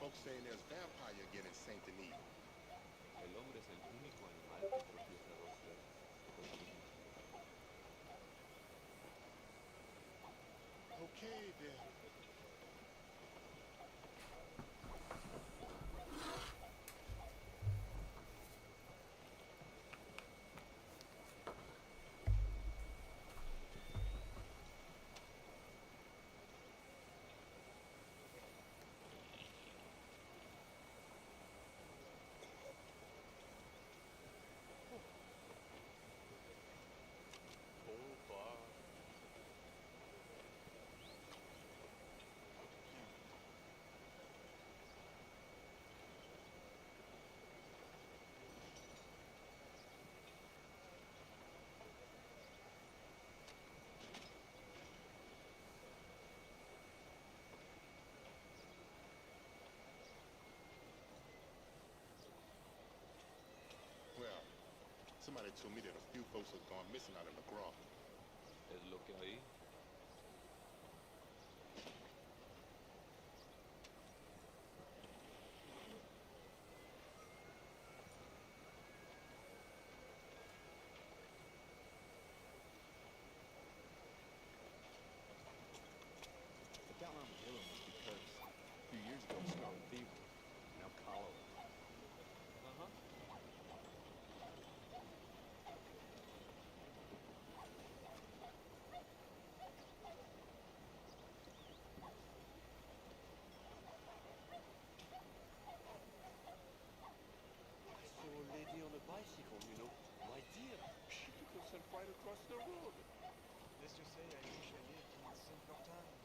Folks saying there's vampire again in Saint Denis. El hombre es el único animal que tropieza dos veces. Compendium. Okay, then. Opa. Well, somebody told me that a few folks have gone missing out in the grove. Es lo que hay. But down on the hill must be cursed. A few years ago, it started fever. Now cholera. Ajá. I saw a lady on a bicycle, you know. My dear, she took herself right across the road. Let's just say I wish I lived in simpler times.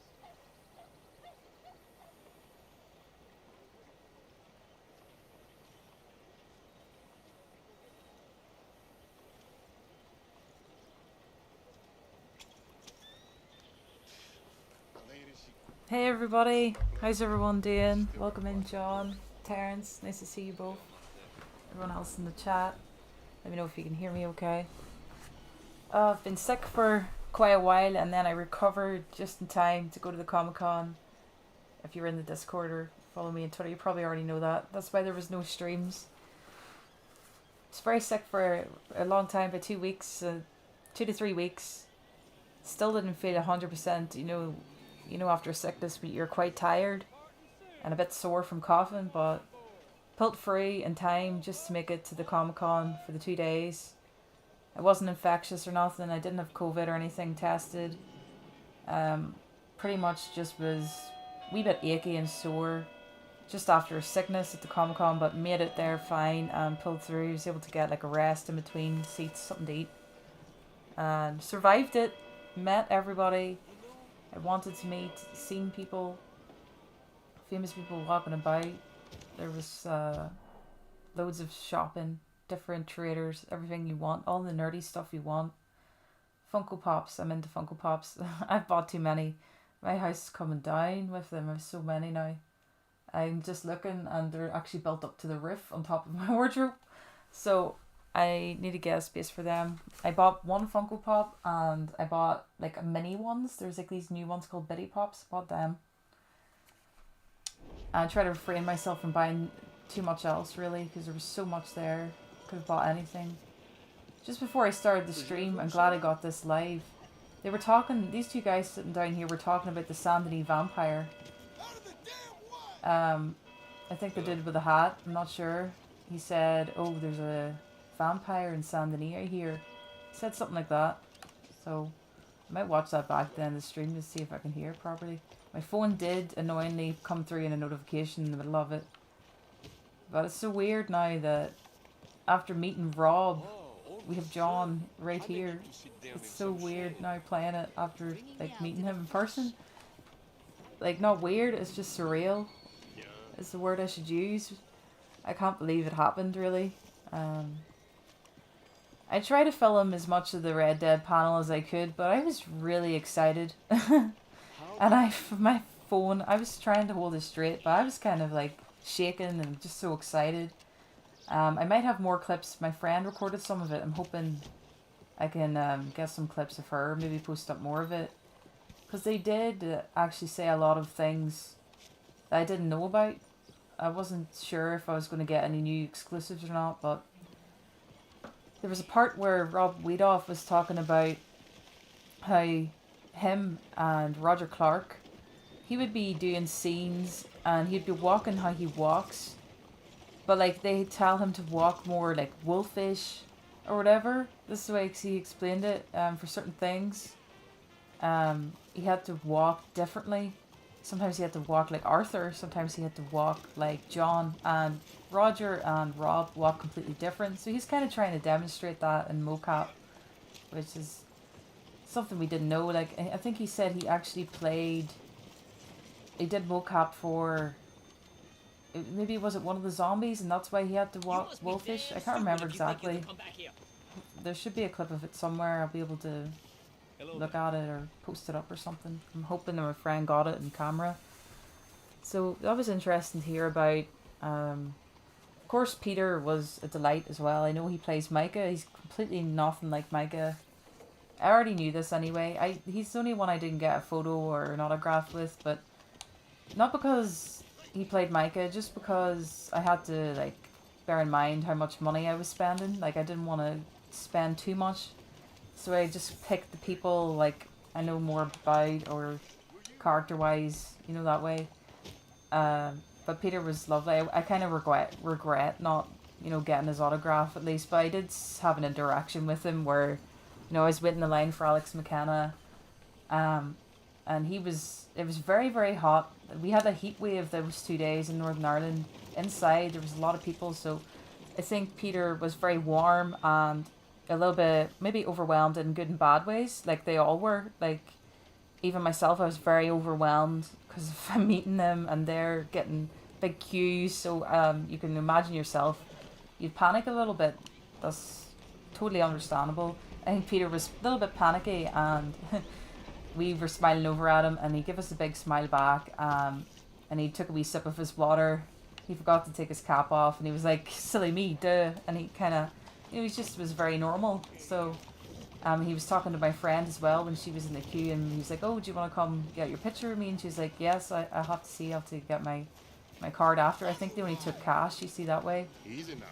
Lady, she Hey everybody, how's everyone doing? Welcome in, John, Terrence, nice to see you both. Everyone else in the chat, let me know if you can hear me okay. I've been sick for quite a while and then I recovered just in time to go to the Comic Con. If you're in the Discord or follow me on Twitter, you probably already know that. That's why there was no streams. I was very sick for a long time, for 2 weeks, 2 to 3 weeks. Still didn't feel 100%, you know after sickness you're quite tired and a bit sore from coughing, but pulled free in time just to make it to the Comic Con for the 2 days. I wasn't infectious or nothing, I didn't have COVID or anything tested. Pretty much just was a wee bit achy and sore just after sickness at the Comic Con, but made it there fine and pulled through. Was able to get like a rest in between seats, something to eat, and survived it. Met everybody I wanted to meet, seen people, famous people walking about. There was loads of shopping, different traders, everything you want, all the nerdy stuff you want. Funko Pops, I'm into Funko Pops. I've bought too many. My house is coming down with them. I have so many now. I'm just looking and they're actually built up to the roof on top of my wardrobe. So I need to get a space for them. I bought one Funko Pop and I bought like mini ones. There's like these new ones called Bitty Pops. Bought them. I try to refrain myself from buying too much else really because there was so much there. Could have bought anything. Just before I started the stream, I'm glad I got this live. They were talking, these two guys sitting down here were talking about the Saint Denis vampire. I think they did with a hat, I'm not sure. He said, oh, there's a vampire in Saint Denis, I hear. He said something like that. So, I might watch that back then in the stream to see if I can hear it properly. My phone did annoyingly come through in a notification in the middle of it. But it's so weird now that after meeting Rob, we have John right here. It's so weird now playing it after like meeting him in person. Like not weird, it's just surreal. Is the word I should use. I can't believe it happened, really. I tried to film as much of the Red Dead panel as I could, but I was really excited. And my phone, I was trying to hold it straight, but I was kind of like shaking and just so excited. I might have more clips. My friend recorded some of it. I'm hoping I can get some clips of her, maybe post up more of it. Because they did actually say a lot of things that I didn't know about. I wasn't sure if I was going to get any new exclusives or not, but there was a part where Rob Weedoff was talking about how him and Roger Clark, he would be doing scenes and he'd be walking how he walks, but like they tell him to walk more like wolfish or whatever. This is the way he explained it. For certain things, he had to walk differently. Sometimes he had to walk like Arthur, sometimes he had to walk like John, and Roger and Rob walk completely different. So he's kind of trying to demonstrate that in mocap, which is something we didn't know. Like, I think he said he actually he did mocap for, maybe was it one of the zombies, and that's why he had to walk wolfish? I can't remember exactly. There should be a clip of it somewhere. I'll be able to look at it or post it up or something. I'm hoping that my friend got it in camera. So that was interesting to hear about. Of course, Peter was a delight as well. I know he plays Micah. He's completely nothing like Micah. I already knew this anyway. He's the only one I didn't get a photo or an autograph with, but not because he played Micah, just because I had to like bear in mind how much money I was spending. Like, I didn't want to spend too much. So I just picked the people like I know more about or character wise, you know, that way. But Peter was lovely. I kind of regret not, you know, getting his autograph at least. But I did have an interaction with him where, you know, I was waiting the line for Alex McKenna. And it was very, very hot. We had a heat wave those 2 days in Northern Ireland. Inside there was a lot of people, so I think Peter was very warm and a little bit maybe overwhelmed in good and bad ways, like they all were. Like, even myself, I was very overwhelmed because I'm meeting them and they're getting big queues, so you can imagine yourself, you'd panic a little bit. That's totally understandable. I think Peter was a little bit panicky, and we were smiling over at him and he gave us a big smile back, and he took a wee sip of his water. He forgot to take his cap off and he was like, silly me, duh. And he kind of, you know, he just was very normal. So he was talking to my friend as well when she was in the queue, and he was like, oh, do you want to come get your picture with me? And she's like, yes, I have to see, I have to get my card after. I think they only took cash, you see, that way. Easy now.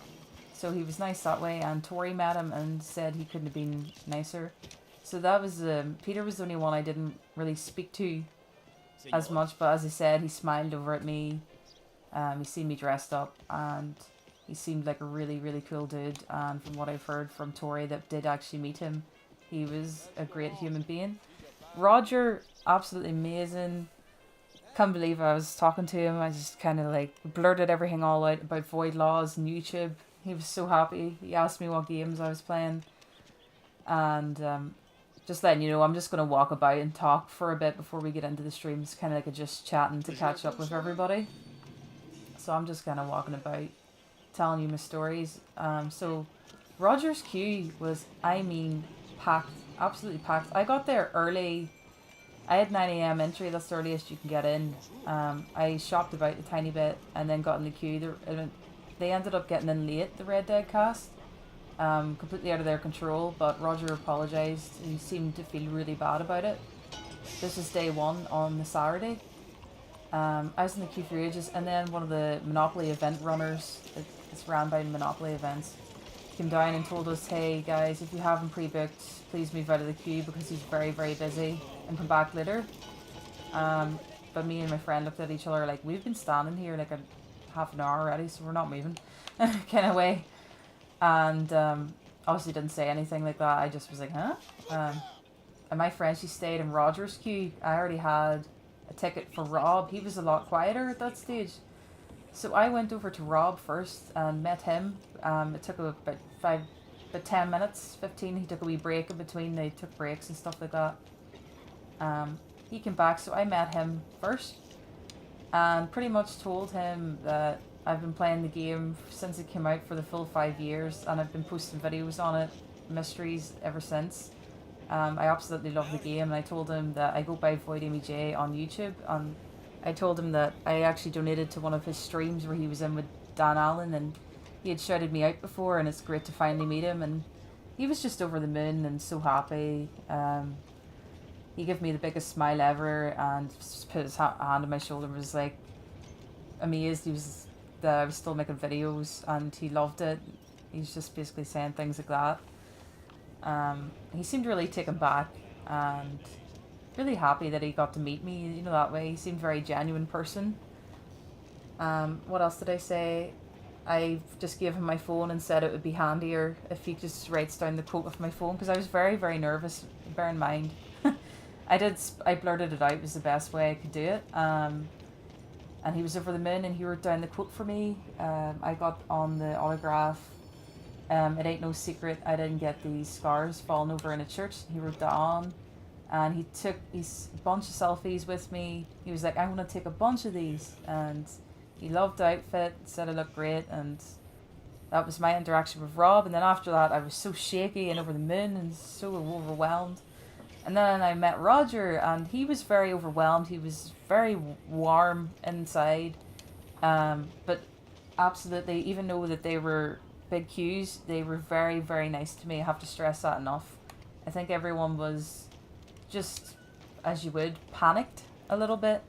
So he was nice that way, and Tori met him and said he couldn't have been nicer. So that was, Peter was the only one I didn't really speak to as much, but as I said, he smiled over at me. He seen me dressed up, and he seemed like a really, really cool dude. And from what I've heard from Tori that did actually meet him, he was a great human being. Roger, absolutely amazing. Can't believe I was talking to him. I just kind of like blurted everything all out about Void Laws and YouTube. He was so happy. He asked me what games I was playing. And just letting you know, I'm just going to walk about and talk for a bit before we get into the stream. It's kind of like a just chatting to catch up with everybody. So I'm just kind of walking about, telling you my stories. So Roger's queue was, I mean, packed. Absolutely packed. I got there early. I had 9 AM entry. That's the earliest you can get in. I shopped about a tiny bit and then got in the queue. They ended up getting in late, the Red Dead cast. Completely out of their control, but Roger apologised. He seemed to feel really bad about it. This was day one on the Saturday. I was in the queue for ages, and then one of the Monopoly event runners, it's ran by Monopoly events, came down and told us, hey guys, if you haven't pre-booked, please move out of the queue because he's very, very busy and come back later. But me and my friend looked at each other like, we've been standing here like a half an hour already, so we're not moving, kind of way. And obviously didn't say anything like that. I just was like, huh? And my friend, she stayed in Roger's queue. I already had a ticket for Rob. He was a lot quieter at that stage. So I went over to Rob first and met him. It took about 10 minutes, 15. He took a wee break in between. They took breaks and stuff like that. He came back, so I met him first. And pretty much told him that I've been playing the game since it came out for the full 5 years, and I've been posting videos on it, mysteries, ever since. I absolutely love the game, and I told him that I go by Void Amy J on YouTube, and I told him that I actually donated to one of his streams where he was in with Dan Allen, and he had shouted me out before, and it's great to finally meet him, and he was just over the moon and so happy. He gave me the biggest smile ever, and just put his hand on my shoulder and was like amazed. He was that I was still making videos, and he loved it. He's just basically saying things like that. He seemed really taken back and really happy that he got to meet me, you know, that way. He seemed a very genuine person. What else did I say? I just gave him my phone and said it would be handier if he just writes down the quote with my phone, because I was very, very nervous, bear in mind. I blurted it out, was the best way I could do it. And he was over the moon, and he wrote down the quote for me. I got on the autograph, it ain't no secret I didn't get these scars falling over in a church. He wrote that on, and he took a bunch of selfies with me. He was like, I want to take a bunch of these, and he loved the outfit, said I looked great, and that was my interaction with Rob. And then after that, I was so shaky and over the moon and so overwhelmed. And then I met Roger, and he was very overwhelmed. He was very warm inside, but absolutely, even though that they were big queues, they were very, very nice to me. I have to stress that enough. I think everyone was just, as you would, panicked a little bit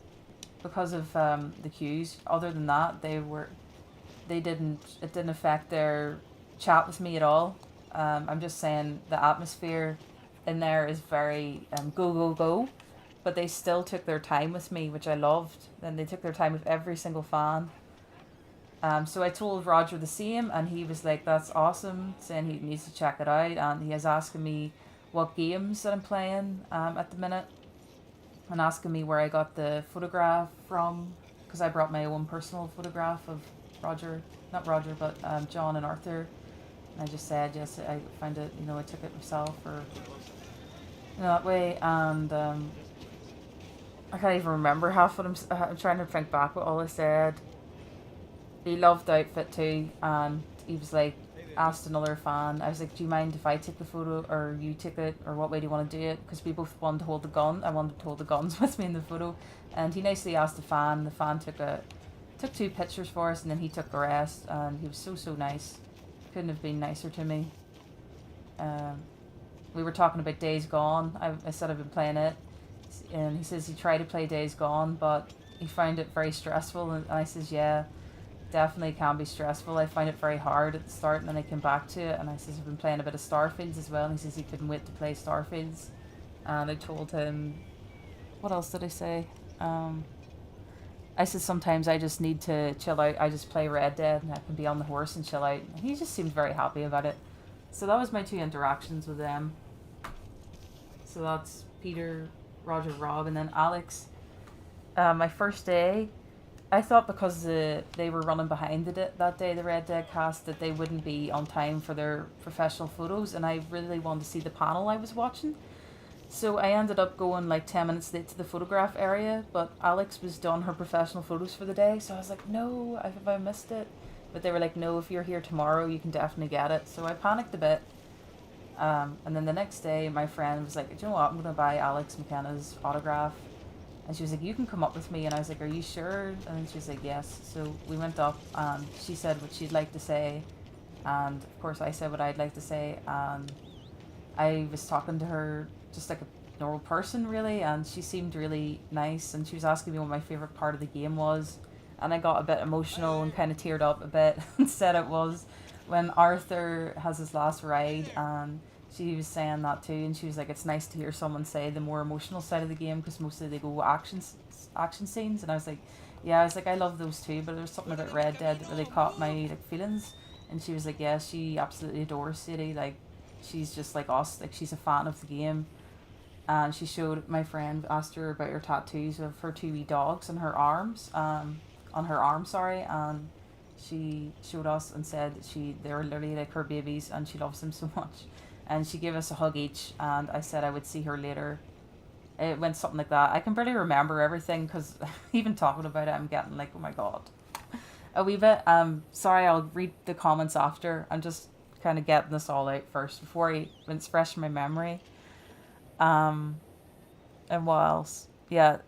because of the queues. Other than that, it didn't affect their chat with me at all. I'm just saying the atmosphere in there is very go, go, go, but they still took their time with me, which I loved. And they took their time with every single fan. So I told Roger the same, and he was like, that's awesome, saying he needs to check it out, and he is asking me what games that I'm playing at the minute, and asking me where I got the photograph from, because I brought my own personal photograph of John and Arthur. And I just said, yes, I found it, I took it myself, or that way. And I can't even remember half what I'm trying to think back what all I said. He loved the outfit too, and he was like, asked another fan, I was like, do you mind if I take the photo, or you take it, or what way do you want to do it? Because we both wanted to hold the gun. I wanted to hold the guns with me in the photo, and he nicely asked the fan. The fan took 2 pictures for us, and then he took the rest, and he was so nice. Couldn't have been nicer to me. We were talking about Days Gone. I said I've been playing it, and he says he tried to play Days Gone, but he found it very stressful, and I says, yeah, definitely can be stressful. I find it very hard at the start, and then I came back to it, and I says I've been playing a bit of Starfields as well, and he says he couldn't wait to play Starfields. And I told him, what else did I say? I said sometimes I just need to chill out. I just play Red Dead, and I can be on the horse and chill out. And he just seemed very happy about it. So that was my 2 interactions with them. So that's Peter, Roger, Rob, and then Alex. My first day, I thought because they were running behind that day, the Red Dead cast, that they wouldn't be on time for their professional photos, and I really wanted to see the panel I was watching. So I ended up going like 10 minutes late to the photograph area, but Alex was done her professional photos for the day, so I was like, no, have I missed it? But they were like, no, if you're here tomorrow, you can definitely get it. So I panicked a bit. And then the next day, my friend was like, do you know what, I'm going to buy Alex McKenna's autograph. And she was like, you can come up with me. And I was like, are you sure? And she was like, yes. So we went up, and she said what she'd like to say. And of course I said what I'd like to say. And I was talking to her just like a normal person, really. And she seemed really nice. And she was asking me what my favourite part of the game was. And I got a bit emotional and kind of teared up a bit and said it was when Arthur has his last ride, and she was saying that too, and she was like, it's nice to hear someone say the more emotional side of the game, because mostly they go action scenes. And I was like, yeah, I was like, I love those too, but there's something about Red Dead that really caught my feelings. And she was like, yeah, she absolutely adores Sadie, like she's just like us, like she's a fan of the game. And she showed, my friend asked her about her tattoos of her 2 wee dogs on her arms, and she showed us and said that they were literally like her babies, and she loves them so much. And she gave us a hug each, and I said I would see her later. It went something like that. I can barely remember everything, because even talking about it, I'm getting like, oh my god. a wee bit. Sorry, I'll read the comments after. I'm just kind of getting this all out first before when it's fresh in my memory. And what else? Yeah,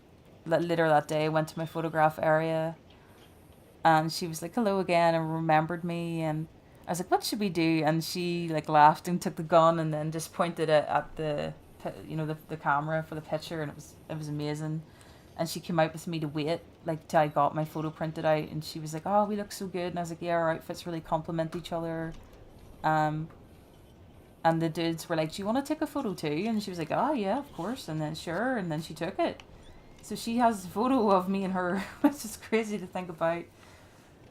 later that day, I went to my photograph area, and she was like, "Hello again," and remembered me, and I was like, "What should we do?" And she like laughed and took the gun and then just pointed it at the the camera for the picture, and it was amazing. And she came out with me to wait like till I got my photo printed out, and she was like, "Oh, we look so good," and I was like, "Yeah, our outfits really complement each other." And the dudes were like, "Do you want to take a photo too?" And she was like, "Oh yeah, of course." And then sure, and then she took it. So she has a photo of me and her, which is crazy to think about.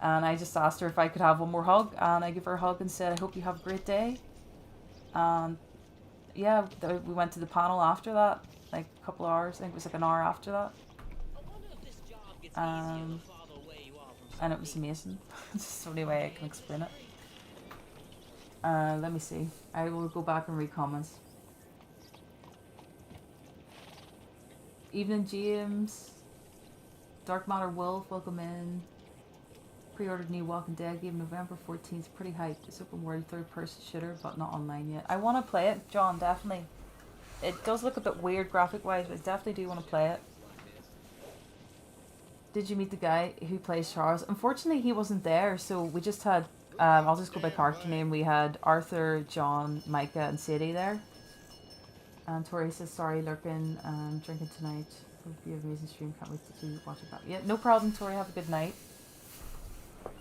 And I just asked her if I could have one more hug, and I gave her a hug and said, "I hope you have a great day." And yeah, we went to the panel after that, like a couple of hours. I think it was like an hour after that. And it was amazing. It's the only way I can explain it. Let me see. I will go back and read comments. Evening James. Dark Matter Wolf, welcome in. Pre-ordered new Walking Dead game November 14th. Pretty hyped. It's open world third person shooter, but not online yet. I want to play it, John, definitely. It does look a bit weird graphic wise, but I definitely do want to play it. Did you meet the guy who plays Charles? Unfortunately, he wasn't there, so we just had, I'll just go by character name. We had Arthur, John, Micah, and Sadie there. And Tori says, sorry, lurking, drinking tonight. Hope you have an amazing stream. Can't wait to watch it back. Yeah, no problem, Tori. Have a good night.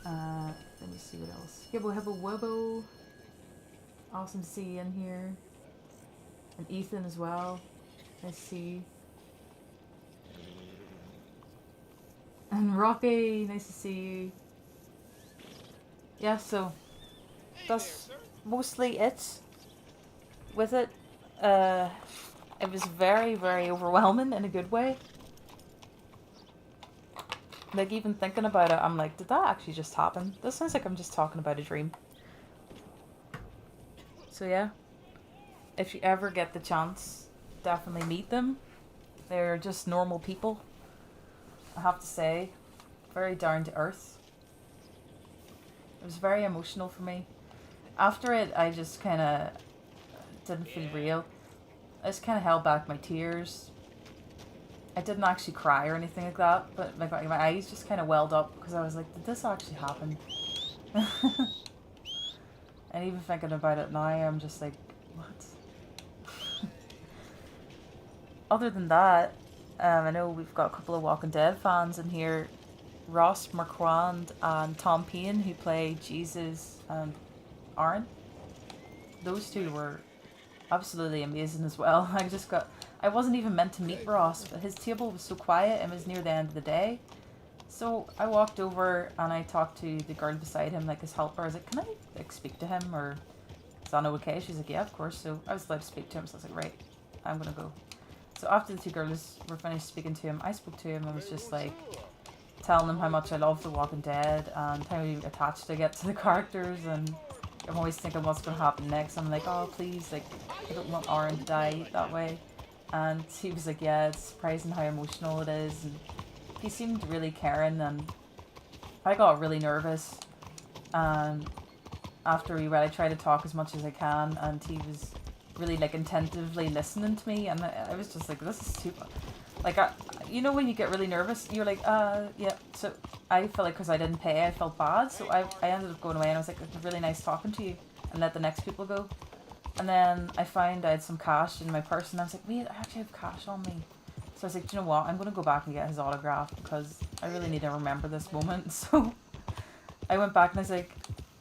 Let me see what else. Hibbo Hibbo Wibbo. Awesome to see you in here. And Ethan as well. Nice to see you. And Rocky, nice to see you. Yeah, so that's mostly it with it. It was very, very overwhelming in a good way. Like, even thinking about it, I'm like, did that actually just happen? This sounds like I'm just talking about a dream. So yeah, if you ever get the chance, definitely meet them. They're just normal people, I have to say. Very down to earth. It was very emotional for me. After it, I just kind of didn't feel real. I just kind of held back my tears. I didn't actually cry or anything like that, but my eyes just kind of welled up because I was like, did this actually happen? And even thinking about it now, I'm just like, what? Other than that, I know we've got a couple of Walking Dead fans in here. Ross Marquand and Tom Payne, who play Jesus and Aaron. Those two were absolutely amazing as well. I wasn't even meant to meet Ross, but his table was so quiet and it was near the end of the day. So I walked over and I talked to the girl beside him, like his helper. I was like, can I like speak to him, or is that okay? She's like, yeah, of course. So I was allowed to speak to him, so I was like, right, I'm gonna go. So after the two girls were finished speaking to him, I spoke to him and was just like telling him how much I love The Walking Dead and how attached I get to the characters, and I'm always thinking what's gonna happen next. I'm like, oh please, like I don't want Aaron to die that way. And he was like, yeah, it's surprising how emotional it is. And he seemed really caring, and I got really nervous. And after we read, I try to talk as much as I can, and he was really like attentively listening to me, and I was just like, this is stupid. Like, you know when you get really nervous, you're like, yeah. So I felt like because I didn't pay, I felt bad. So I ended up going away, and I was like, it's really nice talking to you, and let the next people go. And then I found I had some cash in my purse, and I was like, wait, I actually have cash on me. So I was like, do you know what? I'm going to go back and get his autograph because I really need to remember this moment. So I went back and I was like,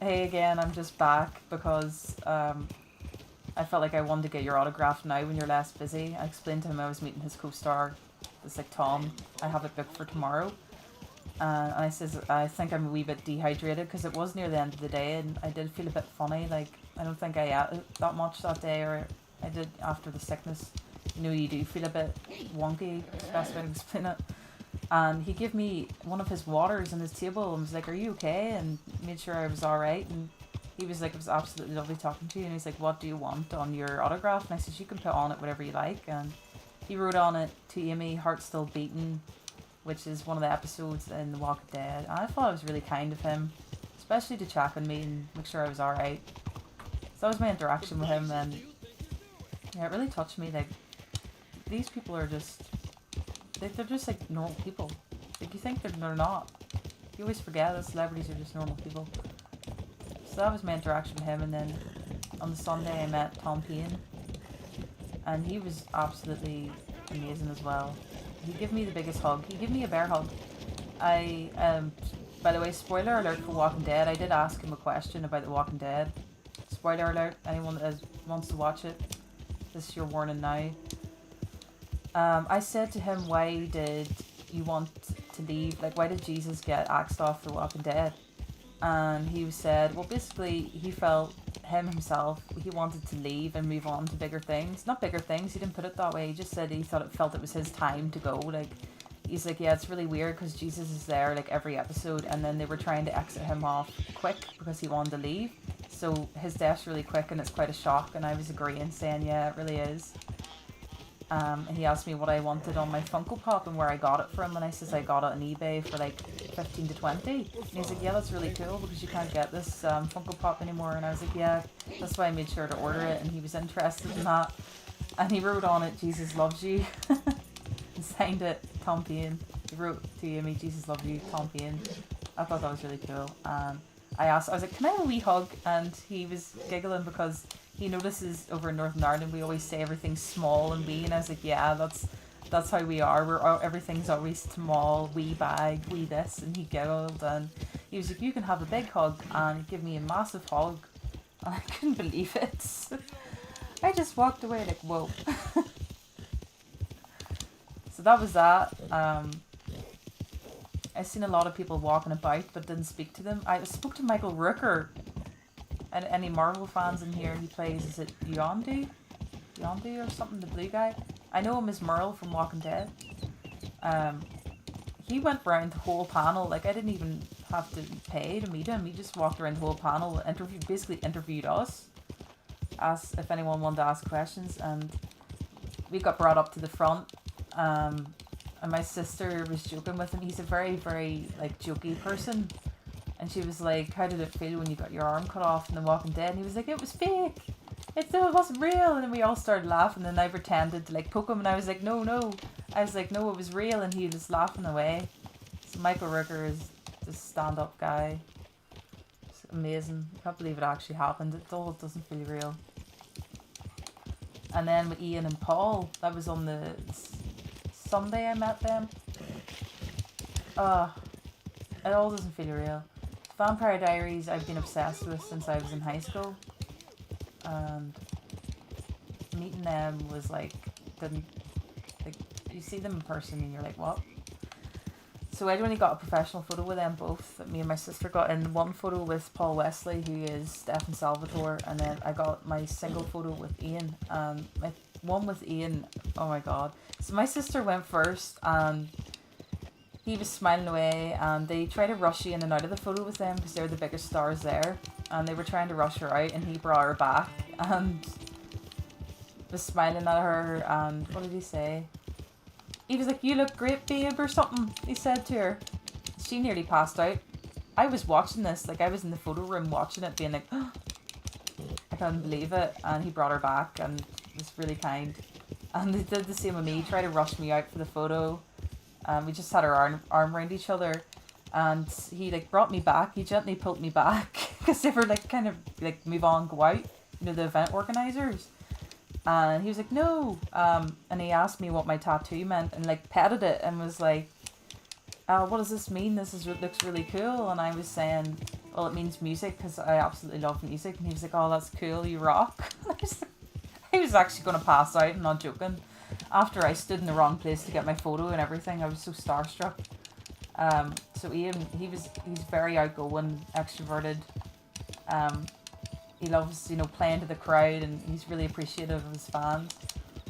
hey, again, I'm just back because I felt like I wanted to get your autograph now when you're less busy. I explained to him I was meeting his co-star. It's like, Tom, I have it booked for tomorrow. And I says, I think I'm a wee bit dehydrated because it was near the end of the day and I did feel a bit funny. Like, I don't think I ate that much that day, or I did after the sickness. You know, you do feel a bit wonky, is the best way to explain it. And he gave me one of his waters on his table and was like, are you okay? And made sure I was alright. And he was like, it was absolutely lovely talking to you. And he's like, what do you want on your autograph? And I said, you can put on it whatever you like. And he wrote on it, to Amy, heart still beating. which is one of the episodes in The Walking Dead. And I thought it was really kind of him, especially to check on me and make sure I was alright. So that was my interaction with him, and yeah, it really touched me. Like, these people are just, they're just like normal people. Like, you think they're not. You always forget that celebrities are just normal people. So that was my interaction with him, and then on the Sunday I met Tom Payne, and he was absolutely amazing as well. He gave me the biggest hug. He gave me a bear hug. By the way, spoiler alert for Walking Dead, I did ask him a question about The Walking Dead. Spoiler alert, anyone that wants to watch it, this is your warning now. I said to him, why did you want to leave? Like, why did Jesus get axed off The Walking Dead? And he said, well, basically, he felt himself, he wanted to leave and move on to bigger things. Not bigger things, he didn't put it that way. He just said he felt it was his time to go. Like, he's like, yeah, it's really weird because Jesus is there like every episode, and then they were trying to exit him off quick because he wanted to leave. So his death's really quick, and it's quite a shock. And I was agreeing, saying, yeah, it really is. And he asked me what I wanted on my Funko Pop and where I got it from, and I says I got it on eBay for like 15 to 20. And he's like, yeah, that's really cool because you can't get this Funko Pop anymore. And I was like, yeah, that's why I made sure to order it. And he was interested in that, and he wrote on it, Jesus loves you, and signed it, Tom Payne. He wrote to Amy, Jesus loves you, Tom Payne. I thought that was really cool. I was like, can I have a wee hug? And he was giggling because he notices over in Northern Ireland we always say everything's small and wee, and I was like, yeah, that's how we are. Everything's always small, wee bag, wee this, and he giggled, and he was like, you can have a big hug, and he gave me a massive hug, and I couldn't believe it. I just walked away like, whoa. So that was that. I've seen a lot of people walking about but didn't speak to them. I spoke to Michael Rooker. And any Marvel fans in here, he plays, is it Yondu? Yondu or something, the blue guy? I know him as Merle from Walking Dead. He went around the whole panel, like I didn't even have to pay to meet him. He just walked around the whole panel, basically interviewed us, asked if anyone wanted to ask questions, and we got brought up to the front. And my sister was joking with him. He's a very, very like jokey person. And she was like, how did it feel when you got your arm cut off in The Walking Dead? And he was like, it was fake. It wasn't real. And then we all started laughing, and I pretended to like poke him, and I was like, no. I was like, no, it was real, and he was laughing away. So Michael Rooker is this stand-up guy. It's amazing. I can't believe it actually happened. It doesn't feel real. And then with Ian and Paul, that was on the Sunday I met them. It all doesn't feel real. Vampire Diaries I've been obsessed with since I was in high school, and meeting them was like, you see them in person and you're like, what? So I'd only got a professional photo with them both. Me and my sister got in one photo with Paul Wesley, who is Stefan Salvatore, and then I got my single photo with Ian. My one with Ian, oh my god. So my sister went first, and he was smiling away, and they tried to rush you in and out of the photo with them because they're the biggest stars there, and they were trying to rush her out, and he brought her back and was smiling at her, and what did he say? He was like, you look great, babe, or something, he said to her. She nearly passed out. I was watching this, like I was in the photo room watching it, being like, oh, I couldn't believe it, and he brought her back and was really kind. And they did the same with me, tried to rush me out for the photo. We just had our arm around each other, and he like brought me back. He gently pulled me back because they were like kind of like move on, go out, you know, the event organizers. And he was like, no, and he asked me what my tattoo meant and like petted it and was like, what does this mean? Looks really cool. And I was saying, well, it means music because I absolutely love music. And he was like, oh, that's cool, you rock. And I was actually going to pass out, I'm not joking. After I stood in the wrong place to get my photo and everything, I was so starstruck. So Ian, he's very outgoing, extroverted. He loves, you know, playing to the crowd, and he's really appreciative of his fans.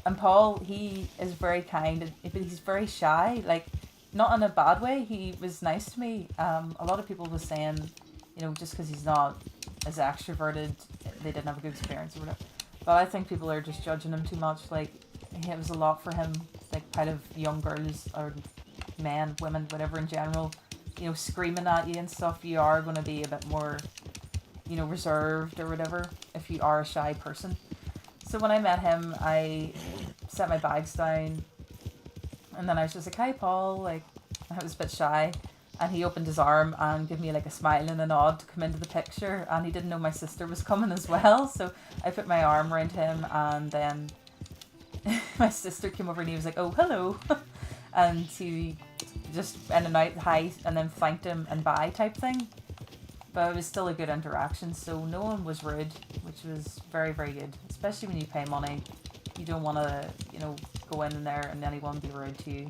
And Paul, he is very kind, but he's very shy. Like, not in a bad way. He was nice to me. A lot of people were saying, you know, just because he's not as extroverted, they didn't have a good experience or whatever. But I think people are just judging him too much. Like, it was a lot for him. Like, kind of young girls or men, women, whatever in general, you know, screaming at you and stuff, you are going to be a bit more, you know, reserved or whatever if you are a shy person. So when I met him, I set my bags down, and then I was just like, "Hi, Paul." Like, I was a bit shy, and he opened his arm and gave me like a smile and a nod to come into the picture, and he didn't know my sister was coming as well, so I put my arm around him, and then my sister came over and he was like, "Oh, hello," and he just in and out, hi, and then thanked him and bye type thing. But it was still a good interaction, so no one was rude, which was very, very good. Especially when you pay money, you don't want to, you know, go in there and anyone be rude to you,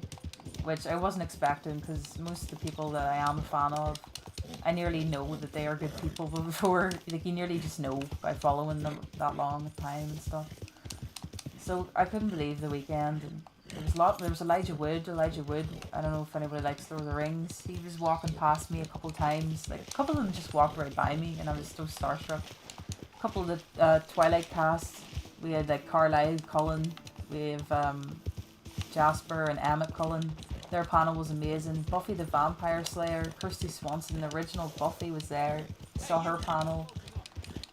which I wasn't expecting, because most of the people that I am a fan of, I nearly know that they are good people before, like, you nearly just know by following them that long time and stuff. So I couldn't believe the weekend. And there was Elijah Wood, I don't know if anybody likes Lord of the Rings. He was walking past me a couple of times, like a couple of them just walked right by me, and I was so starstruck. A couple of the Twilight cast, we had like Carlisle Cullen, we have Jasper and Emmett Cullen. Their panel was amazing. Buffy the Vampire Slayer, Kirsty Swanson, the original Buffy, was there. Saw her panel.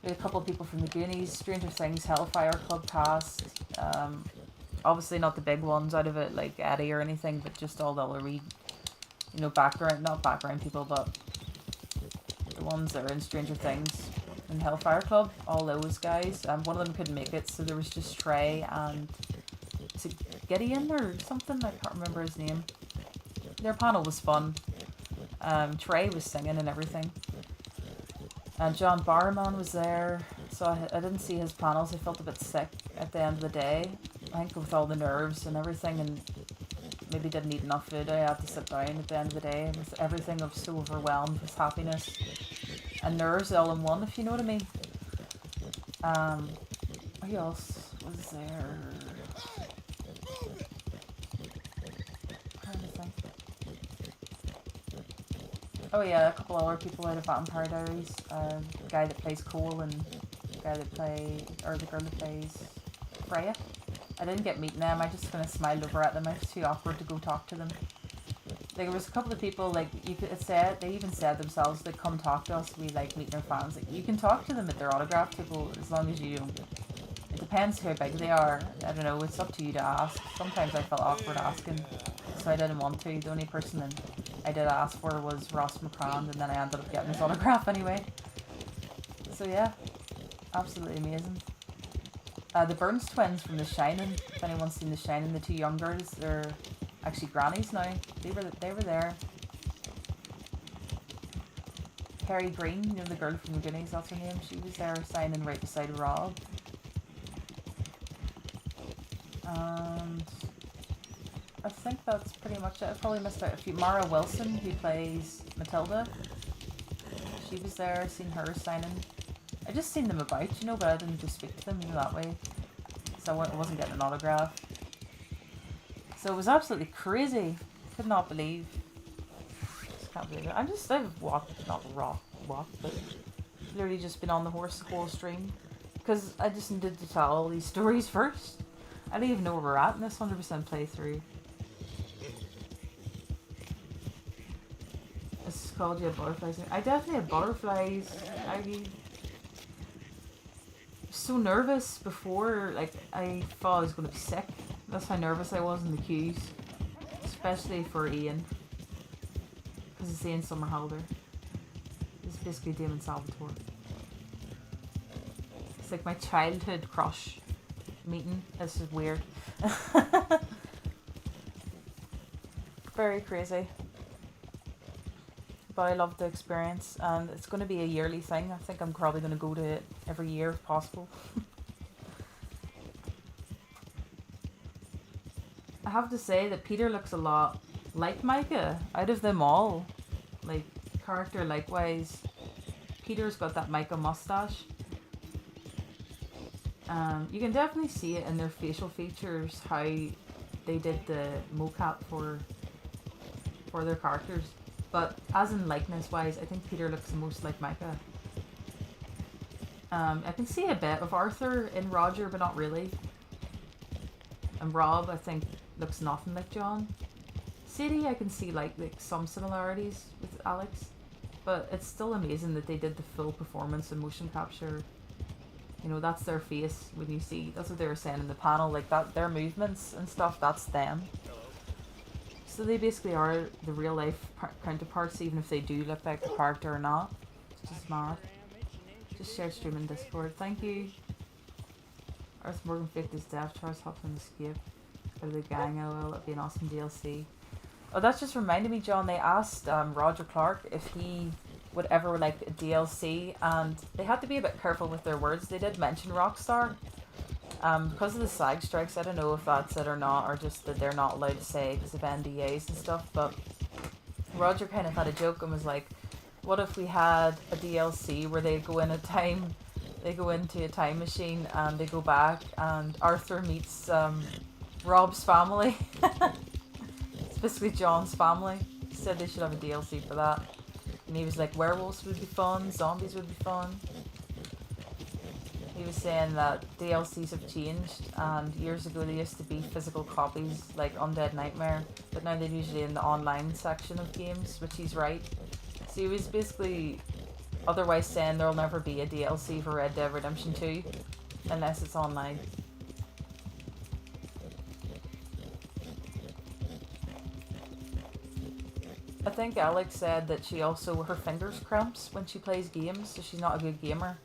We had a couple of people from the Goonies, Stranger Things, Hellfire Club cast. Obviously not the big ones out of it, like Eddie or anything, but just all the other wee, you know, not background people, but the ones that are in Stranger Things and Hellfire Club, all those guys. One of them couldn't make it, so there was just Trey and, is it Gideon or something? I can't remember his name. Their panel was fun. Trey was singing and everything. John Barrowman was there, so I didn't see his panels. I felt a bit sick at the end of the day. I think with all the nerves and everything, and maybe didn't eat enough food. I had to sit down at the end of the day with everything. I was so overwhelmed with happiness and nerves all in one, if you know what I mean. Who else was there? Trying to think. Oh yeah, a couple other people out of Vampire Diaries. The guy that plays Cole and the girl that plays Freya. I didn't get meeting them. I just kind of smiled over at them. I was too awkward to go talk to them. There was a couple of people, like, you could say, they even said themselves, they come talk to us, we like meeting their fans. Like, you can talk to them at their autograph table as long as you don't. It depends how big they are. I don't know, it's up to you to ask. Sometimes I felt awkward asking, so I didn't want to. The only person that I did ask for was Ross McCrand, and then I ended up getting his autograph anyway. So yeah, absolutely amazing. The Burns twins from The Shining, if anyone's seen The Shining, the two young girls, they're actually grannies now. They were there. Carrie Green, you know, the girl from the Goonies, that's her name. She was there signing right beside Rob. And I think that's pretty much it. I probably missed out a few. Mara Wilson, who plays Matilda, she was there. Seen her signing. I just seen them about, you know, but I didn't just speak to them, you know, that way. So I wasn't getting an autograph. So it was absolutely crazy. Could not believe. Just can't believe it. I've walked, but literally just been on the horse the whole stream. Because I just needed to tell all these stories first. I don't even know where we're at in this 100% playthrough. It's called, yeah, butterflies. I definitely have butterflies. I so nervous before, like, I thought I was going to be sick. That's how nervous I was in the queues. Especially for Ian. Because it's Ian Somerhalder. It's basically Damon Salvatore. It's like my childhood crush meeting. This is weird. Very crazy. But I love the experience, and it's going to be a yearly thing. I think I'm probably going to go to it every year if possible. I have to say that Peter looks a lot like Micah out of them all. Like, character likewise. Peter's got that Micah mustache. You can definitely see it in their facial features, how they did the mocap for their characters. But as in likeness wise, I think Peter looks the most like Micah. I can see a bit of Arthur in Roger, but not really. And Rob, I think, looks nothing like John. Sadie, I can see like some similarities with Alex, but it's still amazing that they did the full performance and motion capture. You know, that's their face when you see. That's what they were saying in the panel. Like that, their movements and stuff. That's them. So they basically are the real life counterparts, even if they do look like the character or not. It's just mad. Just share stream in Discord. Thank you. Earth Morgan faked his death. Charles Hopkins escape out of the gang. Oh, it'd be an awesome DLC. Oh, that just reminded me, John. They asked Roger Clark if he would ever like a DLC, and they had to be a bit careful with their words. They did mention Rockstar. Because of the SAG strikes, I don't know if that's it or not, or just that they're not allowed to say because of NDAs and stuff, but Roger kind of had a joke and was like, what if we had a DLC where they go into a time machine and they go back and Arthur meets Rob's family. It's basically John's family. He said they should have a DLC for that. And he was like, werewolves would be fun, zombies would be fun. He was saying that DLCs have changed, and years ago they used to be physical copies like Undead Nightmare, but now they're usually in the online section of games, which he's right. So he was basically otherwise saying there'll never be a DLC for Red Dead Redemption 2 unless it's online. I think Alex said that she also, her fingers cramps when she plays games, so she's not a good gamer.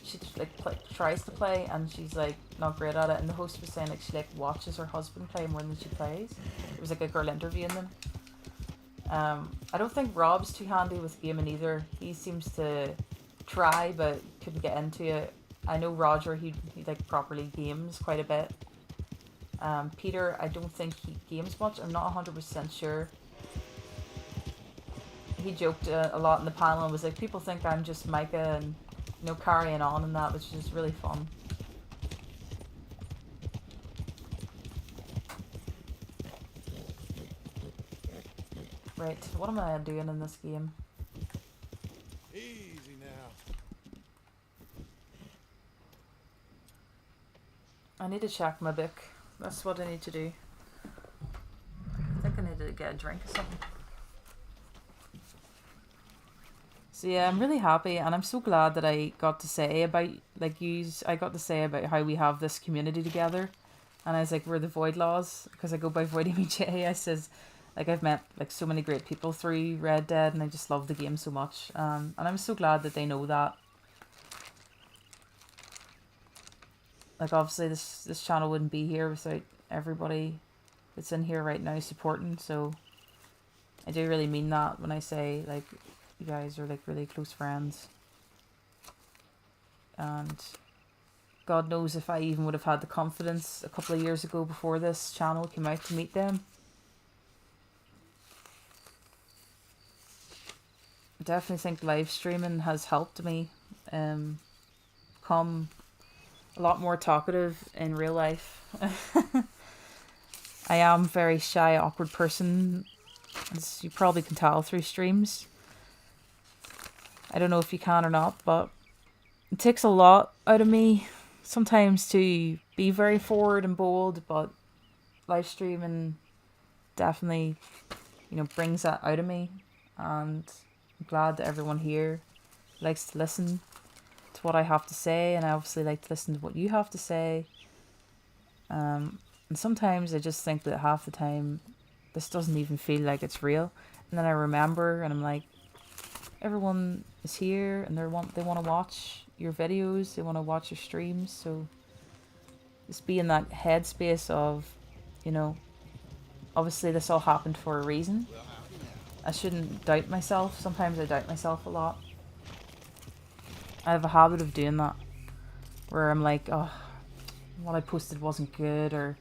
She like tries to play and she's like not great at it, and the host was saying like she like watches her husband play more than she plays. It was like a girl interviewing them. I don't think Rob's too handy with gaming either. He seems to try but couldn't get into it. I know Roger, he like properly games quite a bit. Peter, I don't think he games much. I'm not 100% sure. He joked a lot in the panel and was like, people think I'm just Micah and, you know, carrying on and that, which is really fun. Right, what am I doing in this game? Easy now. I need to check my book. That's what I need to do. I think I need to get a drink or something. So yeah, I'm really happy, and I'm so glad that I got to say about, like, I got to say about how we have this community together. And I was like, we're the Void Laws, because I go by Void MJ. I says, like, I've met, like, so many great people through Red Dead, and I just love the game so much. And I'm so glad that they know that. Like, obviously, this channel wouldn't be here without everybody that's in here right now supporting, so I do really mean that when I say, like, you guys are like really close friends. And God knows if I even would have had the confidence a couple of years ago before this channel came out to meet them. I definitely think live streaming has helped me become a lot more talkative in real life. I am a very shy, awkward person, as you probably can tell through streams. I don't know if you can or not, but it takes a lot out of me sometimes to be very forward and bold, but live streaming definitely, you know, brings that out of me, and I'm glad that everyone here likes to listen to what I have to say, and I obviously like to listen to what you have to say. And sometimes I just think that half the time this doesn't even feel like it's real, and then I remember and I'm like, everyone is here and they want to watch your videos, they want to watch your streams, so just be in that headspace of, you know, obviously this all happened for a reason. I shouldn't doubt myself. Sometimes I doubt myself a lot. I have a habit of doing that, where I'm like, oh, what I posted wasn't good, or,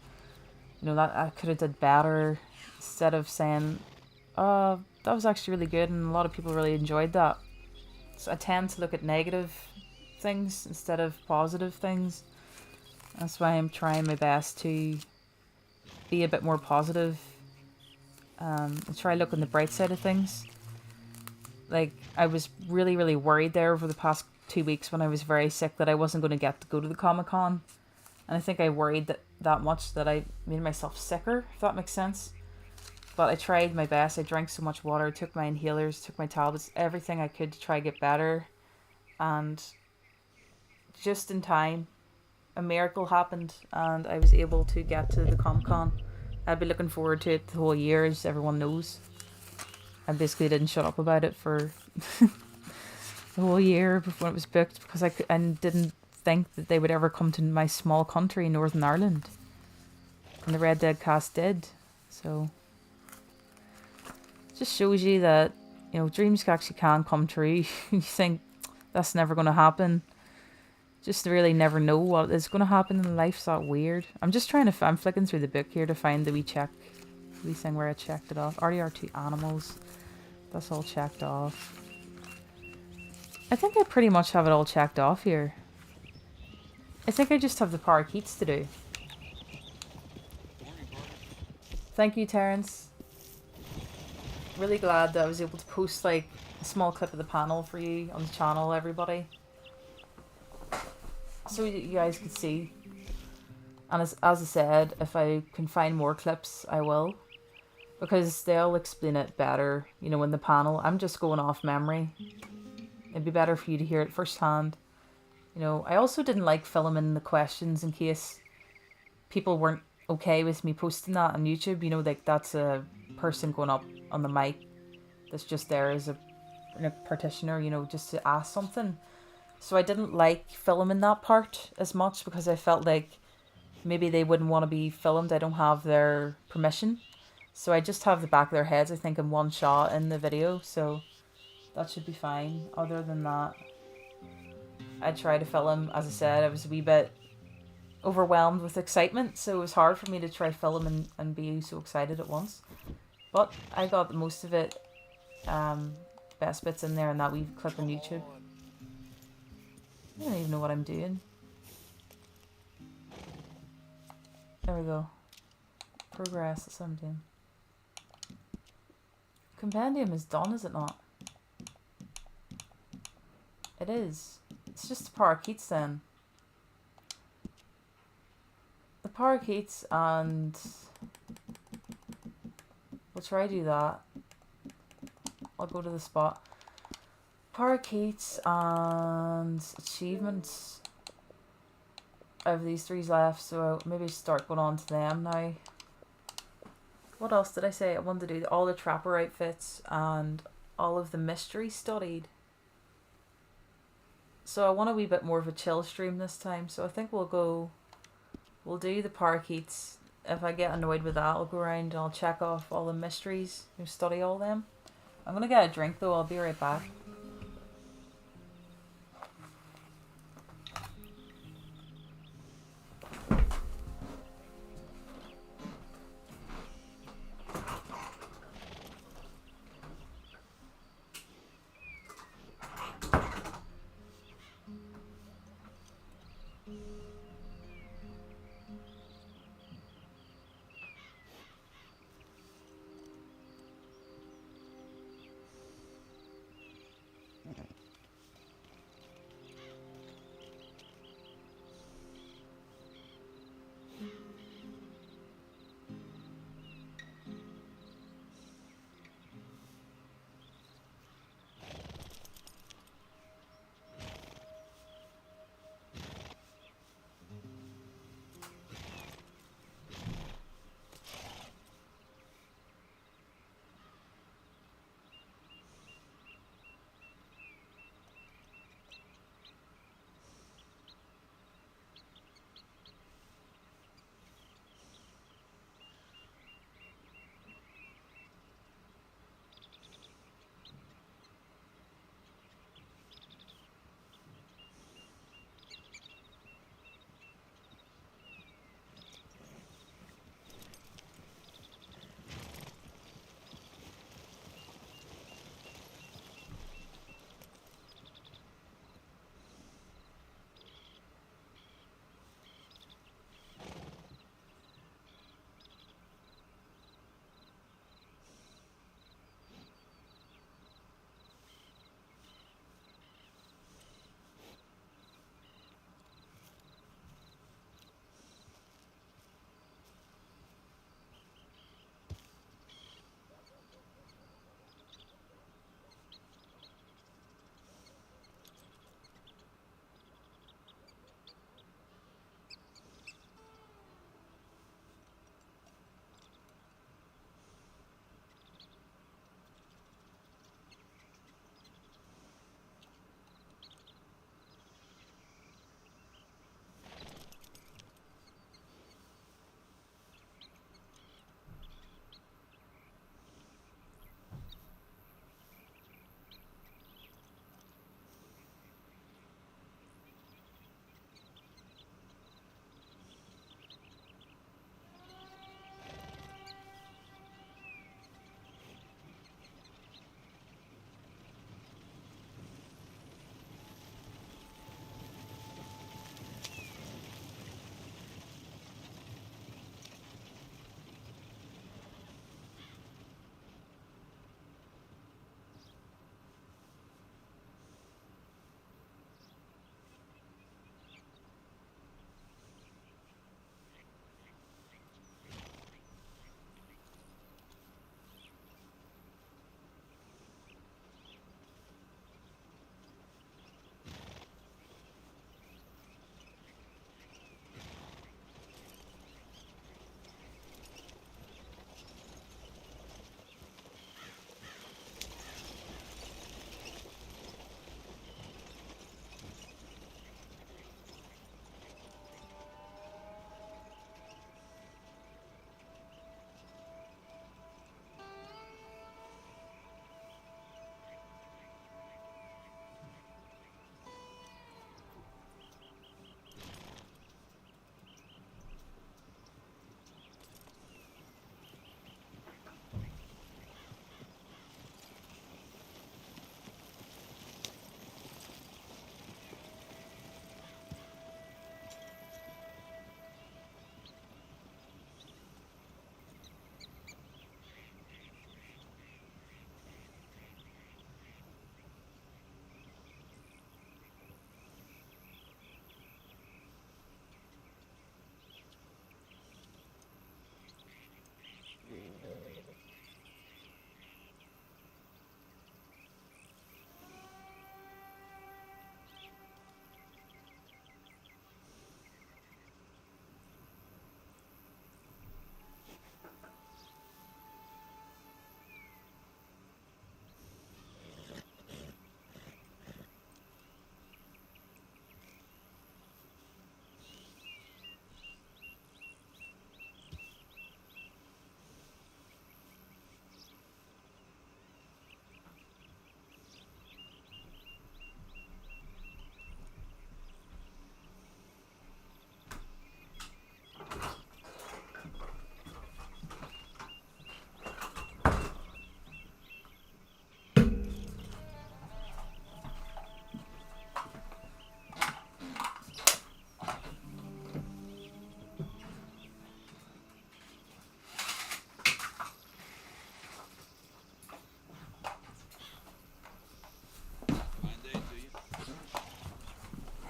you know, that I could have did better, instead of saying, oh, that was actually really good and a lot of people really enjoyed that. So I tend to look at negative things instead of positive things. That's why I'm trying my best to be a bit more positive. And try look on the bright side of things. Like, I was really, really worried there over the past 2 weeks when I was very sick that I wasn't going to get to go to the Comic-Con. And I think I worried that much that I made myself sicker, if that makes sense. But I tried my best. I drank so much water, took my inhalers, took my tablets, everything I could to try to get better. And just in time, a miracle happened and I was able to get to the Comic-Con. I'd been looking forward to it the whole year, as everyone knows. I basically didn't shut up about it for the whole year before it was booked because I didn't think that they would ever come to my small country, Northern Ireland. And the Red Dead cast did. So it just shows you that, you know, dreams actually can come true. You think that's never going to happen. Just really never know what is going to happen in life. It's that weird. I'm just trying to... I'm flicking through the book here to find the wee thing where I checked it off. RDR2 animals. That's all checked off. I think I pretty much have it all checked off here. I think I just have the parakeets to do. Thank you, Terence. Really glad that I was able to post like a small clip of the panel for you on the channel, everybody. So you guys could see. And as I said, if I can find more clips, I will. Because they'll explain it better, you know, in the panel. I'm just going off memory. It'd be better for you to hear it firsthand. You know, I also didn't like filming the questions in case people weren't okay with me posting that on YouTube. You know, like that's a person going up on the mic that's just there as a practitioner, you know, just to ask something. So I didn't like filming that part as much because I felt like maybe they wouldn't want to be filmed. I don't have their permission. So I just have the back of their heads, I think, in one shot in the video. So that should be fine. Other than that, I tried to film. As I said, I was a wee bit overwhelmed with excitement. So it was hard for me to try film and be so excited at once. But I got most of it, best bits in there in that wee clip on YouTube. I don't even know what I'm doing. There we go. Progress, that's what I'm doing. Compendium is done, is it not? It is. It's just the parakeets then. The parakeets and... We'll try to do that. I'll go to the spot. Parakeets and achievements. I have these 3 left, so I'll maybe start going on to them now. What else did I say? I wanted to do all the trapper outfits and all of the mystery studied. So I want a wee bit more of a chill stream this time. So I think we'll do the parakeets. If I get annoyed with that, I'll go around and I'll check off all the mysteries and study all them. I'm going to get a drink though, I'll be right back.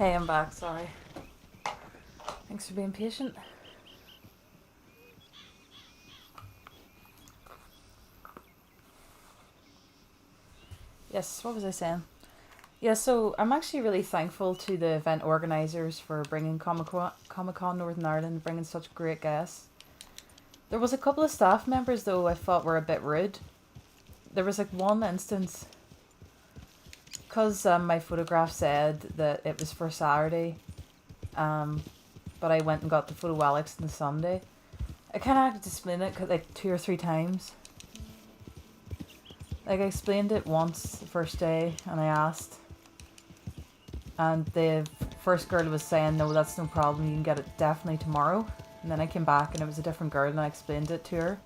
Hey, I'm back, sorry. Thanks for being patient. Yes, what was I saying? Yeah, so I'm actually really thankful to the event organisers for bringing Comic-Con Northern Ireland, bringing such great guests. There was a couple of staff members, though, I thought were a bit rude. There was like one instance, because my photograph said that it was for Saturday, but I went and got the photo Alex on the Sunday. I kind of had to explain it like 2 or 3 times. Like, I explained it once the first day, and I asked. And the first girl was saying, no, that's no problem, you can get it definitely tomorrow. And then I came back, and it was a different girl, and I explained it to her.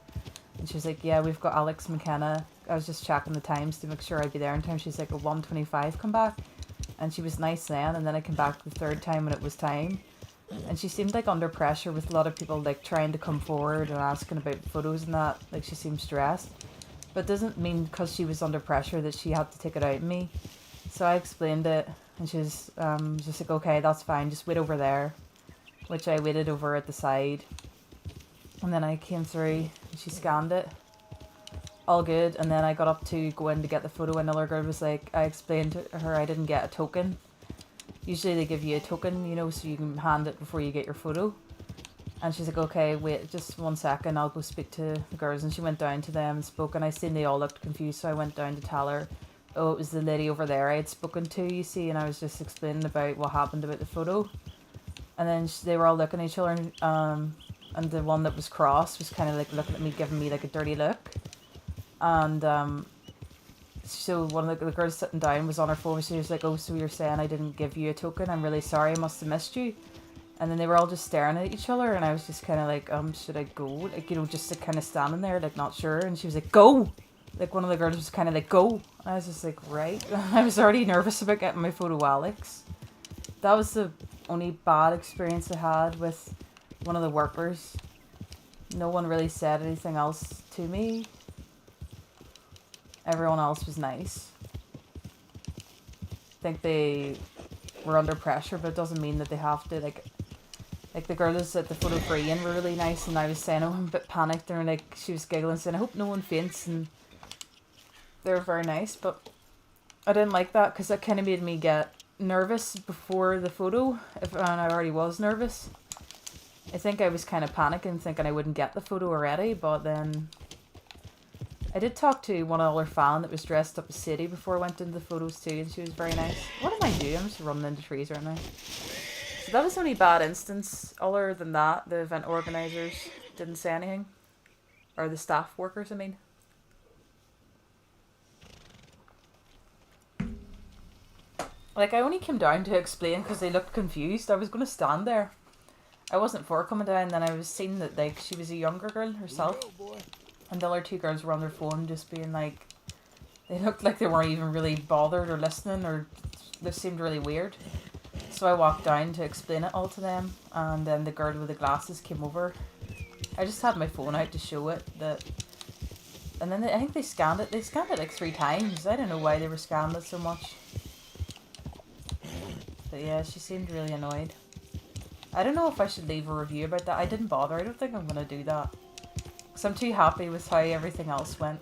And she was like, yeah, we've got Alex McKenna. I was just checking the times to make sure I'd be there in time. She's like, at 1:25 come back. And she was nice then, and then I came back the third time when it was time. And she seemed like under pressure with a lot of people like trying to come forward and asking about photos and that. Like, she seemed stressed. But it doesn't mean because she was under pressure that she had to take it out on me. So I explained it, and she was just like, okay, that's fine, just wait over there. Which I waited over at the side. And then I came through, and she scanned it. All good, and then I got up to go in to get the photo, and another girl was like, I explained to her I didn't get a token. Usually they give you a token, you know, so you can hand it before you get your photo. And she's like, okay, wait, just 1 second, I'll go speak to the girls. And she went down to them and spoke, and I seen they all looked confused, so I went down to tell her, oh, it was the lady over there I had spoken to, you see, and I was just explaining about what happened about the photo. And then they were all looking at each other, and the one that was cross was kind of like looking at me, giving me like a dirty look. And so one of the girls sitting down was on her phone. She was like, oh, so you're saying I didn't give you a token? I'm really sorry, I must have missed you. And then they were all just staring at each other, and I was just kind of like, should I go? Like, you know, just like kind of standing there, like not sure. And she was like, go! Like, one of the girls was kind of like, go! And I was just like, right. I was already nervous about getting my photo Alex. That was the only bad experience I had with one of the workers. No one really said anything else to me. Everyone else was nice. I think they were under pressure, but it doesn't mean that they have to, like the girls at the photo for Ian were really nice, and I was saying, oh, I'm a bit panicked, and like she was giggling saying, I hope no one faints, and they were very nice, but I didn't like that because that kind of made me get nervous before the photo, and I already was nervous. I think I was kind of panicking, thinking I wouldn't get the photo already, but then I did talk to one other fan that was dressed up as Sadie before I went into the photos too, and she was very nice. What am I doing? I'm just running into trees right now. So that was the only bad instance. Other than that, the event organisers didn't say anything. Or the staff workers, I mean. Like, I only came down to explain because they looked confused. I was going to stand there. I wasn't for coming down, then I was seeing that, like, she was a younger girl herself. And the other 2 girls were on their phone just being like, they looked like they weren't even really bothered or listening, or they seemed really weird. So I walked down to explain it all to them, and then the girl with the glasses came over. I just had my phone out to show it, and then I think they scanned it. They scanned it like 3 times. I don't know why they were scanning it so much. But yeah, she seemed really annoyed. I don't know if I should leave a review about that. I didn't bother. I don't think I'm going to do that. Because I'm too happy with how everything else went.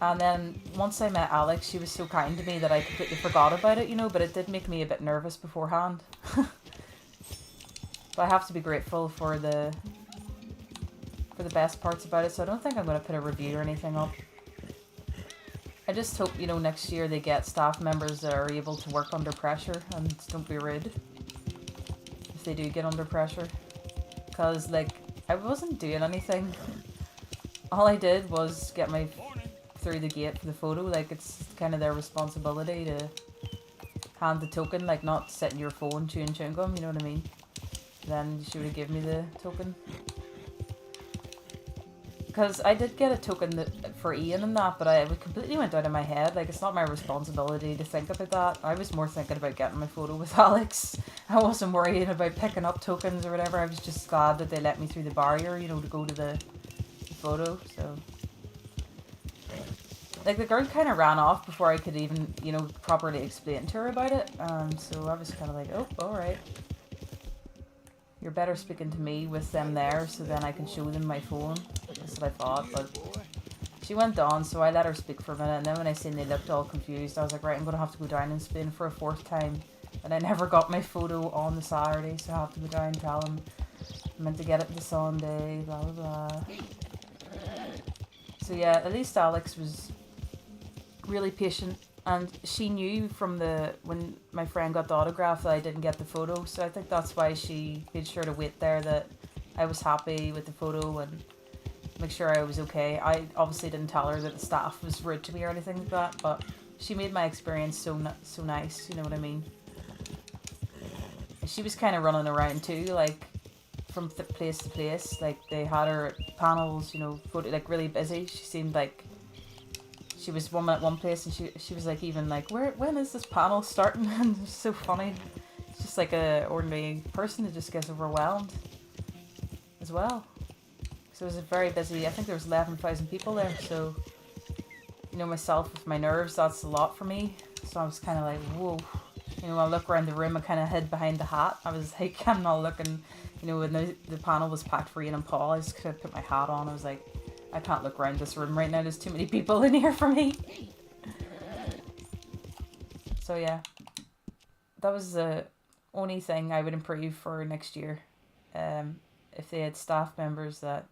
And then once I met Alex, she was so kind to me that I completely forgot about it, you know, but it did make me a bit nervous beforehand. But I have to be grateful for the best parts about it, so I don't think I'm going to put a review or anything up. I just hope, you know, next year they get staff members that are able to work under pressure and don't be rude if they do get under pressure. Because, like, I wasn't doing anything. All I did was get my through the gate for the photo. Like, it's kind of their responsibility to hand the token, like not sit in your phone chewing chewing gum, you know what I mean? Then she would have given me the token. Because I did get a token for Ian and that, but it completely went out of my head. Like, it's not my responsibility to think about that. I was more thinking about getting my photo with Alex. I wasn't worrying about picking up tokens or whatever. I was just glad that they let me through the barrier, you know, to go to the photo, so. like the girl kind of ran off before I could even, you know, properly explain to her about it. So I was kind of like, oh, all right. You're better speaking to me with them there, so then I can show them my phone. That's what I thought. But she went on, so I let her speak for a minute. And then when I seen they looked all confused, I was like, right, I'm gonna have to go down and explain for a 4th time. And I never got my photo on the Saturday, so I have to go down and tell them I meant to get it the Sunday. Blah blah blah. So yeah, at least Alex was really patient, and she knew from when my friend got the autograph that I didn't get the photo, so I think that's why she made sure to wait there that I was happy with the photo and make sure I was okay. I obviously didn't tell her that the staff was rude to me or anything like that, but she made my experience so nice, you know what I mean? She was kind of running around too, like from place to place. Like they had her at panels, you know, like really busy. She seemed like she was at one place, and she was like, even like, when is this panel starting? And it's so funny. It's just like a ordinary person that just gets overwhelmed as well. So it was a very busy. I think there was 11,000 people there. So, you know, myself with my nerves, that's a lot for me. So I was kind of like, whoa. You know, I look around the room, I kind of hid behind the hat. I was like, I'm not looking. You know, when the panel was packed for Ian and Paul, I just could have put my hat on. I was like, I can't look around this room right now. There's too many people in here for me. So yeah, that was the only thing I would improve for next year. If they had staff members that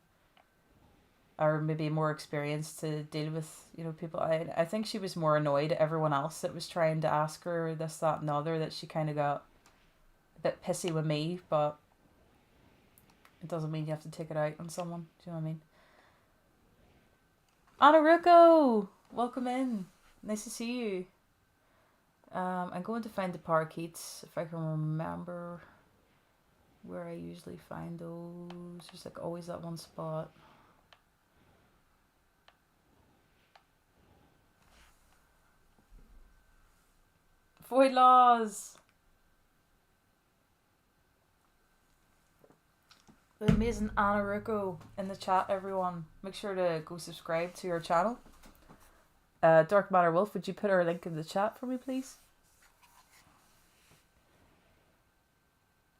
are maybe more experienced to deal with, you know, people. I think she was more annoyed at everyone else that was trying to ask her this, that, and the other, that she kind of got a bit pissy with me, but it doesn't mean you have to take it out on someone. Do you know what I mean? Anaruko! Welcome in. Nice to see you. I'm going to find the parakeets, if I can remember where I usually find those. There's like always that one spot. Void Laws! The amazing Anaruko in the chat, everyone. Make sure to go subscribe to her channel. Dark Matter Wolf, would you put her link in the chat for me, please?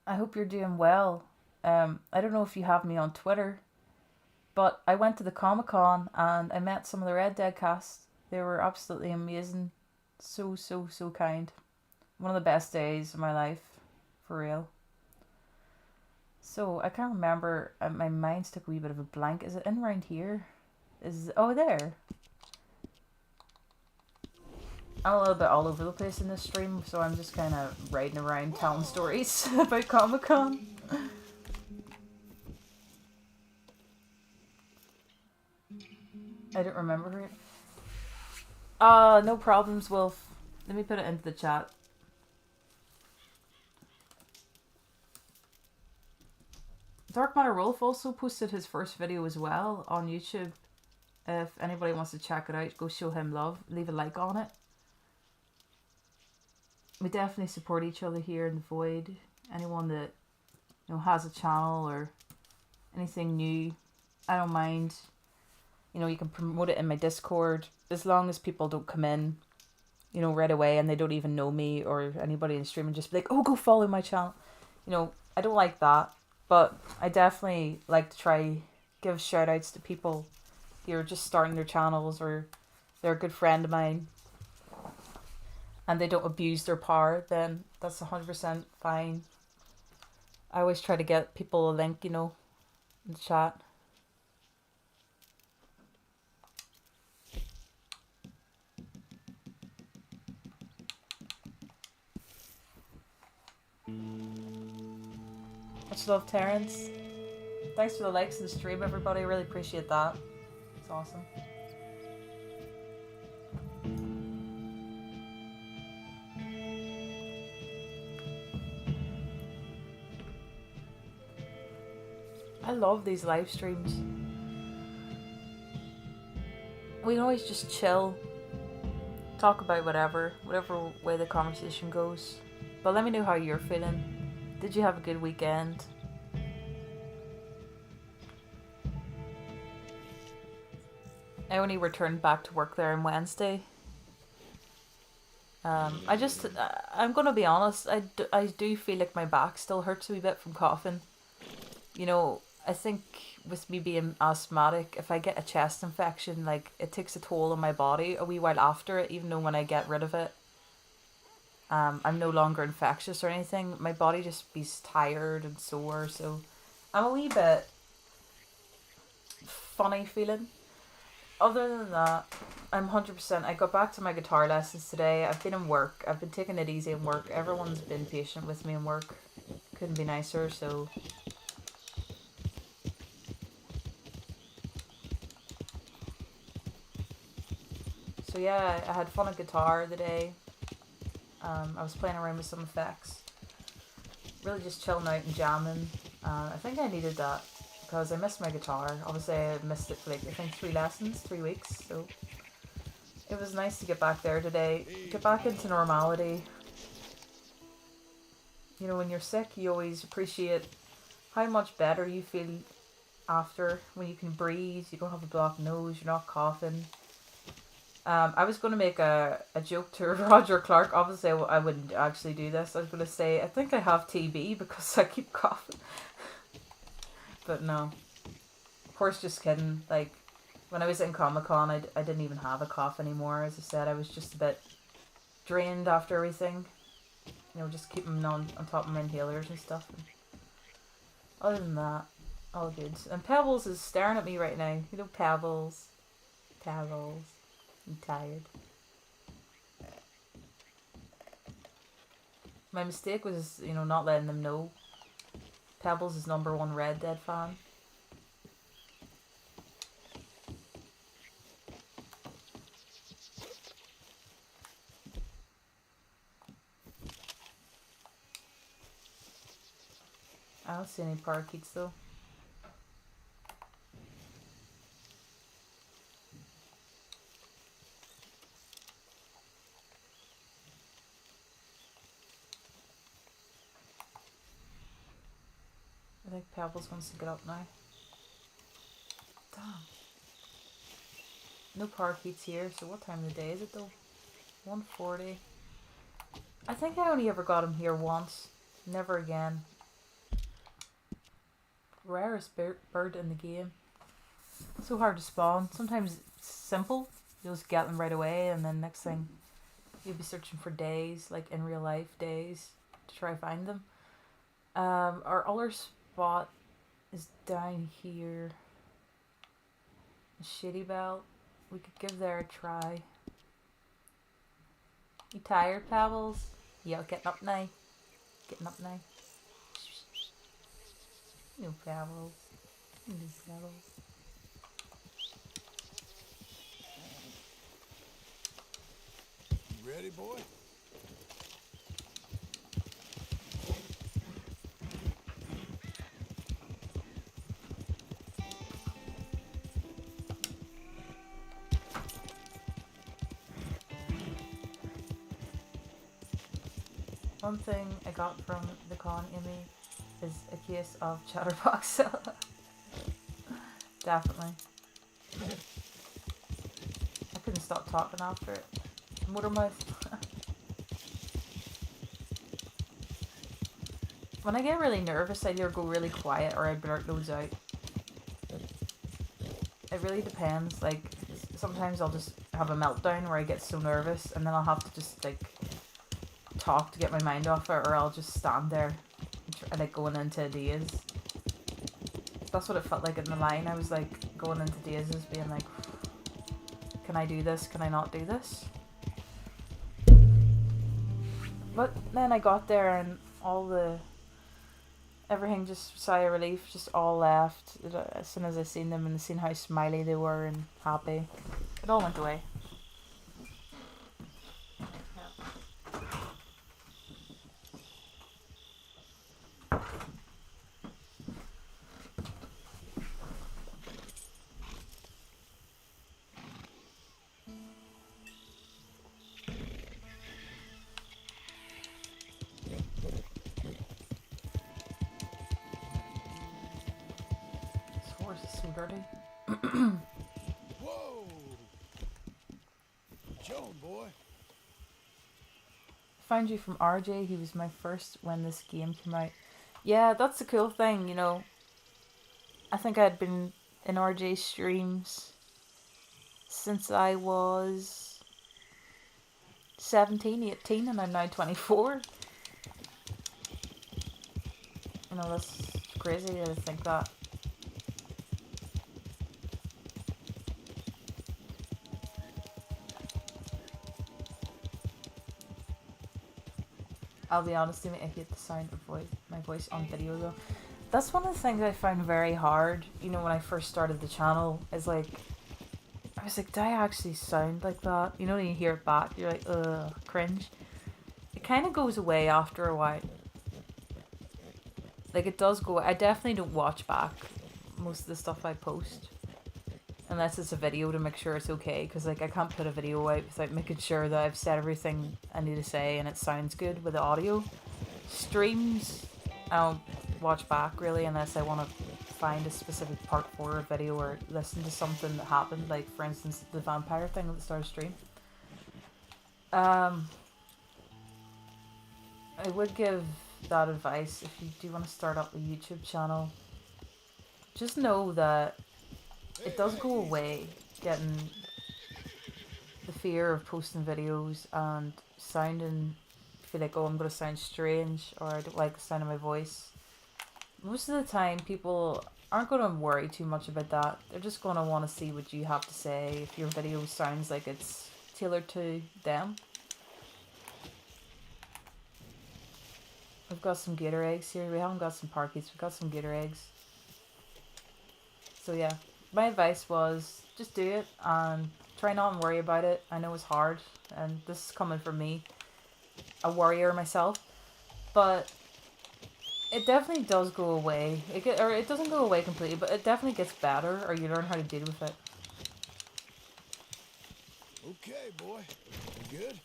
I hope you're doing well. I don't know if you have me on Twitter, but I went to the Comic-Con and I met some of the Red Dead cast. They were absolutely amazing. So kind. One of the best days of my life, for real. So I can't remember. My mind's took a wee bit of a blank. Is it in around here? Oh, there. I'm a little bit all over the place in this stream, so I'm just kind of riding around telling stories about Comic-Con. I don't remember it. No problems, Wolf. Let me put it into the chat. Dark Matter Wolf also posted his first video as well on YouTube. If anybody wants to check it out, go show him love. Leave a like on it. We definitely support each other here in the Void. Anyone that, you know, has a channel or anything new, I don't mind. You know, you can promote it in my Discord, as long as people don't come in, you know, right away and they don't even know me or anybody in the stream and just be like, oh, go follow my channel. You know, I don't like that. But I definitely like to try give shout outs to people who are just starting their channels or they're a good friend of mine and they don't abuse their power, then that's 100% fine. I always try to get people a link, you know, in the chat. Much love, Terrence. Thanks for the likes of the stream, everybody. I really appreciate that. It's awesome. I love these live streams. We can always just chill, talk about whatever way the conversation goes. But let me know how you're feeling. Did you have a good weekend? I only returned back to work there on Wednesday. I'm gonna be honest, I do feel like my back still hurts a wee bit from coughing. You know, I think with me being asthmatic, if I get a chest infection, like, it takes a toll on my body a wee while after it, even though when I get rid of it, I'm no longer infectious or anything. My body just be tired and sore, so I'm a wee bit funny feeling. Other than that, I'm 100%. I got back to my guitar lessons today. I've been in work. I've been taking it easy in work. Everyone's been patient with me in work. Couldn't be nicer, so... So yeah, I had fun at guitar today. I was playing around with some effects. Really just chilling out and jamming. I think I needed that because I missed my guitar. Obviously I missed it for like, I think 3 weeks. So it was nice to get back there today. Get back into normality. You know, when you're sick, you always appreciate how much better you feel after. When you can breathe, you don't have a blocked nose, you're not coughing. I was going to make a joke to Roger Clark. Obviously, I wouldn't actually do this. I was going to say, I think I have TB because I keep coughing. But no. Of course, just kidding. Like, when I was in Comic-Con, I didn't even have a cough anymore. As I said, I was just a bit drained after everything. You know, just keeping on top of my inhalers and stuff. And other than that, all good. And Pebbles is staring at me right now. You know, Pebbles. Pebbles. I'm tired. My mistake was, you know, not letting them know. Pebbles is #1 Red Dead fan. I don't see any parakeets though. I think Pebbles wants to get up now. Damn. No parakeets here, so what time of the day is it though? 1:40. I think I only ever got him here once. Never again. Rarest bird in the game. So hard to spawn. Sometimes it's simple. You'll just get them right away, and then next thing you'll be searching for days, like in real life days, to try to find them. Our other spot is down here. Shitty Belt. We could give there a try. You tired, Pebbles? Yeah, getting up now. Getting up now. No Pebbles. No Pebbles. You ready, boy? One thing I got from the con, Amy, is a case of Chatterbox. Definitely. I couldn't stop talking after it. Motormouth. When I get really nervous, I either go really quiet or I blurt loads out. It really depends. Like, sometimes I'll just have a meltdown where I get so nervous and then I'll have to just, like, talk to get my mind off it, or I'll just stand there and like going into a daze. That's what it felt like in the line. I was like going into dazes, being like, can I do this? Can I not do this? But then I got there and everything just, sigh of relief, just all left as soon as I seen them and seen how smiley they were and happy. It all went away. This horse is so dirty. Whoa! Joan, boy. Found you from RJ. He was my first when this game came out. Yeah, that's the cool thing, you know. I think I'd been in RJ streams since I was 17, 18, and I'm now 24. You know, that's crazy to think that. I'll be honest with you, I hate the sound of my voice on video though. That's one of the things I found very hard, you know, when I first started the channel, is like, I was like, do I actually sound like that? You know, when you hear it back, you're like, ugh, cringe. It kind of goes away after a while. Like, it does go, I definitely don't watch back most of the stuff I post. Unless it's a video to make sure it's okay, because like I can't put a video out without making sure that I've said everything I need to say and it sounds good with the audio. Streams, I don't watch back really unless I want to find a specific part for a video or listen to something that happened, like for instance the vampire thing at the start of stream. I would give that advice if you do want to start up a YouTube channel. Just know that it does go away, getting the fear of posting videos and sounding, feel like, oh, I'm going to sound strange or I don't like the sound of my voice. Most of the time people aren't going to worry too much about that. They're just going to want to see what you have to say if your video sounds like it's tailored to them. We've got some gator eggs here. We haven't got some parakeets, we've got some gator eggs. So yeah. My advice was just do it and try not and worry about it. I know it's hard and this is coming from me, a worrier myself, but it definitely does go away. It doesn't go away completely, but it definitely gets better, or you learn how to deal with it. Okay, boy. You good?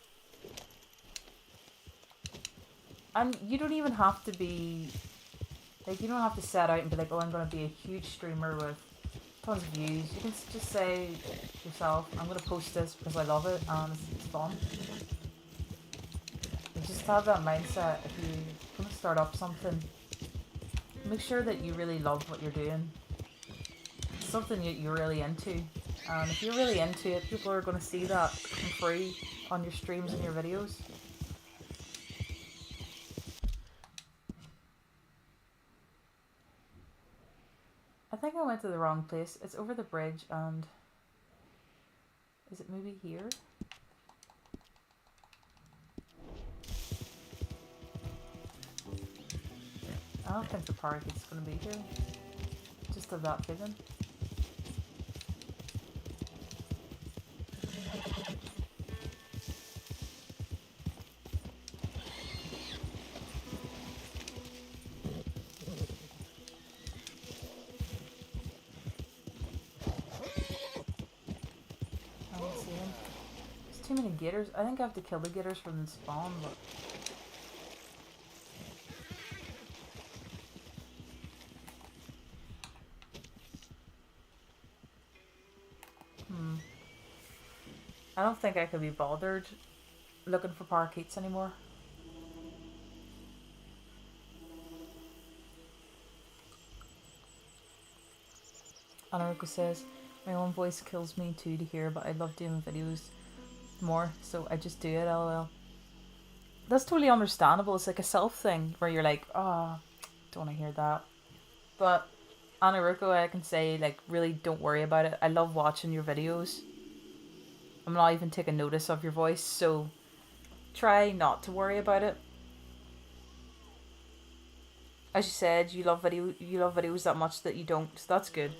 And you don't even have to be, like, you don't have to set out and be like, oh, I'm going to be a huge streamer with tons of views. You can just say yourself, I'm going to post this because I love it and it's fun. You just have that mindset. If you're going to start up something, make sure that you really love what you're doing. It's something that you're really into. And if you're really into it, people are going to see that come through on your streams and your videos. I think I went to the wrong place. It's over the bridge and... Is it maybe here? I don't think the parakeet's gonna be here. Just have that feeling. Too many gators. I think I have to kill the gators from the spawn, but... I don't think I could be bothered looking for parakeets anymore. Anaruko says, my own voice kills me too to hear, but I love doing videos more, so I just do it, lol. That's totally understandable. It's like a self thing where you're like, oh, don't want to hear that. But Anaruko, I can say, like, really don't worry about it. I love watching your videos. I'm not even taking notice of your voice, so try not to worry about it. As you said, you love videos that much that you don't, so that's good.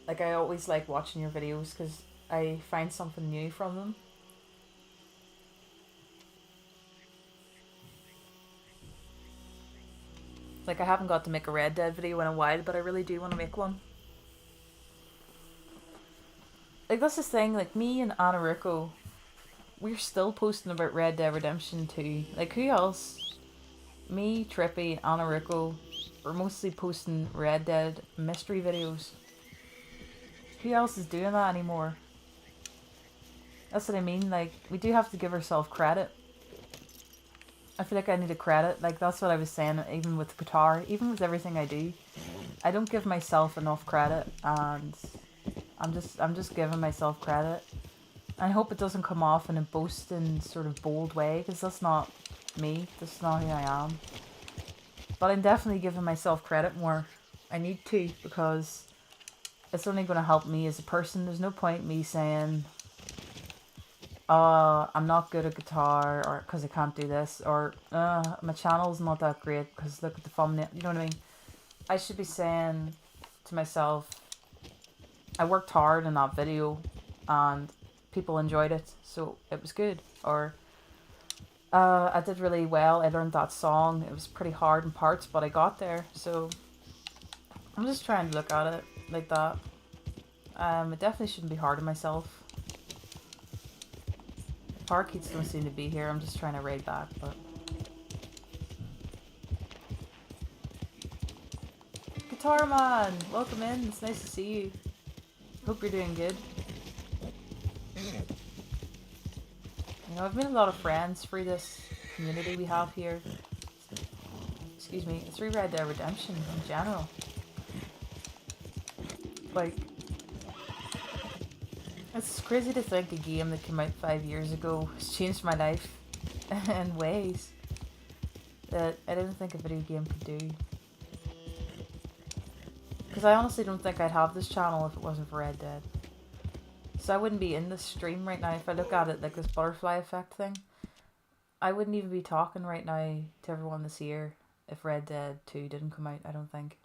Like, I always like watching your videos because I find something new from them. Like, I haven't got to make a Red Dead video in a while, but I really do want to make one. Like, that's the thing, like, me and Anaruko, we're still posting about Red Dead Redemption 2. Like, who else? Me, Trippy, Anaruko, we're mostly posting Red Dead mystery videos. Who else is doing that anymore? That's what I mean. Like, we do have to give ourselves credit. I feel like I need a credit. Like, that's what I was saying, even with guitar, even with everything I do. I don't give myself enough credit, and I'm just giving myself credit. I hope it doesn't come off in a boasting sort of bold way, because that's not me. That's not who I am. But I'm definitely giving myself credit more. I need to, because it's only going to help me as a person. There's no point me saying, I'm not good at guitar, or because I can't do this, or my channel's not that great because look at the thumbnail. You know what I mean? I should be saying to myself, I worked hard in that video and people enjoyed it, so it was good. Or I did really well. I learned that song. It was pretty hard in parts, but I got there. So I'm just trying to look at it like that. It definitely shouldn't be hard on myself. Parakeets don't seem to be here. I'm just trying to raid back, but Guitar Man, welcome in. It's nice to see you. Hope you're doing good. You know, I've made a lot of friends through this community we have here. Excuse me, through Red Dead Redemption in general. Like, it's crazy to think a game that came out 5 years ago has changed my life in ways that I didn't think a video game could do. Because I honestly don't think I'd have this channel if it wasn't for Red Dead. So I wouldn't be in this stream right now. If I look at it like this butterfly effect thing, I wouldn't even be talking right now to everyone this year if Red Dead 2 didn't come out, I don't think.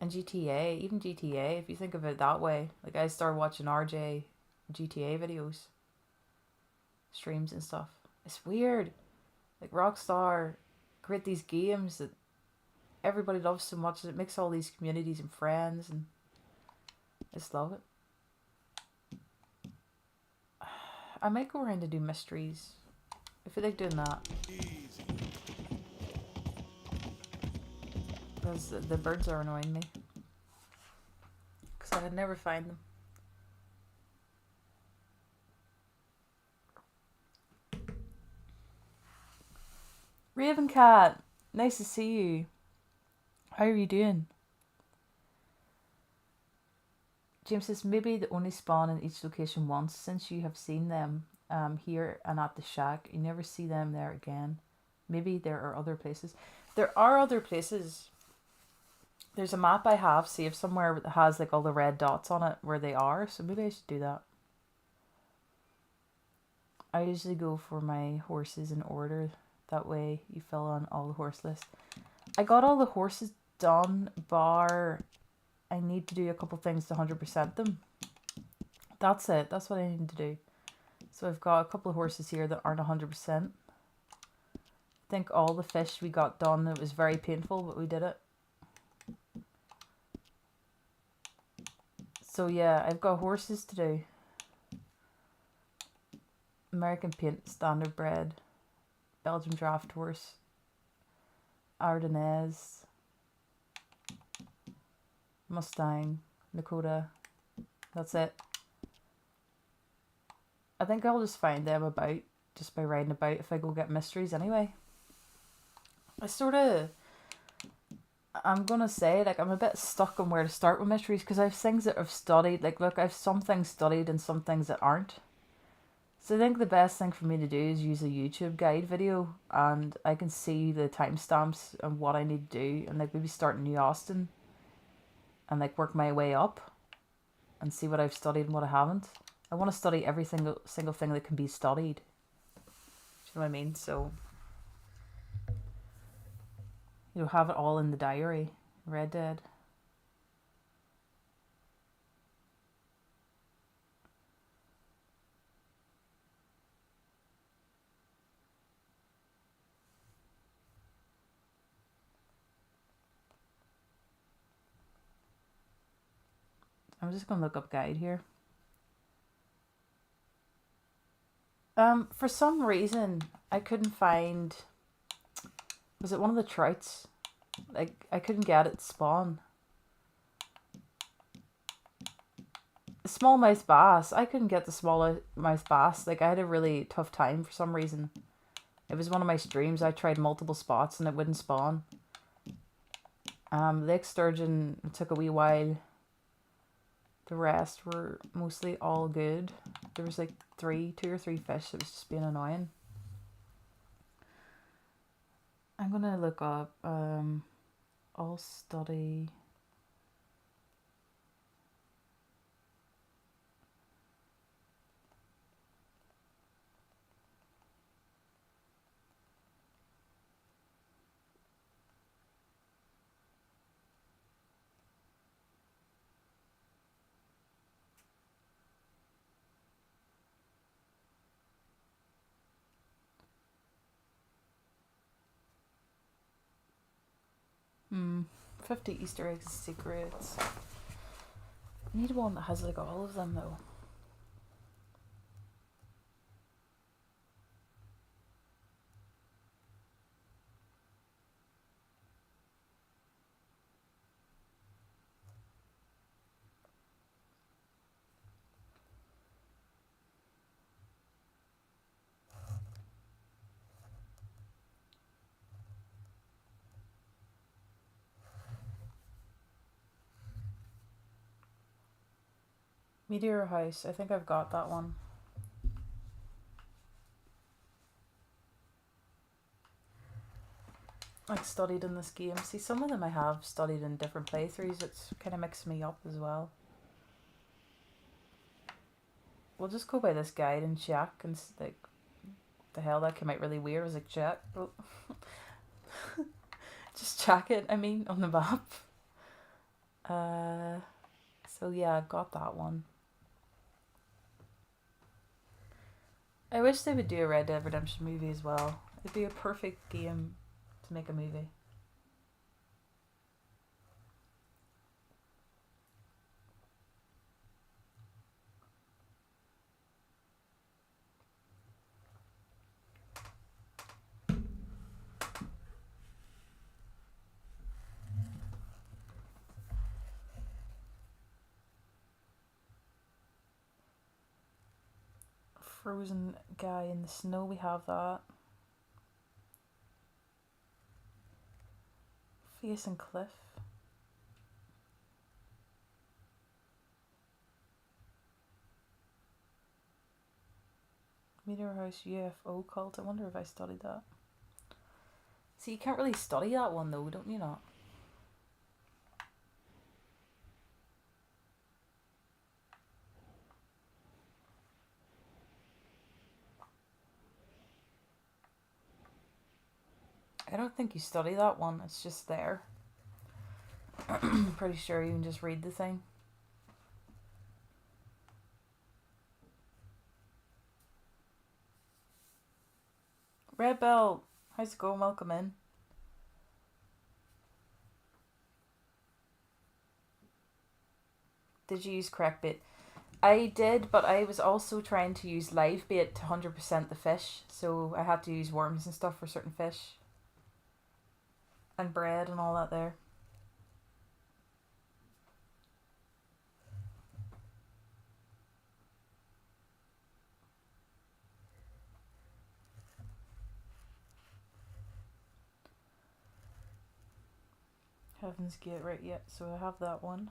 And GTA, even GTA, if you think of it that way, like I started watching RJ GTA videos, streams and stuff. It's weird. Like Rockstar create these games that everybody loves so much, that it makes all these communities and friends, and I just love it. I might go around and do mysteries. I feel like doing that. Because the birds are annoying me. Because I could never find them. Ravencat, nice to see you. How are you doing? James says, maybe they only spawn in each location once. Since you have seen them here and at the shack, you never see them there again. Maybe there are other places. There are other places. There's a map I have saved somewhere that has like all the red dots on it where they are. So maybe I should do that. I usually go for my horses in order. That way you fill on all the horse lists. I got all the horses done, bar I need to do a couple things to 100% them. That's it. That's what I need to do. So I've got a couple of horses here that aren't 100%. I think all the fish we got done, it was very painful, but we did it. So yeah, I've got horses to do. American paint, standard bred, Belgian draft horse, Ardennes, Mustang, Nakota. That's it. I think I'll just find them about just by riding about if I go get mysteries anyway. I'm gonna say, like, I'm a bit stuck on where to start with mysteries because I have things that I've studied. Like, look, I've some things studied and some things that aren't. So I think the best thing for me to do is use a YouTube guide video, and I can see the timestamps and what I need to do, and like maybe start in New Austin and like work my way up and see what I've studied and what I haven't. I want to study every single thing that can be studied. Do you know what I mean? So, you know, have it all in the diary. Red Dead. I'm just going to look up guide here. For some reason, I couldn't find... Was it one of the trouts? Like, I couldn't get it to spawn. smallmouth bass. I couldn't get the smallmouth bass. Like, I had a really tough time for some reason. It was one of my streams. I tried multiple spots and it wouldn't spawn. Lake sturgeon, it took a wee while. The rest were mostly all good. There was like two or three fish that was just being annoying. I'm gonna look up all study. Hmm. 50 Easter eggs and secrets. I need one that has like all of them though. Meteor House. I think I've got that one. I've studied in this game. See, some of them I have studied in different playthroughs. It's kind of mixed me up as well. We'll just go by this guide and check and like, the hell, that came out really weird. I was like, check. Just check it, I mean, on the map. So yeah, I've got that one. I wish they would do a Red Dead Redemption movie as well. It'd be a perfect game to make a movie. Frozen guy in the snow, we have that. Facing cliff. Meteor House UFO cult. I wonder if I studied that. See, you can't really study that one though, don't you not? I don't think you study that one, it's just there. Pretty sure you can just read the thing. Red Bell, how's it going? Welcome in. Did you use correct bait? I did, but I was also trying to use live bait to 100% the fish, so I had to use worms and stuff for certain fish. And bread and all that there. Heaven's Gate, right, yeah, so I have that one.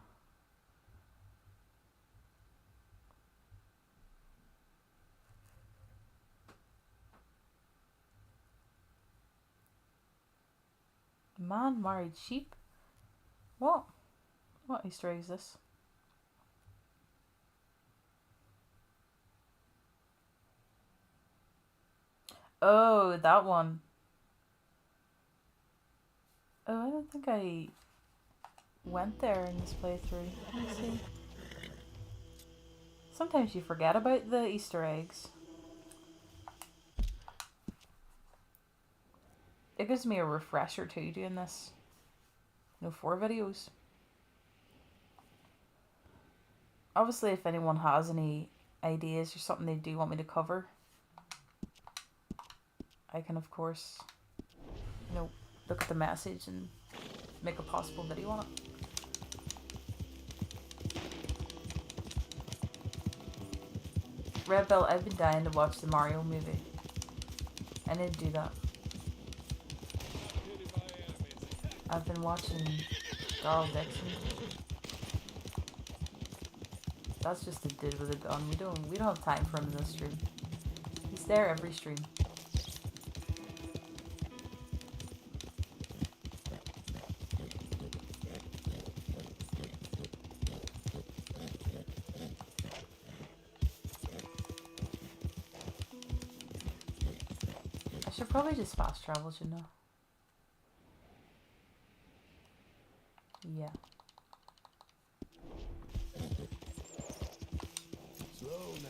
Man married sheep? What? What Easter egg is this? Oh, that one. Oh, I don't think I went there in this playthrough. Let me see. Sometimes you forget about the Easter eggs. It gives me a refresher too doing this. 4 videos. Obviously, if anyone has any ideas or something they do want me to cover, I can of course, look at the message and make a possible video on it. Red Belt, I've been dying to watch the Mario movie. I need to do that. I've been watching Darryl Dixon. That's just a dude with a gun. We don't have time for him in this stream. He's there every stream. I should probably just fast travel, you know. Yeah. Slow now.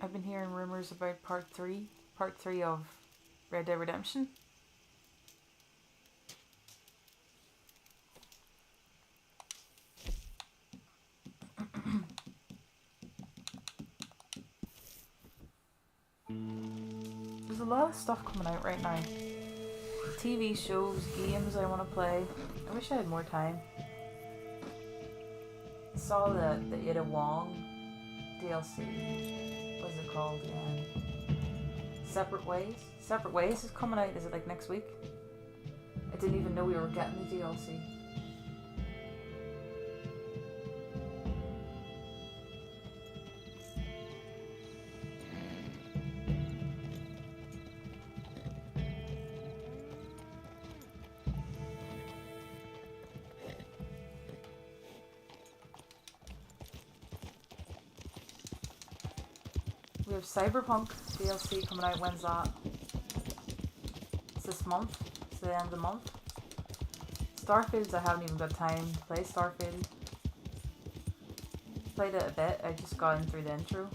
I've been hearing rumors about part 3 of Red Dead Redemption. There's a lot of stuff coming out right now. TV shows, games I want to play. I wish I had more time. I saw the Ida Wong DLC. What is it called again? Separate Ways? Separate Ways is coming out. Is it like next week? I didn't even know we were getting the DLC. We have Cyberpunk DLC coming out. When's that? It's this month. It's the end of the month. Starfields, I haven't even got time to play Starfield. Played it a bit. I just got in through the intro.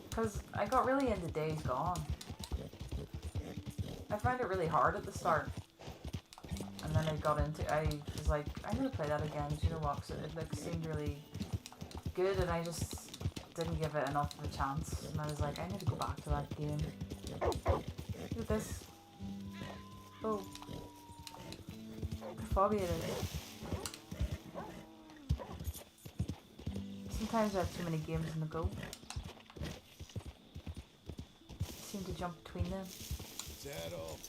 Because I got really into Days Gone. I found it really hard at the start. And then I was like, I'm gonna play that again, do you know what, 'cause it like, seemed really good and I just didn't give it enough of a chance. And I was like, I need to go back to that game. Look at this. Oh. How foggy it is. Sometimes I have too many games in the go. I seem to jump between them. Settle.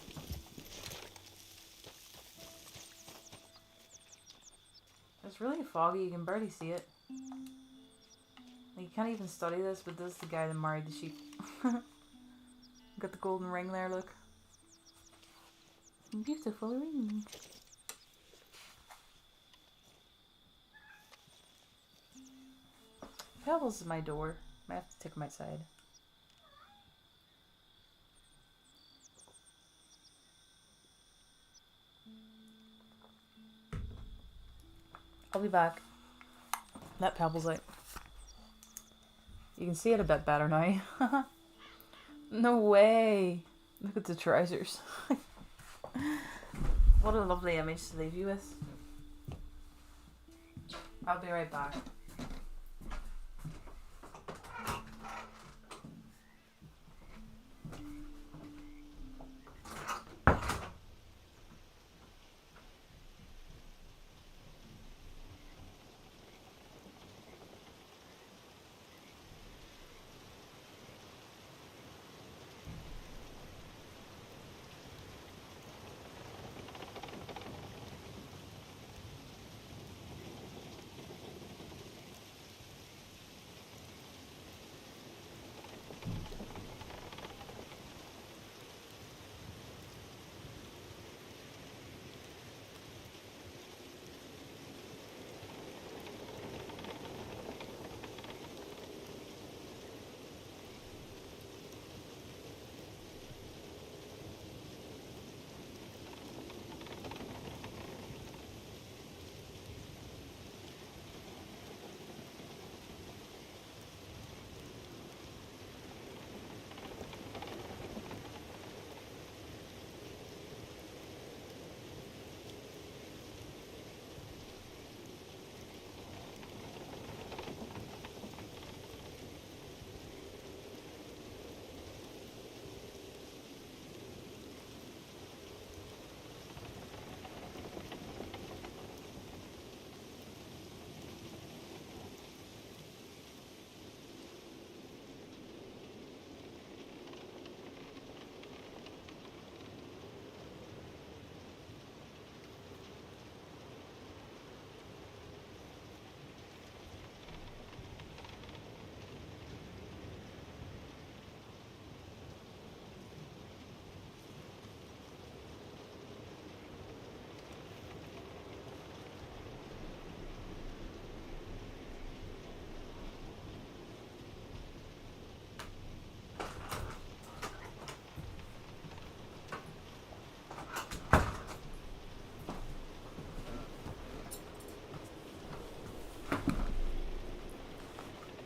It's really foggy, you can barely see it. Like, you can't even study this, but this is the guy that married the sheep. Got the golden ring there, look. Beautiful ring. Pebbles is my door. I have to take him outside. I'll be back. That Pebbles out. You can see it a bit better now. No way. Look at the trousers. What a lovely image to leave you with. I'll be right back.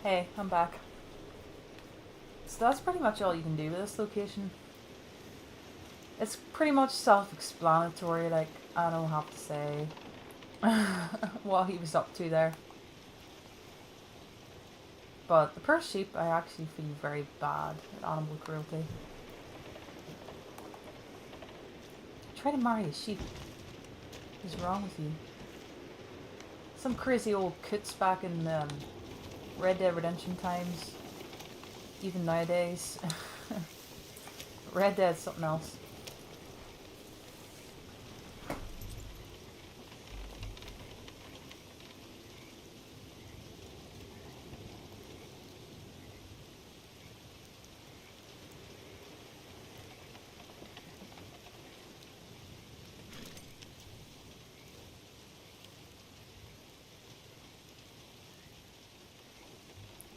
Hey, I'm back. So that's pretty much all you can do with this location. It's pretty much self-explanatory, like, I don't have to say what he was up to there. But the poor sheep, I actually feel very bad at animal cruelty. Try to marry a sheep. What is wrong with you? Some crazy old coots back in Red Dead Redemption times. Even nowadays. Red Dead's something else.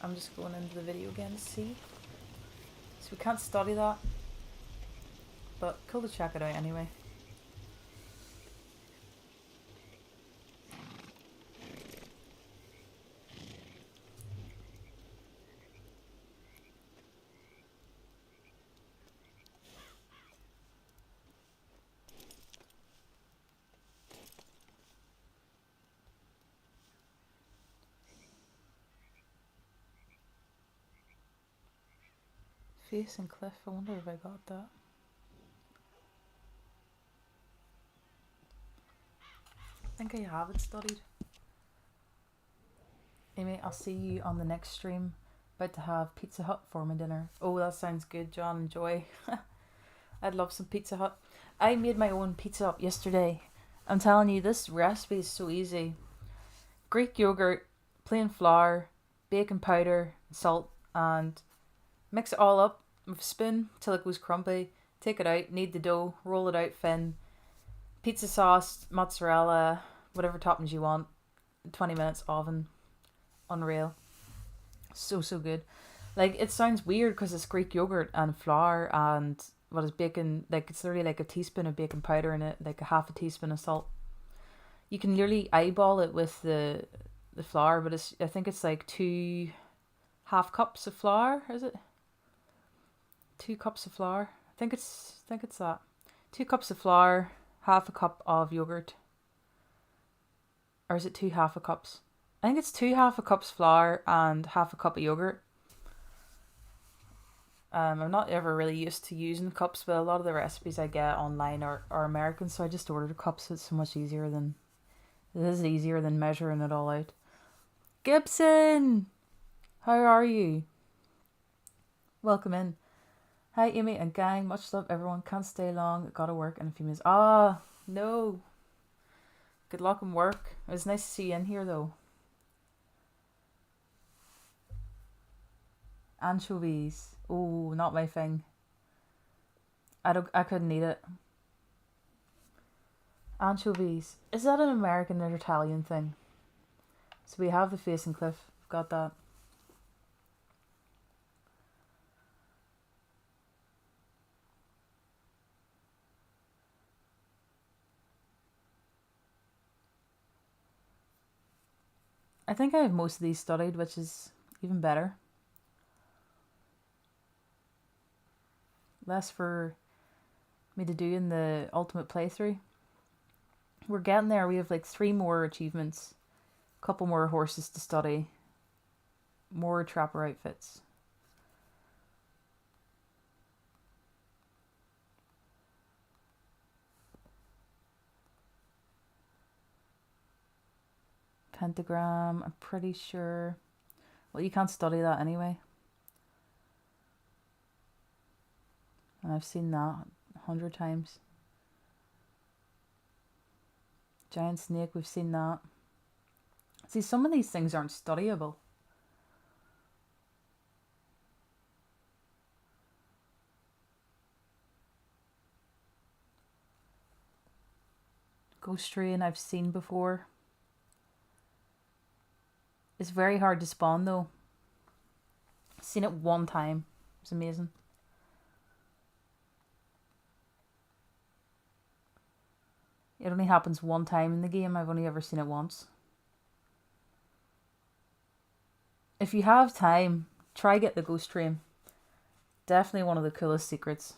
I'm just going into the video again to see. So we can't study that. But cool to check it out anyway. Face and cliff, I wonder if I got that. I think I have it studied. Anyway, I'll see you on the next stream. About to have Pizza Hut for my dinner. Oh, that sounds good, John and Joy. I'd love some Pizza Hut. I made my own pizza up yesterday. I'm telling you, this recipe is so easy. Greek yogurt, plain flour, baking powder, salt, and mix it all up with a spoon till it goes crumbly. Take it out, knead the dough, roll it out thin. Pizza sauce, mozzarella, whatever toppings you want. 20 minutes oven. Unreal. So good. Like, it sounds weird because it's Greek yogurt and flour and what is bacon, like it's literally like a teaspoon of baking powder in it, like a half a teaspoon of salt. You can nearly eyeball it with the flour, but I think it's like 2 half cups of flour, is it? 2 cups of flour. I think it's that. 2 cups of flour, half a cup of yogurt. Or is it 2 half a cups? I think it's 2 half a cups flour and half a cup of yogurt. I'm not ever really used to using cups, but a lot of the recipes I get online are American, so I just ordered cups. It's so much easier than measuring it all out. Gibson, how are you? Welcome in. Hi Amy and gang, much love everyone. Can't stay long, gotta work in a few minutes. Ah, no. Good luck in work. It was nice to see you in here though. Anchovies. Oh, not my thing. I couldn't eat it. Anchovies. Is that an American or Italian thing? So we have the face and cliff. Got that. I think I have most of these studied, which is even better. Less for me to do in the ultimate playthrough. We're getting there. We have like 3 more achievements, a couple more horses to study, more trapper outfits. Pentagram, I'm pretty sure. Well, you can't study that anyway. And I've seen that 100 times. Giant snake, we've seen that. See, some of these things aren't studyable. Ghost train, I've seen before. It's very hard to spawn though. I've seen it 1 time. It's amazing. It only happens 1 time in the game. I've only ever seen it once. If you have time, try get the ghost train. Definitely one of the coolest secrets.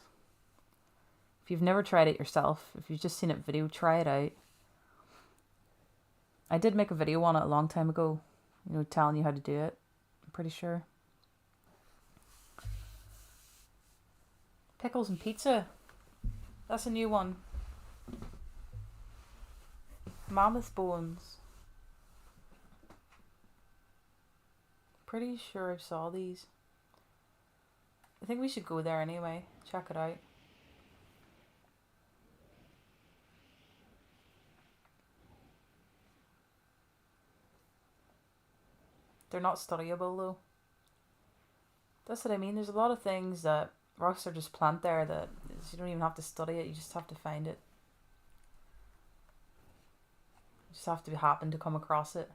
If you've never tried it yourself, if you've just seen it video, try it out. I did make a video on it a long time ago, you know, telling you how to do it, I'm pretty sure. Pickles and pizza. That's a new one. Mammoth bones. Pretty sure I saw these. I think we should go there anyway. Check it out. They're not studyable though. That's what I mean. There's a lot of things that Rockstar just plant there that you don't even have to study it. You just have to find it. You just have to happen to come across it.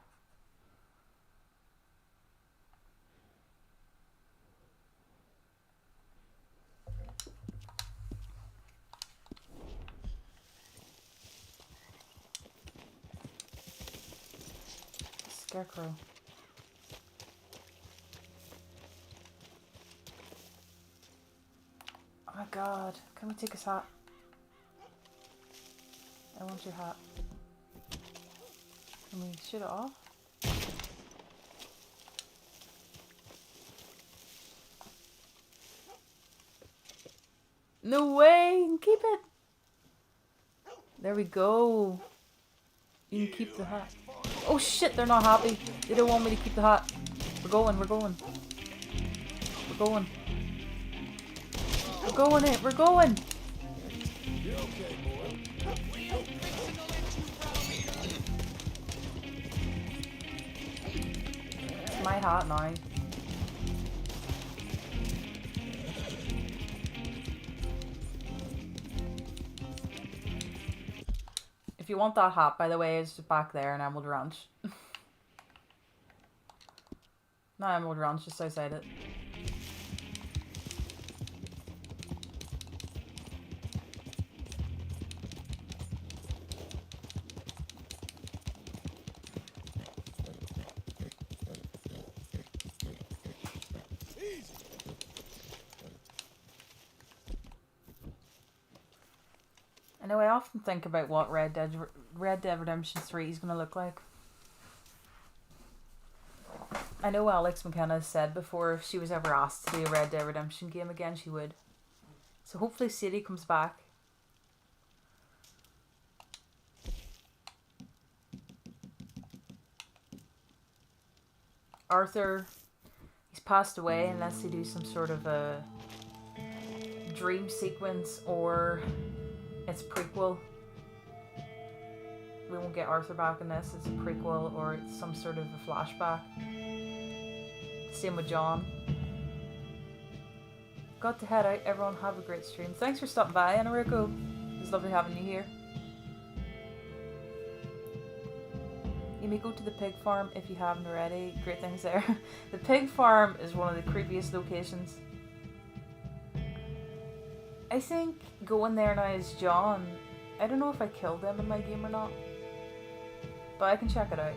Scarecrow. Oh my god, can we take his hat? I want your hat. Can we shoot it off? No way! Keep it! There we go. You can keep the hat. Oh shit, they're not happy. They don't want me to keep the hat. We're going, we're going. We're going. We're going it, we're going! It's my hat now. If you want that hat, by the way, it's back there in Emerald Ranch. Not Emerald Ranch, just outside it. I know I often think about what Red Dead Redemption 3 is going to look like. I know Alex McKenna said before if she was ever asked to do a Red Dead Redemption game again, she would. So hopefully Sadie comes back. Arthur, he's passed away unless they do some sort of a dream sequence or it's prequel. We won't get Arthur back in this. It's a prequel or it's some sort of a flashback. Same with John. Got to head out. Everyone have a great stream. Thanks for stopping by, Enrico. It's lovely having you here. You may go to the pig farm if you haven't already. Great things there. The pig farm is one of the creepiest locations. I think going there now is John. I don't know if I killed him in my game or not. But I can check it out.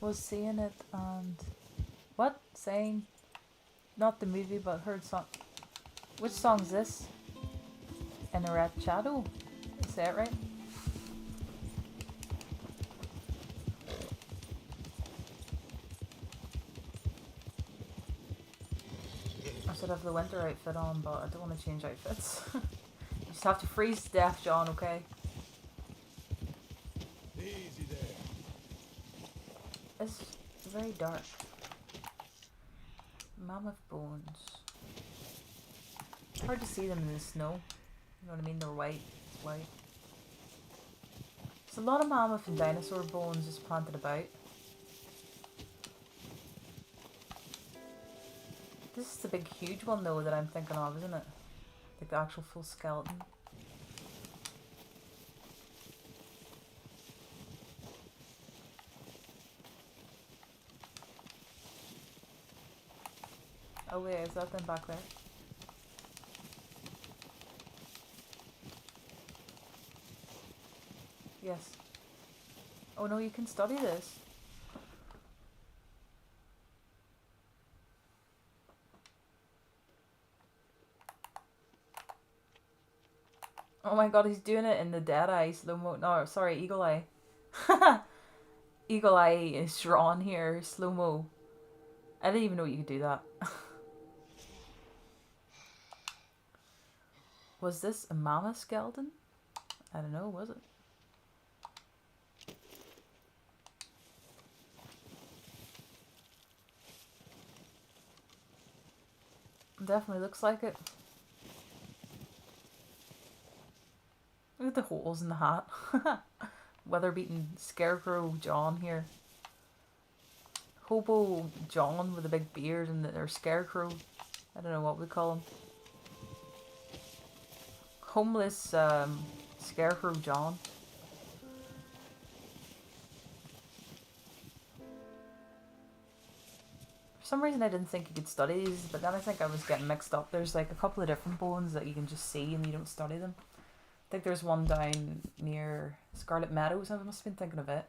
Was seeing it and what? Saying not the movie but heard song. Which song is this? In a Red Shadow? Is that right? I should have the winter outfit on, but I don't want to change outfits. You just have to freeze to death, John, okay? Easy there. It's very dark. Mammoth bones. Hard to see them in the snow. You know what I mean? They're white. It's white. There's a lot of mammoth and dinosaur bones just planted about. This is the big huge one though that I'm thinking of, isn't it? Like the actual full skeleton. Oh wait, is that them back there? Yes. Oh no, you can study this. Oh my god, he's doing it in the dead eye slow mo. No, sorry, eagle eye. Eagle eye is drawn here, slow mo. I didn't even know you could do that. Was this a mammoth skeleton? I don't know, was it? Definitely looks like it. Look at the holes in the hat. Weather-beaten Scarecrow John here. Hobo John with a big beard and or Scarecrow. I don't know what we call him. Homeless Scarecrow John. For some reason I didn't think you could study these, but then I think I was getting mixed up. There's like a couple of different bones that you can just see and you don't study them. I think there's one down near Scarlet Meadows. I must have been thinking of it.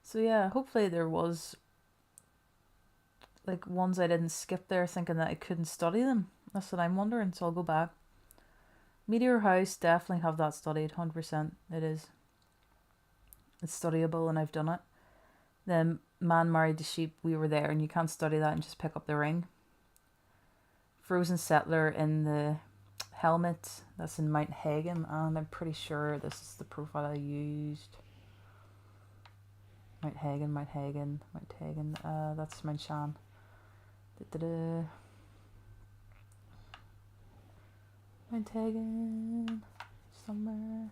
So yeah, hopefully there was like ones I didn't skip there thinking that I couldn't study them. That's what I'm wondering, so I'll go back. Meteor House, definitely have that studied, 100%. It is. It's studyable and I've done it. Then Man Married the Sheep, we were there and you can't study that and just pick up the ring. Frozen Settler in the helmet, that's in Mount Hagen, and I'm pretty sure this is the profile I used. Mount Hagen, that's Mount Shan. Mount Hagen, somewhere.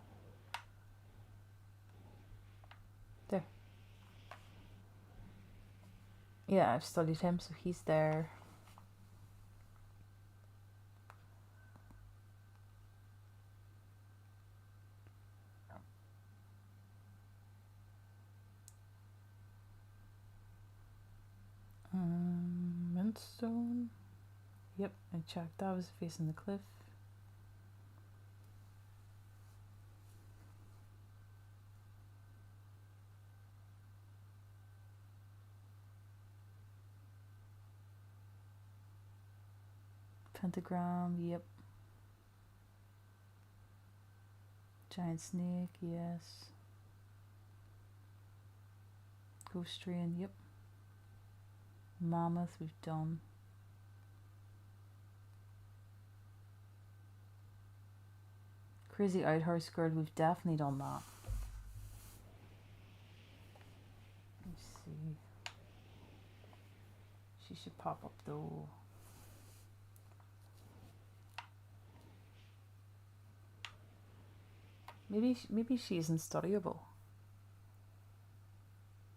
There. Yeah, I've studied him, so he's there. Mintstone. Yep, I checked. That was facing the cliff. Pentagram, yep. Giant snake, yes. Ghost strain, yep. Mammoth, we've done. Crazy Outhorse Girl, we've definitely done that. Let's see. She should pop up though. Maybe she isn't studyable.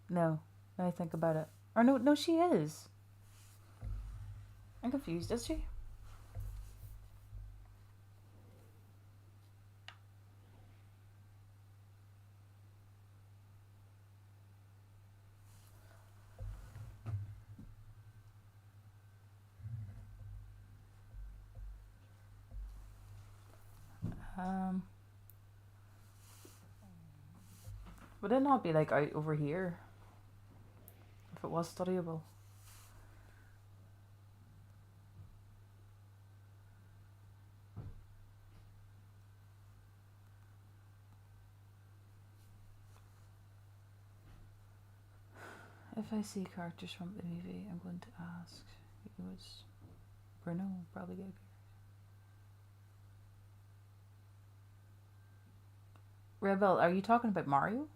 No, now I think about it. Or no, she is. I'm confused, is she? Would it not be like out over here? if it was studyable. If I see characters from the movie, I'm going to ask who was Bruno. Probably get Rebel. Are you talking about Mario?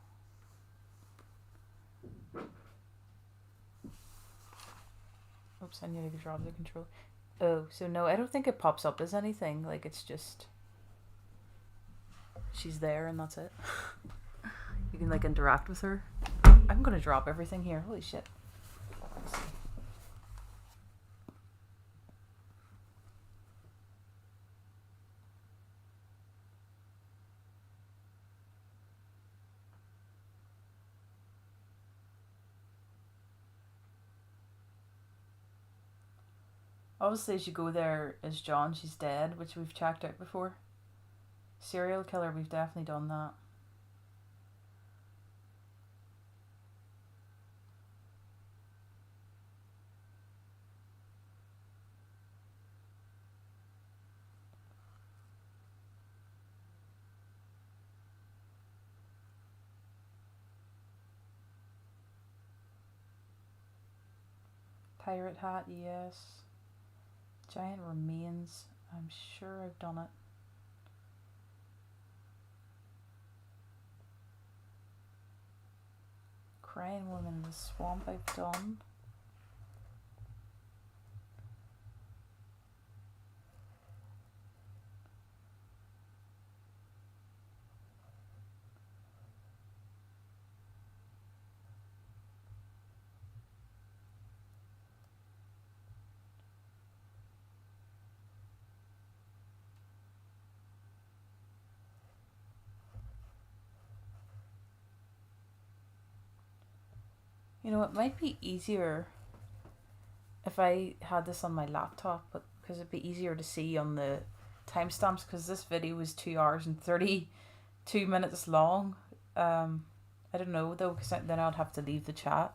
Oops, I nearly dropped the control. Oh, so no, I don't think it pops up as anything. Like, it's just she's there and that's it. You can like interact with her. I'm gonna drop everything here. Holy shit. Let's see. Obviously, as you go there as John, she's dead, which we've checked out before. Serial killer, we've definitely done that. Pirate hat, yes. Giant remains, I'm sure I've done it. Crying woman in the swamp, I've done. You know, it might be easier if I had this on my laptop, but because it'd be easier to see on the timestamps, because this video was 2 hours and 32 minutes long. I don't know though, because then I'd have to leave the chat.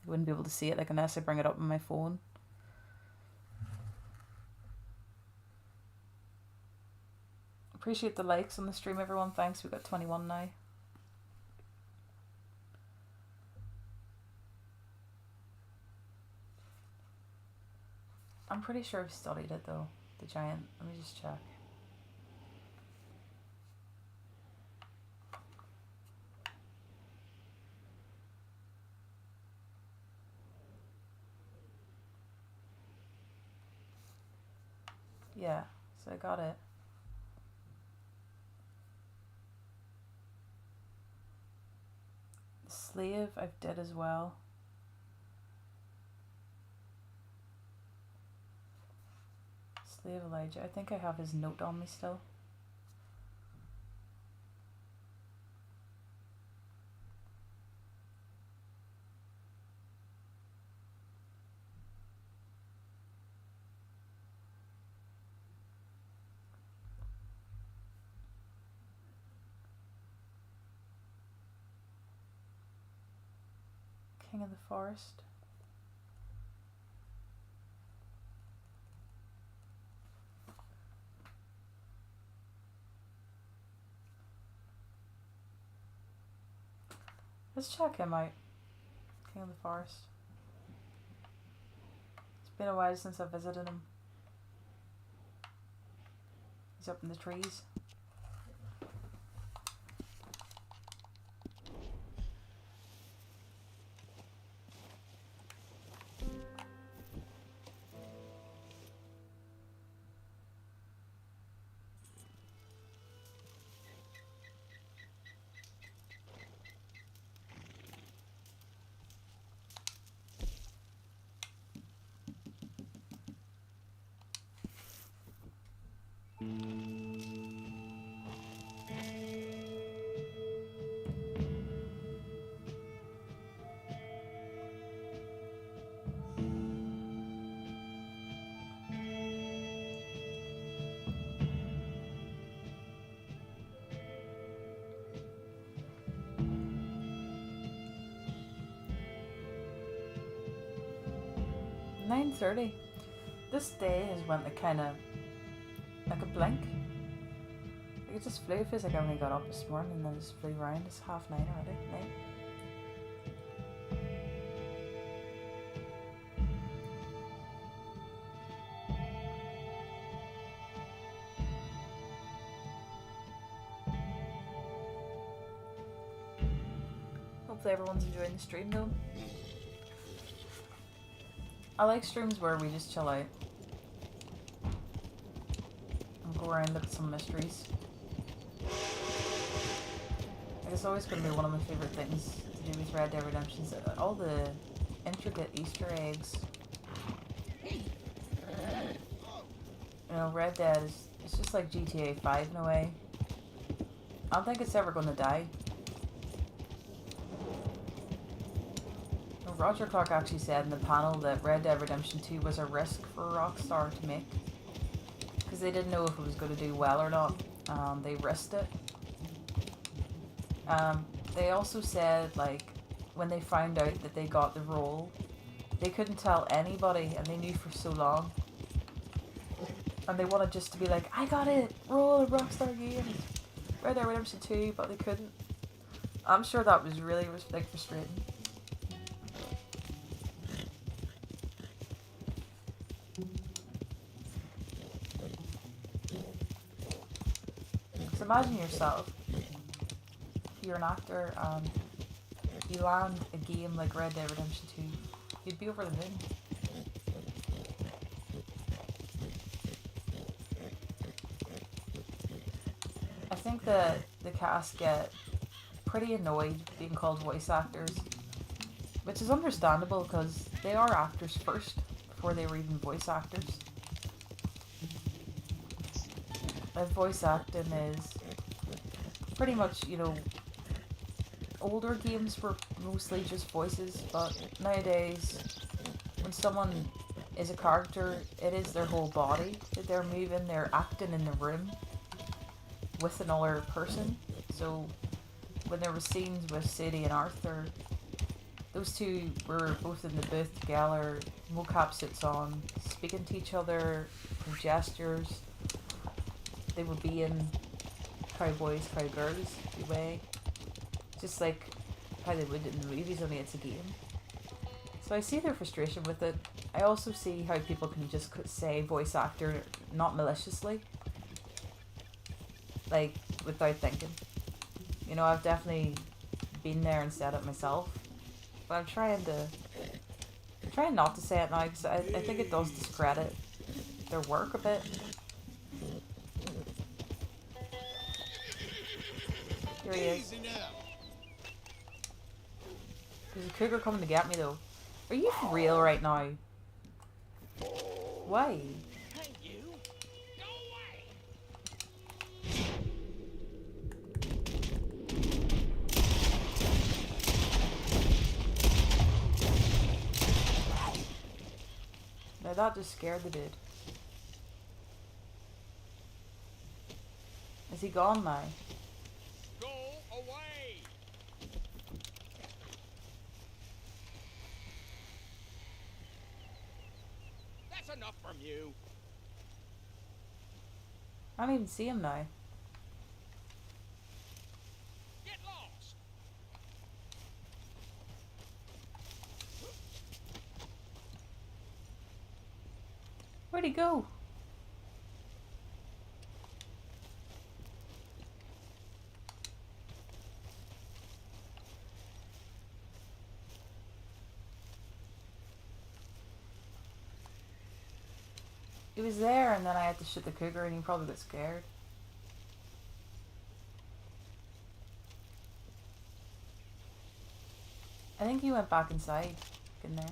I wouldn't be able to see it, like, unless I bring it up on my phone. Appreciate the likes on the stream, everyone. Thanks. We've got 21 now. I'm pretty sure I've studied it though, the giant. Let me just check. Yeah, so I got it. The slave I've did as well. Slave Elijah. I think I have his note on me still. King of the Forest. Let's check him out. King of the Forest. It's been a while since I visited him. He's up in the trees. 9:30. This day has went like kind of like a blink. Like it just flew. It feels like I only got up this morning and then just flew around. It's 9:30 already. 9. Hopefully everyone's enjoying the stream though. I like streams where we just chill out and go around and look at some mysteries. Like it's always going to be one of my favourite things to do with Red Dead Redemption. All the intricate Easter eggs. You know, Red Dead is it's just like GTA 5 in a way. I don't think it's ever going to die. Roger Clark actually said in the panel that Red Dead Redemption 2 was a risk for Rockstar to make because they didn't know if it was going to do well or not. They risked it. They also said like when they found out that they got the role, they couldn't tell anybody and they knew for so long. And they wanted just to be like, I got it! Role in Rockstar Games! Red Dead Redemption 2, but they couldn't. I'm sure that was really like frustrating. Imagine yourself, you're an actor and you land a game like Red Dead Redemption 2, you'd be over the moon. I think that the cast get pretty annoyed being called voice actors, which is understandable because they are actors first before they were even voice actors. Like voice acting is pretty much, you know, older games were mostly just voices, but nowadays when someone is a character, it is their whole body that they're moving, they're acting in the room with another person. So when there were scenes with Sadie and Arthur, those two were both in the booth together, mocap suits on, speaking to each other, with gestures. They were being cowboys, cowgirls, in a way. Just like how they would in the movies, only it's a game. So I see their frustration with it. I also see how people can just say voice actor not maliciously. Like, without thinking. You know, I've definitely been there and said it myself. But I'm trying not to say it now because I think it does discredit their work a bit. Here he is. There's a cougar coming to get me though. Are you for real right now? Why? Hey, you! Go away! Now that just scared the dude. Is he gone now? Go away! That's enough from you. I don't even see him now. Get lost! Where'd he go? He was there and then I had to shoot the cougar and he probably got scared. I think he went back inside, in there.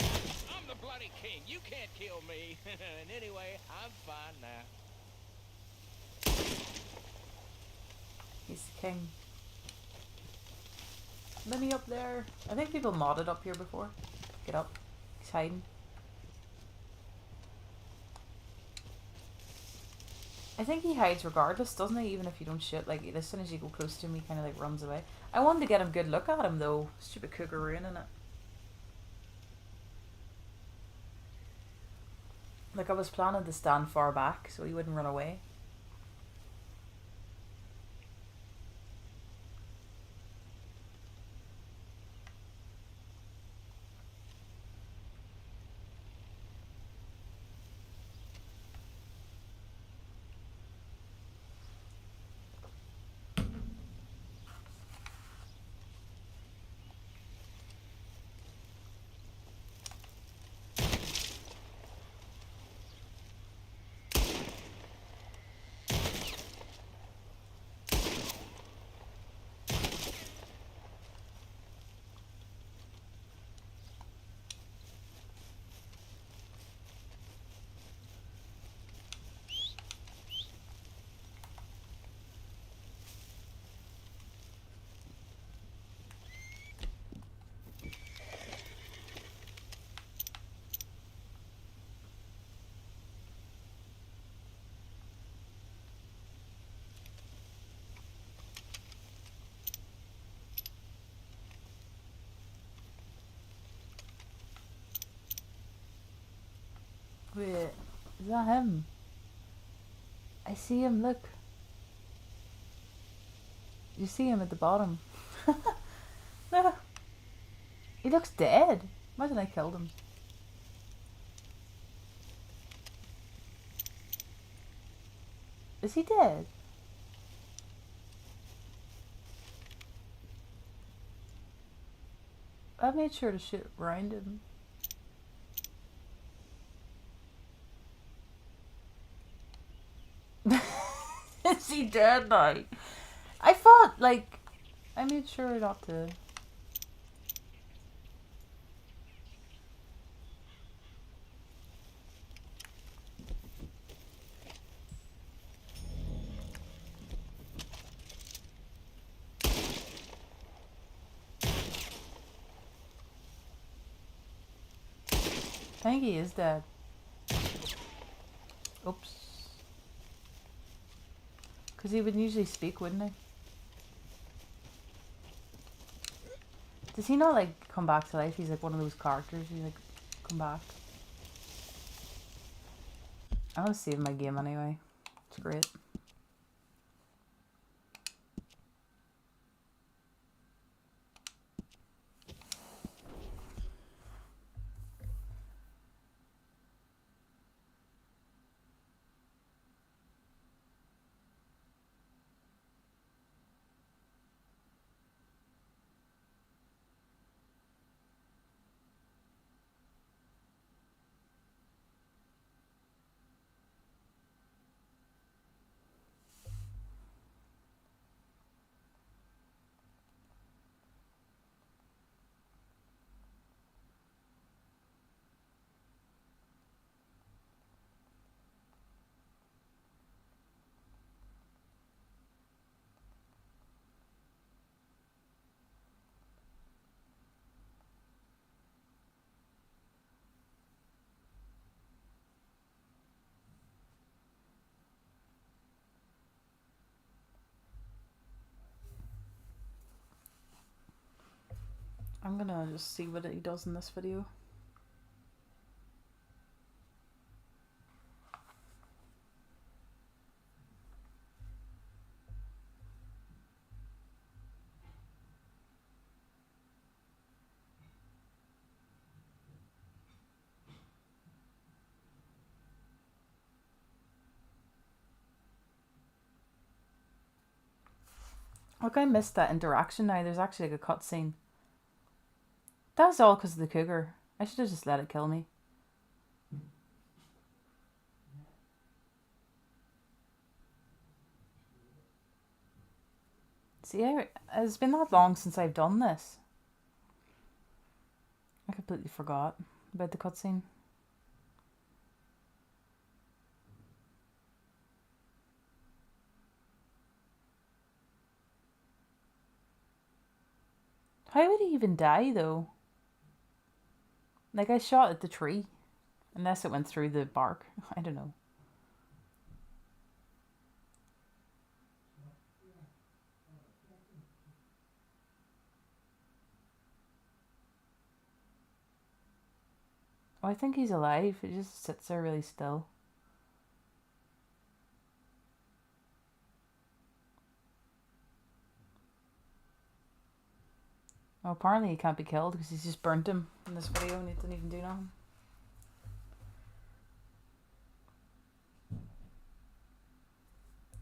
I'm the bloody king. You can't kill me. And anyway, I'm fine now. He's the king. Let me up there. I think people modded up here before. Get up. He's hiding. I think he hides regardless, doesn't he? Even if you don't shoot, like as soon as you go close to him, he kind of like runs away. I wanted to get a good look at him though. Stupid cougar ruining it. Like I was planning to stand far back so he wouldn't run away. Wait, is that him? I see him, look. You see him at the bottom. No. He looks dead. Imagine I killed him. Is he dead? I made sure to shoot around him. Is he dead now? I thought, like, I made sure not to. I think he is dead. Oops. Because he would usually speak, wouldn't he? Does he not, like, come back to life? He's, like, one of those characters who, like, come back. I want to save my game anyway. It's great. I'm gonna just see what he does in this video. Look, I missed that interaction now. There's actually like a cutscene. That was all because of the cougar. I should have just let it kill me. See, it's been that long since I've done this. I completely forgot about the cutscene. How would he even die, though? Like, I shot at the tree. Unless it went through the bark. I don't know. Oh, I think he's alive. He just sits there really still. Oh, apparently he can't be killed because he's just burnt him in this video and he didn't even do nothing.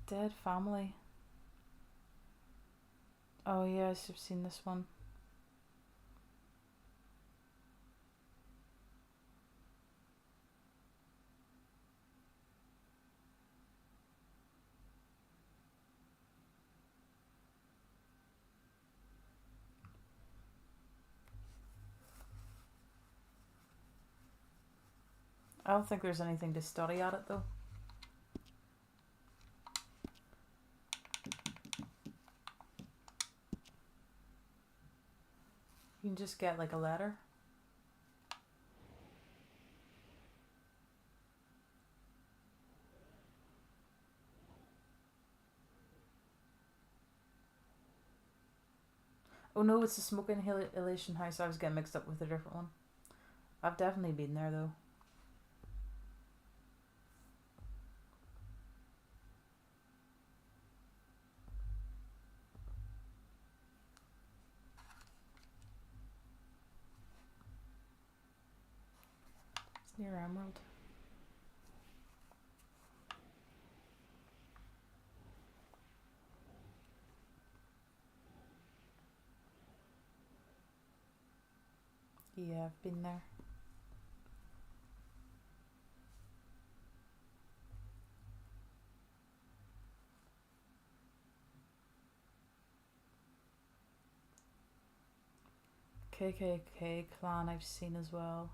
Dead family. Oh yes, I've seen this one. I don't think there's anything to study at it though. You can just get like a letter. Oh no, it's the smoke inhalation house. I was getting mixed up with a different one. I've definitely been there though. It's near Emerald. Yeah, I've been there. KKK clan I've seen as well.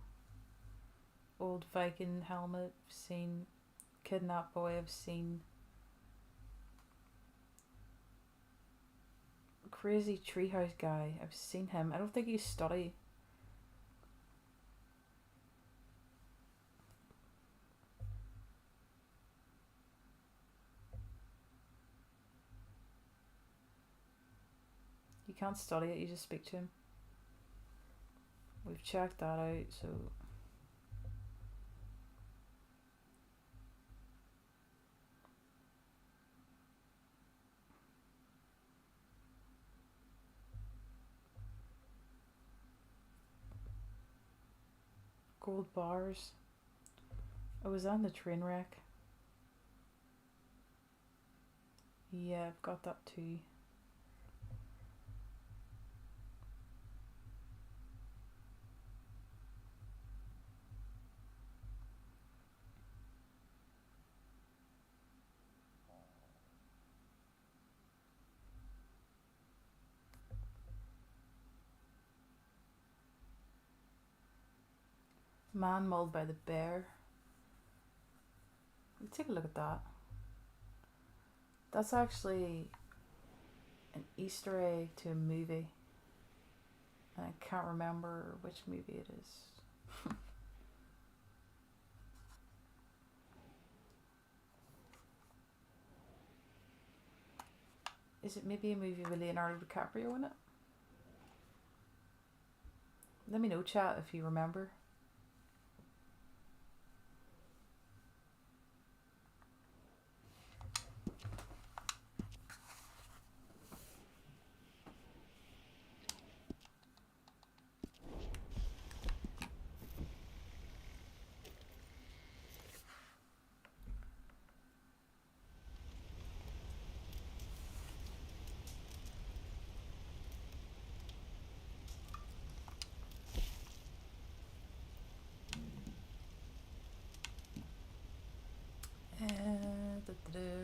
Old Viking helmet I've seen. Kidnap boy I've seen. Crazy treehouse guy I've seen him. I don't think he's study. You can't study it, you just speak to him. We've checked that out, so gold bars. I was on the train wreck. Yeah, I've got that too. Man mauled by the bear. Let's take a look at that. That's actually an Easter egg to a movie. And I can't remember which movie it is. Is it maybe a movie with Leonardo DiCaprio in it? Let me know, chat, if you remember.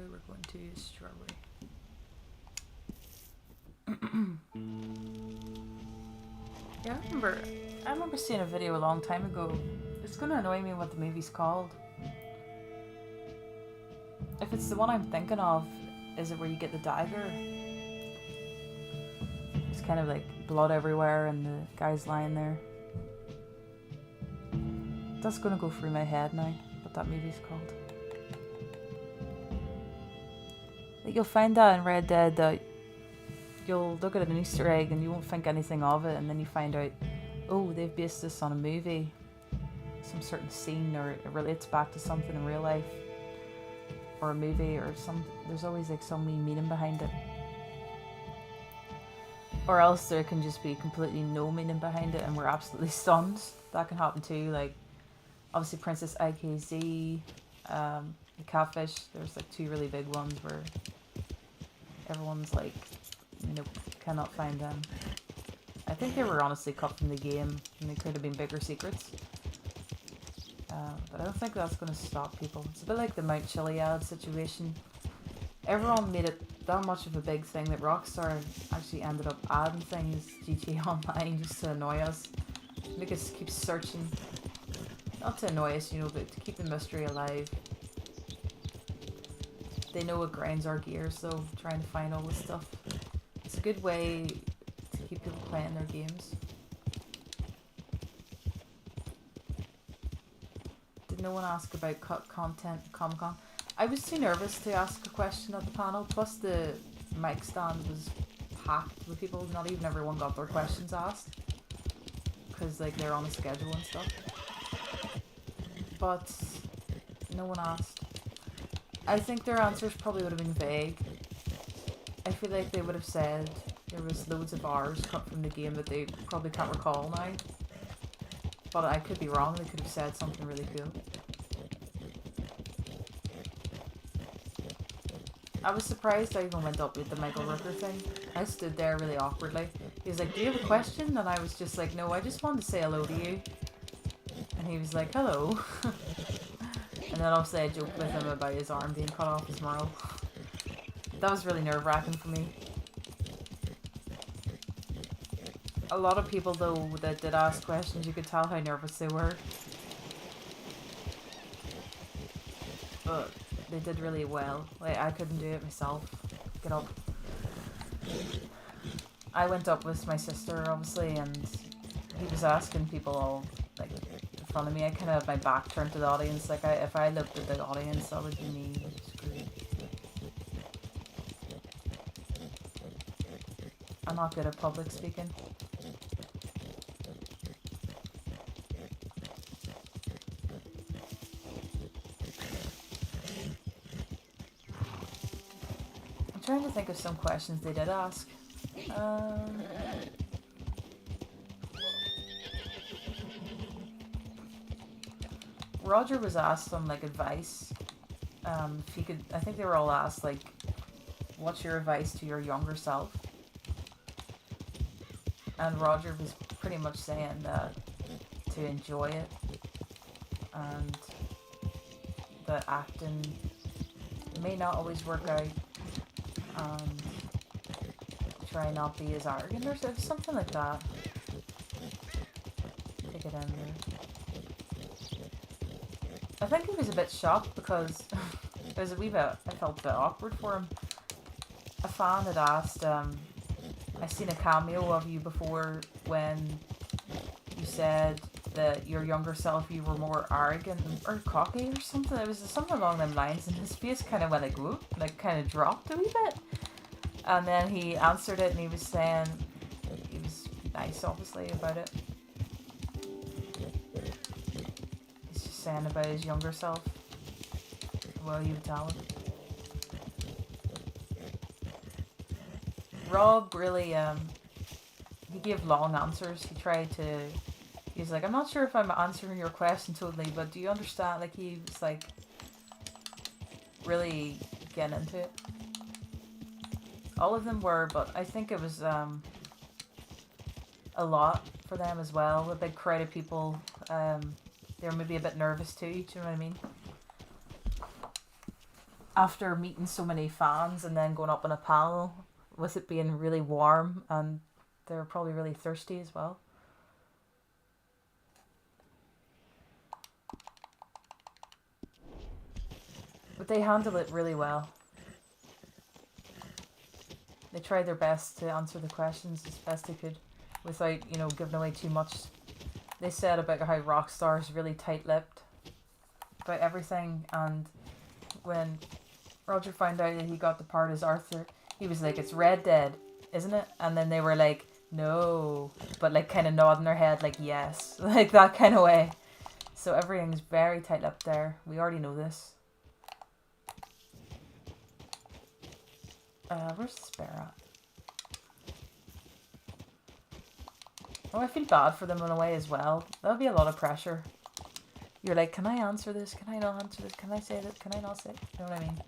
We're going to strawberry. Yeah, I remember seeing a video a long time ago. It's gonna annoy me what the movie's called. If it's the one I'm thinking of, is it where you get the dagger? It's kind of like blood everywhere and the guy's lying there. That's gonna go through my head now, what that movie's called. You'll find that in Red Dead that you'll look at an Easter egg and you won't think anything of it, and then you find out, oh, they've based this on a movie. some certain scene, or it relates back to something in real life or a movie or some. There's always like some wee meaning behind it. Or else there can just be completely no meaning behind it and we're absolutely stunned. That can happen too. Like obviously Princess IKZ, the Catfish. There's like 2 really big ones where everyone's like, nope, cannot find them. I think they were honestly cut from the game and they could have been bigger secrets. But I don't think that's going to stop people. It's a bit like the Mount Chiliad situation. Everyone made it that much of a big thing that Rockstar actually ended up adding things GTA Online just to annoy us. Make us keep searching. Not to annoy us, you know, but to keep the mystery alive. They know it grinds our gears though, trying to find all this stuff. It's a good way to keep people playing their games. Did no one ask about cut content at Comic-Con? I was too nervous to ask a question at the panel, plus the mic stand was packed with people. Not even everyone got their questions asked. Because like they're on a schedule and stuff. But no one asked. I think their answers probably would have been vague. I feel like they would have said there was loads of hours cut from the game that they probably can't recall now. But I could be wrong, they could have said something really cool. I was surprised I even went up with the Michael Rooker thing. I stood there really awkwardly. He was like, do you have a question? And I was just like, no, I just wanted to say hello to you. And he was like, hello. And then obviously I joked with him about his arm being cut off his Merle. That was really nerve-wracking for me. A lot of people though that did ask questions, you could tell how nervous they were. But they did really well. Like I couldn't do it myself. Get up. I went up with my sister obviously and he was asking people all like in front of me. I kind of had my back turned to the audience. Like if I looked at the audience that would be me. Screwed. I'm not good at public speaking. I'm trying to think of some questions they did ask. Roger was asked some like advice. If he could, I think they were all asked like, "What's your advice to your younger self?" And Roger was pretty much saying that to enjoy it and that acting may not always work out and try not be as arrogant or something like that. Take it in there. I think he was a bit shocked because it was a wee bit, I felt a bit awkward for him. A fan had asked, I seen a cameo of you before when you said that your younger self, you were more arrogant or cocky or something. It was something along them lines and his face kind of went like, whoop, like kind of dropped a wee bit. And then he answered it and he was saying, he was nice obviously about it. He's just saying about his younger self. Well, you would tell him. Rob really, he gave long answers. He tried to, he was like, I'm not sure if I'm answering your question totally, but do you understand? Like, he was like, really getting into it. All of them were, but I think it was, a lot for them as well. A big crowd of people. They were maybe a bit nervous too, do you know what I mean? After meeting so many fans and then going up on a panel, with it being really warm, and they were probably really thirsty as well. But they handled it really well. They tried their best to answer the questions as best they could without, you know, giving away too much. They said about how Rockstar is really tight-lipped about everything, and when Roger found out that he got the part as Arthur, he was like, it's Red Dead, isn't it? And then they were like, no, but like kind of nodding their head like yes, like that kind of way. So So everything's very tight up there. We already know this. Where's the spare at? Oh, I feel bad for them in a way as well. That'll be a lot of pressure. You're like, can I answer this? Can I not answer this? Can I say this? Can I not say it? You know what I mean?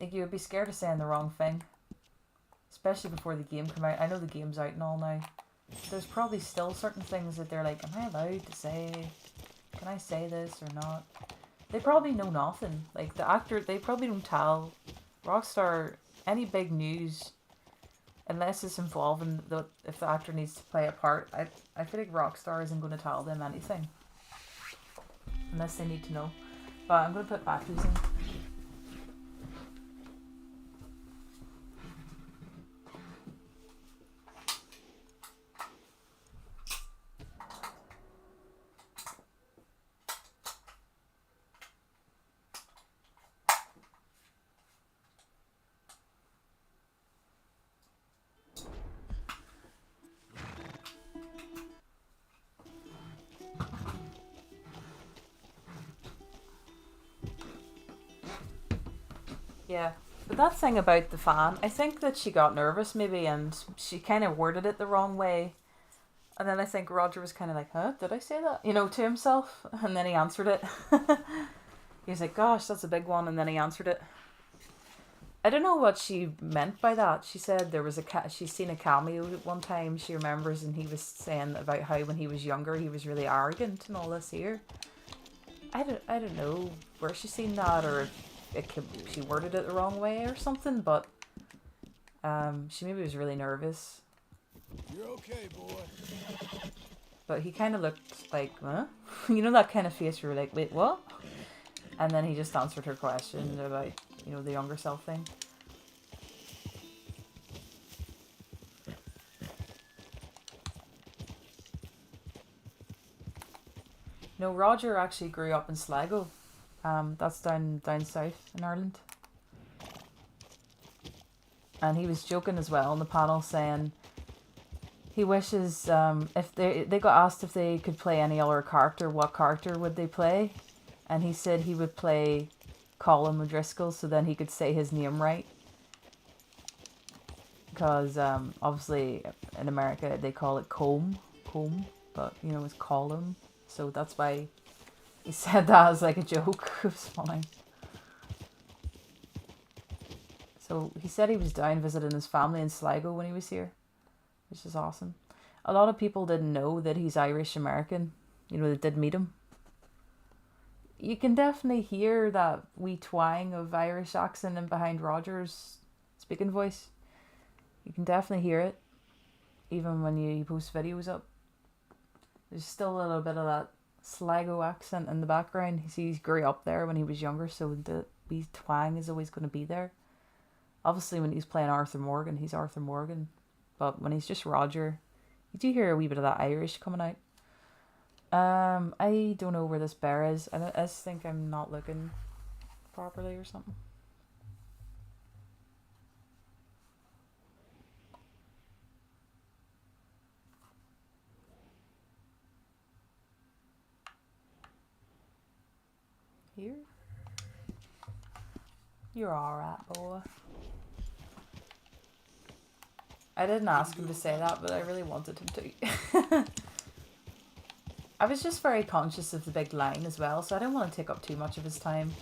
Like, you would be scared of saying the wrong thing. Especially before the game come out. I know the game's out and all now. There's probably still certain things that they're like, am I allowed to say? Can I say this or not? They probably know nothing. Like, the actor, they probably don't tell Rockstar any big news unless it's involving if the actor needs to play a part. I feel like Rockstar isn't going to tell them anything unless they need to know. But I'm going to put batteries in. Yeah, but that thing about the fan, I think that she got nervous maybe and she kind of worded it the wrong way. And then I think Roger was kind of like, huh, did I say that? You know, to himself. And then he answered it. He was like, gosh, that's a big one. And then he answered it. I don't know what she meant by that. She said there was she's seen a cameo one time, she remembers, and he was saying about how when he was younger he was really arrogant and all this here. I don't know where she's seen that, or she worded it the wrong way or something, but she maybe was really nervous. You're okay, boy. But he kind of looked like, huh? You know that kind of face where you're like, wait, what? And then he just answered her question about, you know, the younger self thing. No, Roger actually grew up in Sligo. That's down south in Ireland. And he was joking as well on the panel, saying he wishes if they got asked if they could play any other character, what character would they play? And he said he would play Colin O'Driscoll, so then he could say his name right. Because obviously in America they call it comb, but you know it's Colin, so that's why he said that as like a joke. It was funny. So he said he was down visiting his family in Sligo when he was here, which is awesome. A lot of people didn't know that he's Irish American. You know, they did meet him. You can definitely hear that wee twang of Irish accent in behind Roger's speaking voice. You can definitely hear it, even when you post videos up. There's still a little bit of that Sligo accent in the background. He grew up there when he was younger, so the wee twang is always going to be there. Obviously, when he's playing Arthur Morgan, he's Arthur Morgan. But when he's just Roger, you do hear a wee bit of that Irish coming out. I don't know where this bear is. I just think I'm not looking properly or something. Here? You're alright, boy. I didn't ask him to say that, but I really wanted him to. I was just very conscious of the big line as well, so I didn't want to take up too much of his time.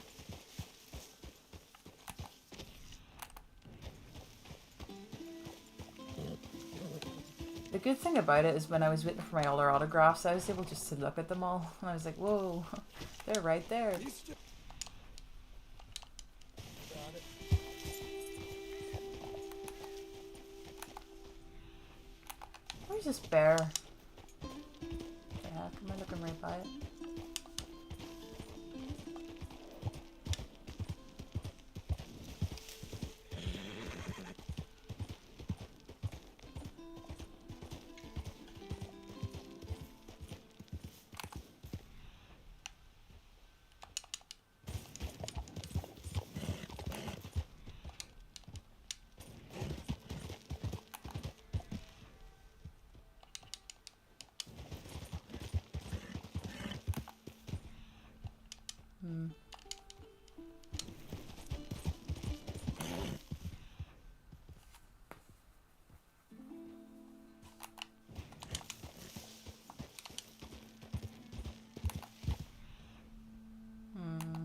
The good thing about it is when I was waiting for my other autographs, I was able just to look at them all, and I was like, whoa, they're right there. Where's this bear? Yeah, am I looking right by it? Hmm. Hmm.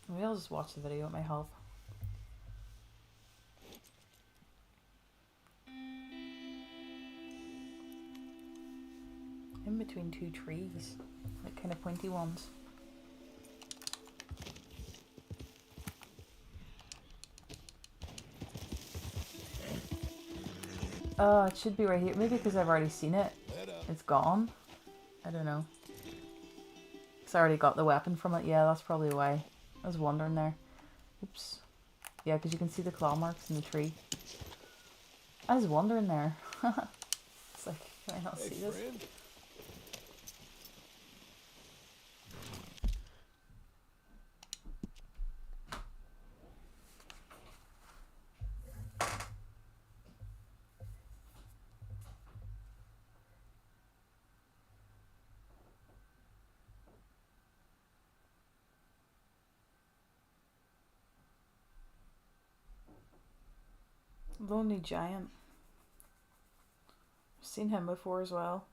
Maybe I'll just watch the video, it might help. In between two trees, like kind of pointy ones. Oh, it should be right here. Maybe because I've already seen it. It's gone. I don't know. Because I already got the weapon from it. Yeah, that's probably why. I was wondering there. Oops. Yeah, because you can see the claw marks in the tree. I was wondering there. It's like, can I not see this? Lonely Giant. I've seen him before as well.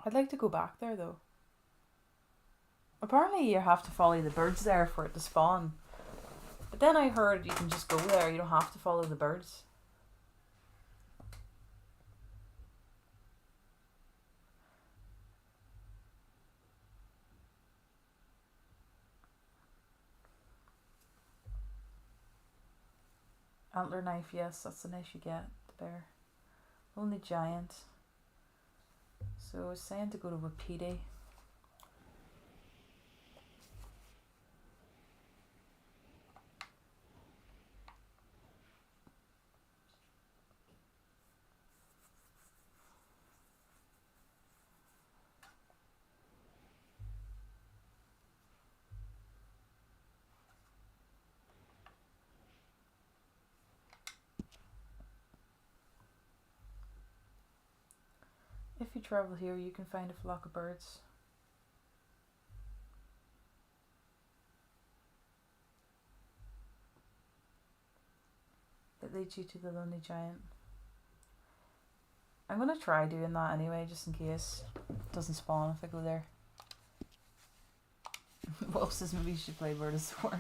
I'd like to go back there though. Apparently you have to follow the birds there for it to spawn. But then I heard you can just go there, you don't have to follow the birds. Antler knife, yes, that's the knife you get, the bear. Lonely Giant. So I was saying to go to Wapiti. If you travel here, you can find a flock of birds. It leads you to the Lonely Giant. I'm gonna try doing that anyway, just in case it doesn't spawn if I go there. Wolf says maybe you should play Bird of Sword.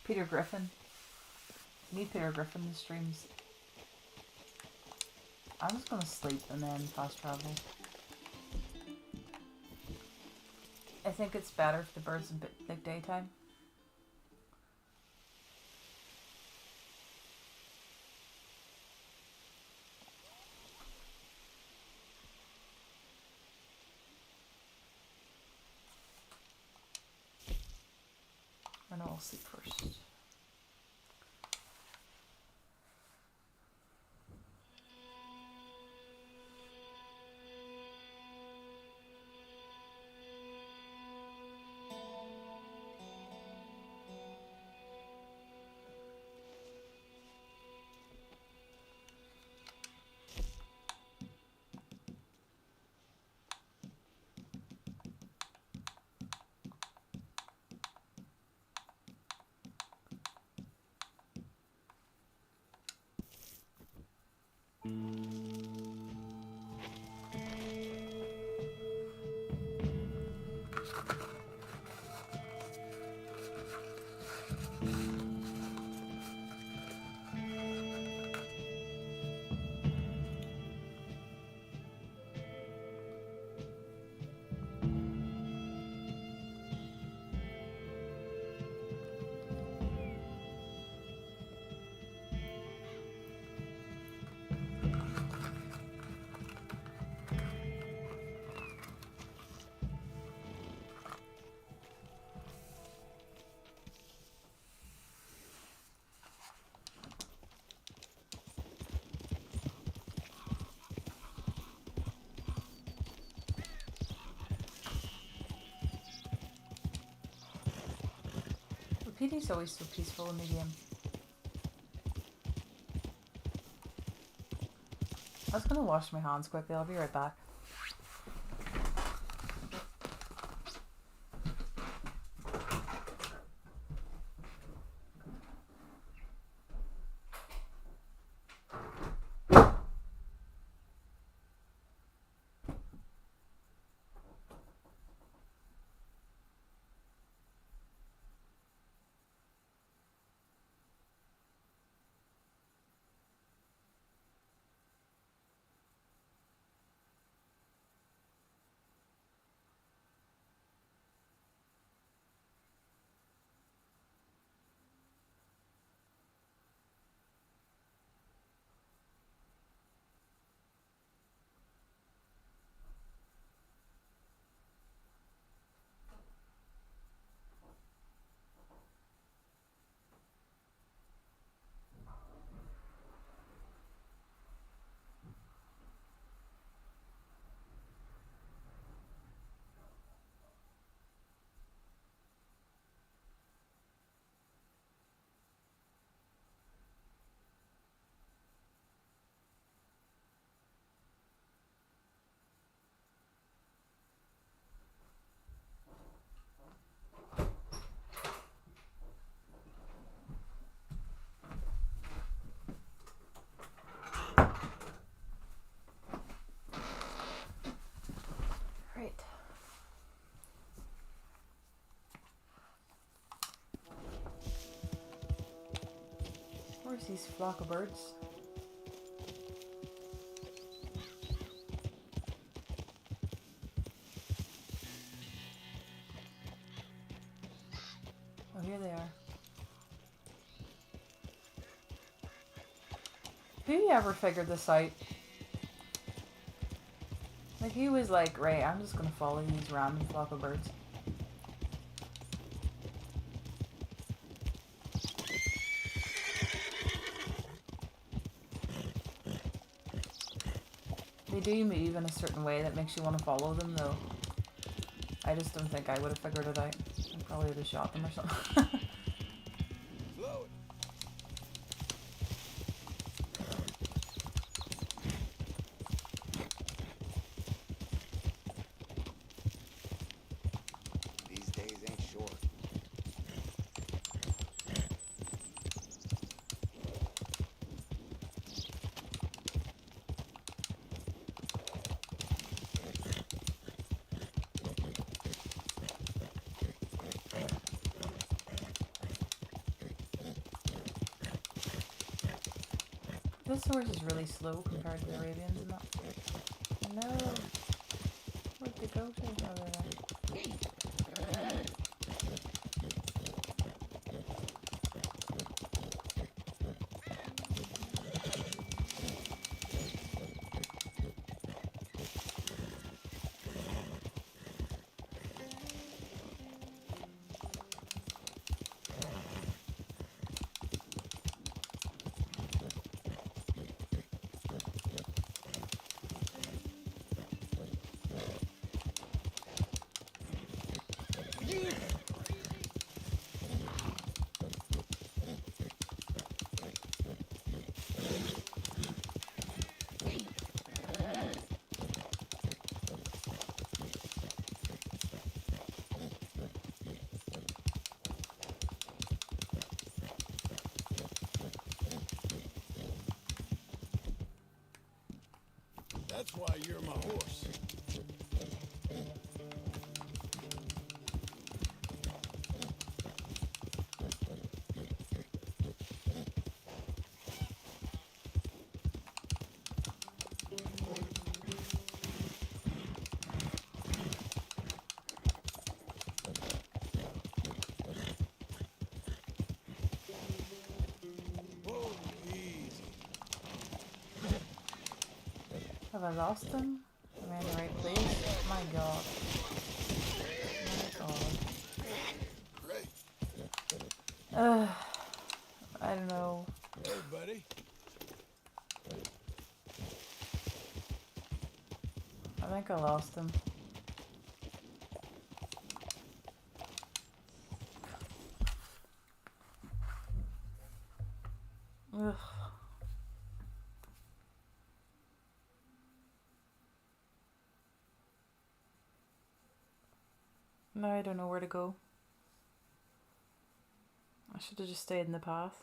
Peter Griffin. You need Peter Griffin in streams. I'm just gonna sleep and then fast travel. I think it's better if the bird's a bit like daytime. Or no, I'll sleep first. PD's always so peaceful in the game. I was gonna wash my hands quickly, I'll be right back. Right. Where's these flock of birds? Oh, here they are. Who ever figured this out? Like, he was like, right, I'm just gonna follow these random flock of birds. They do move in a certain way that makes you want to follow them, though. I just don't think I would have figured it out. I probably would have shot them or something. Slow it. These days ain't short. This horse is really slow compared to the Arabians and that. No. Where'd they go to? Oh, they're there. That's why you're my horse. Whoa, easy. Have I lost them? Am I in the right place? My god. My god. Great. I don't know. Hey, buddy. I think I lost them. Ugh. Now I don't know where to go. I should have just stayed in the path.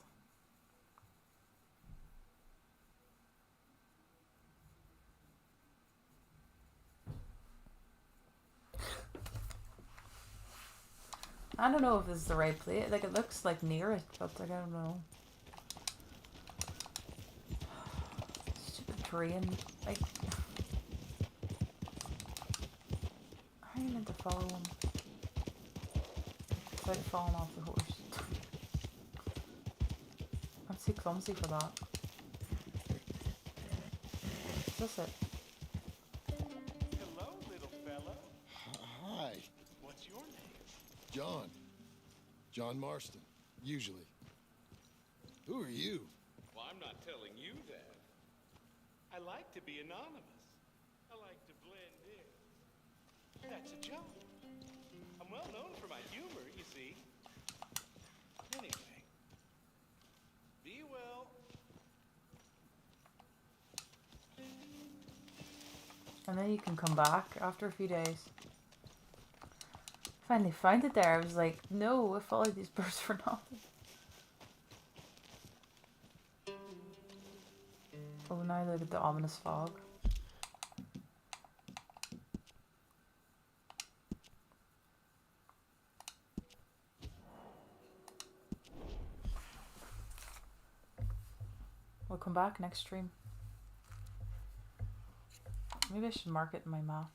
I don't know if this is the right place. Like, it looks like near it, but like, I don't know. Stupid terrain. Like, how are you meant to follow him without falling off the horse? I'm too clumsy for that. Is this it? Hello, little fella. Hi, What's your name? John. John Marston, usually. Who are you? Well, I'm not telling you that. I like to be anonymous. I like to blend in. That's a joke. I'm well known for my humor, you see. Anyway, be well. And then you can come back after a few days. Finally found it there. I was like, no, I followed these birds for nothing. Oh, now look at the ominous fog. We'll come back next stream. Maybe I should mark it in my map.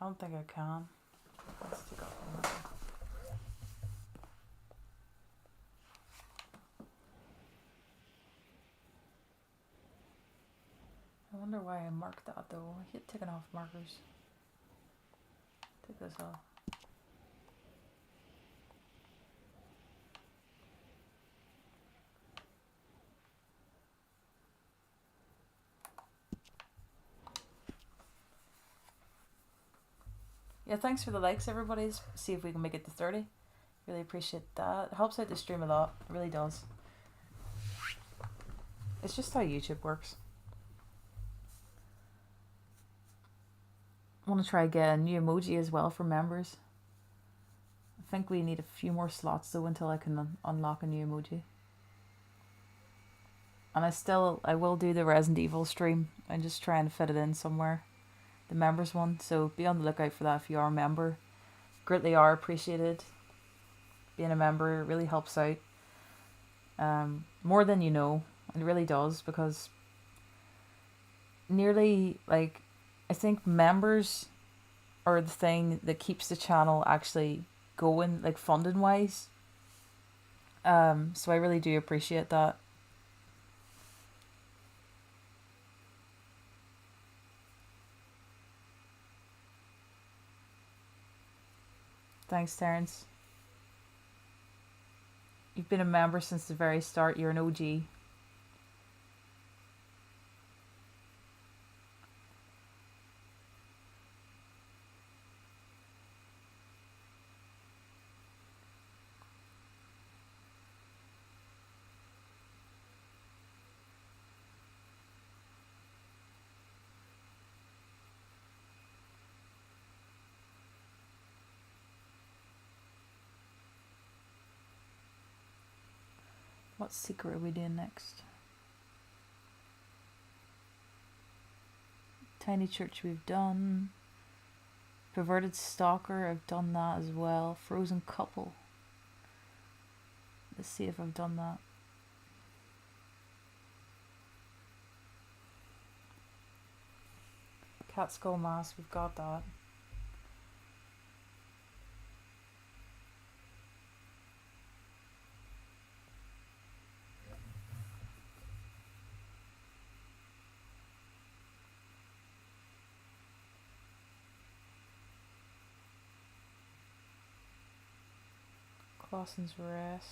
I don't think I can. Let's take off the marker. I wonder why I marked that though. I hate taking off markers. Take this off. Yeah, thanks for the likes, everybody. See if we can make it to 30. Really appreciate that. It helps out the stream a lot. It really does. It's just how YouTube works. I want to try get a new emoji as well for members. I think we need a few more slots though until I can unlock a new emoji. And I will do the Resident Evil stream. I'm just trying to fit it in somewhere. The members one. So be on the lookout for that if you are a member. Greatly are appreciated. Being a member really helps out. More than you know. It really does, because nearly, like, I think members are the thing that keeps the channel actually going, like, funding wise. So I really do appreciate that. Thanks, Terrence. You've been a member since the very start. You're an OG. What secret are we doing next? Tiny Church we've done. Perverted Stalker, I've done that as well. Frozen Couple. Let's see if I've done that. Cat Skull Mask, we've got that. Clausen's Rest.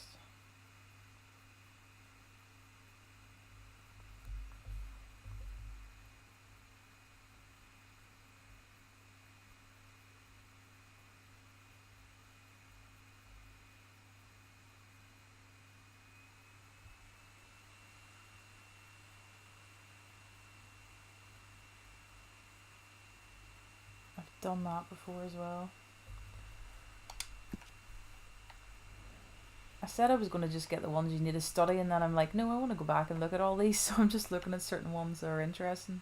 done that before as well. I said I was going to just get the ones you need to study, and then I'm like, no, I want to go back and look at all these, so I'm just looking at certain ones that are interesting.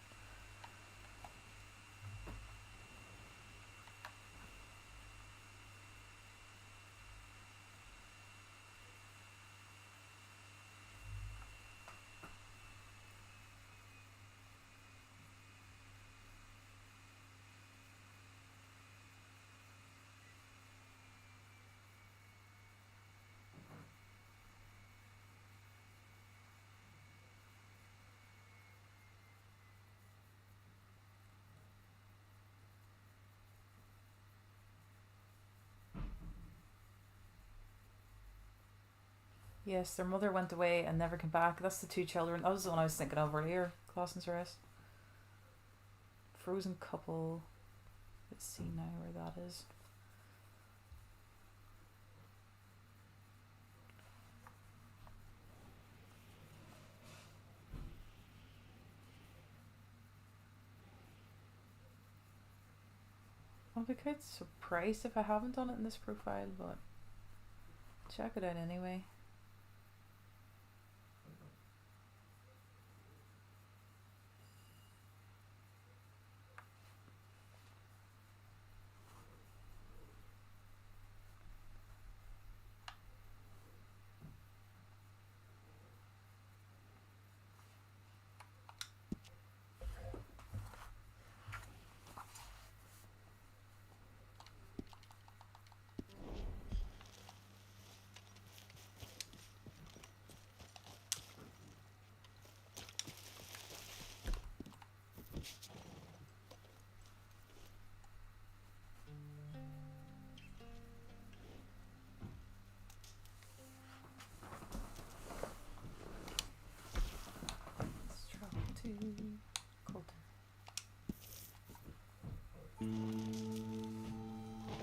Yes, their mother went away and never came back. That's the two children. That was the one I was thinking of earlier. Clausen's Rest. Frozen couple. Let's see now where that is. I'll be quite surprised if I haven't done it in this profile, but check it out anyway.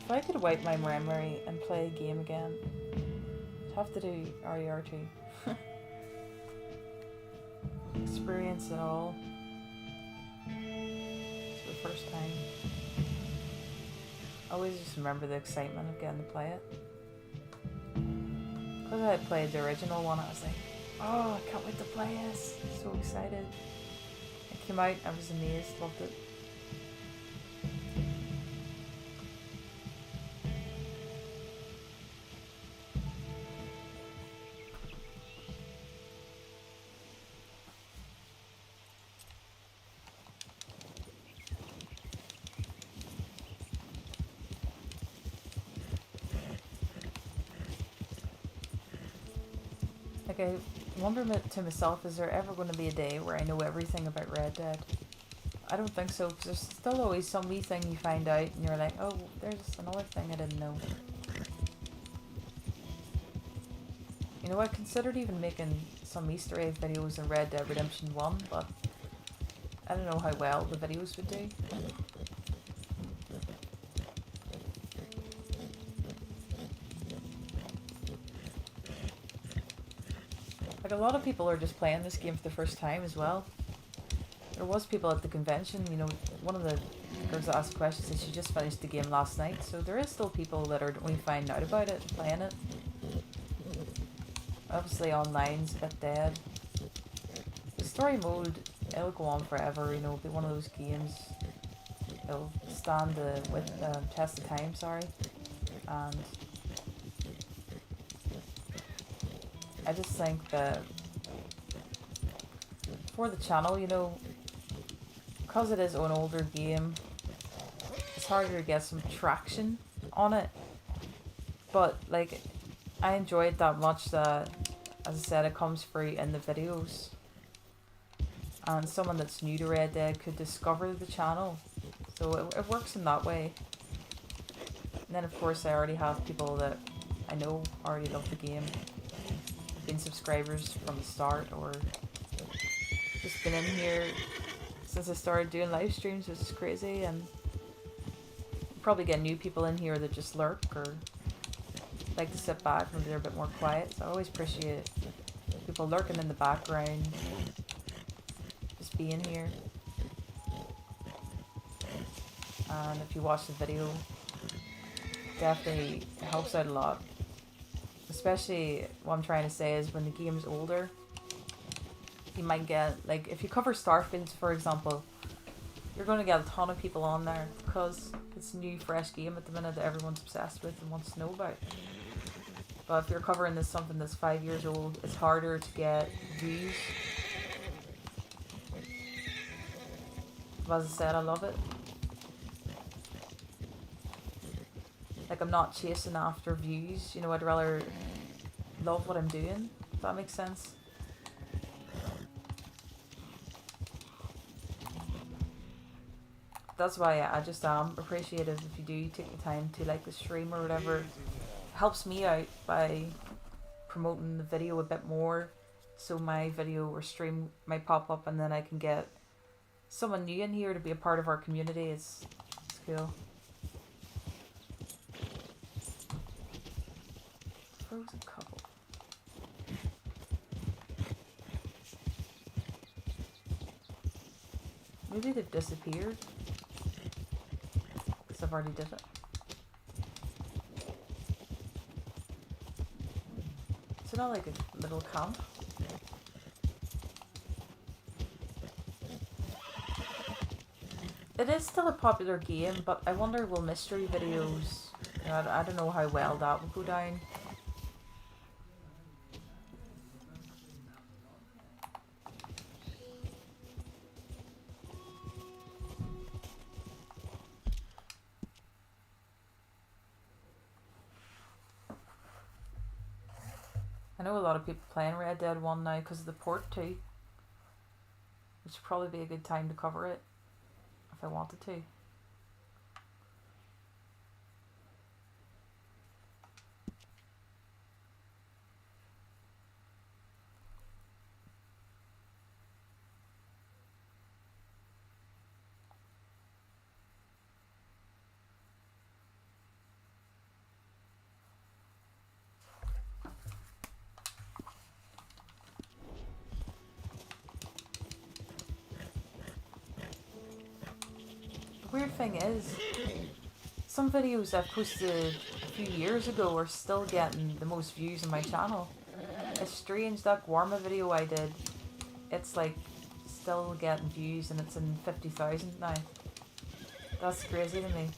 If I could wipe my memory and play a game again, I'd have to do RER2. Experience it all for the first time. I always just remember the excitement of getting to play it. Because I had played the original one, I was like, oh, I can't wait to play this. So excited. It came out, I was amazed, loved it. Like, I wonder to myself, is there ever going to be a day where I know everything about Red Dead? I don't think so, because there's still always some wee thing you find out and you're like, oh, there's another thing I didn't know. You know, I considered even making some Easter egg videos in Red Dead Redemption 1, but I don't know how well the videos would do. Like, a lot of people are just playing this game for the first time as well. There was people at the convention, you know, one of the girls that asked questions said she just finished the game last night, so there is still people that are only finding out about it, playing it. Obviously online's a bit dead. The story mode, it'll go on forever, you know, it'll be one of those games. It'll stand the test of time, sorry. And I just think that for the channel, you know, because it is an older game, it's harder to get some traction on it. But, like, I enjoy it that much that, as I said, it comes free in the videos. And someone that's new to Red Dead could discover the channel. So it works in that way. And then, of course, I already have people that I know already love the game. Been subscribers from the start, or just been in here since I started doing live streams, which is crazy. And probably get new people in here that just lurk or like to sit back and they're a bit more quiet. So I always appreciate people lurking in the background, just being here. and if you watch the video, definitely helps out a lot. Especially what I'm trying to say is when the game's older, you might get, like, if you cover Starfield, for example, you're going to get a ton of people on there because it's a new, fresh game at the minute that everyone's obsessed with and wants to know about. But if you're covering this something that's 5 years old, it's harder to get views. But as I said, I love it. Like, I'm not chasing after views, you know, I'd rather love what I'm doing, if that makes sense. That's why I just am appreciative if you do take the time to like the stream or whatever. It helps me out by promoting the video a bit more, so my video or stream might pop up and then I can get someone new in here to be a part of our community. It's cool. Frozen couple. Maybe they've disappeared because I've already did it. It's not like a little camp. It is still a popular game, but I wonder will mystery videos, I don't know how well that will go down. I know a lot of people playing Red Dead 1 now because of the port too, which would probably be a good time to cover it if I wanted to. The weird thing is, some videos I've posted a few years ago are still getting the most views on my channel. It's strange, that Guarma video I did, it's like still getting views and it's in 50,000 now. That's crazy to me.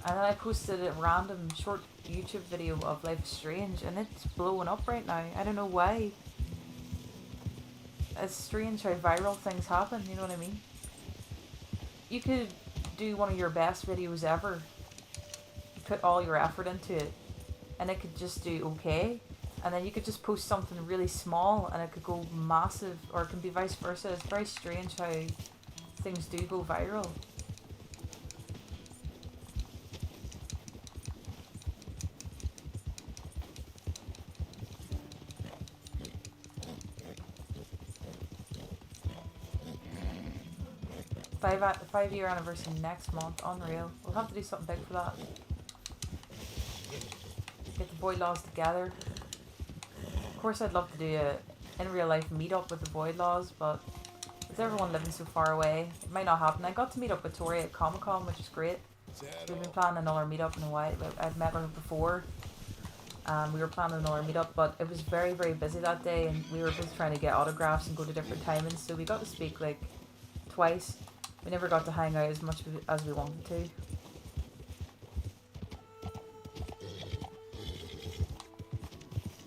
And then I posted a random short YouTube video of Life is Strange and it's blowing up right now. I don't know why. It's strange how viral things happen, you know what I mean? You could do one of your best videos ever, put all your effort into it, and it could just do okay. And then you could just post something really small and it could go massive, or it can be vice versa. It's very strange how things do go viral. Five-year anniversary next month. Unreal. We'll have to do something big for that. Get the Void Laws together. Of course, I'd love to do a in real life meetup with the Void Laws, but with everyone living so far away, it might not happen. I got to meet up with Tori at Comic-Con, which is great. We've been planning another meetup in a while. I've met her before. We were planning another meetup, but it was very, very busy that day, and we were both trying to get autographs and go to different timings, so we got to speak like twice. We never got to hang out as much as we wanted to.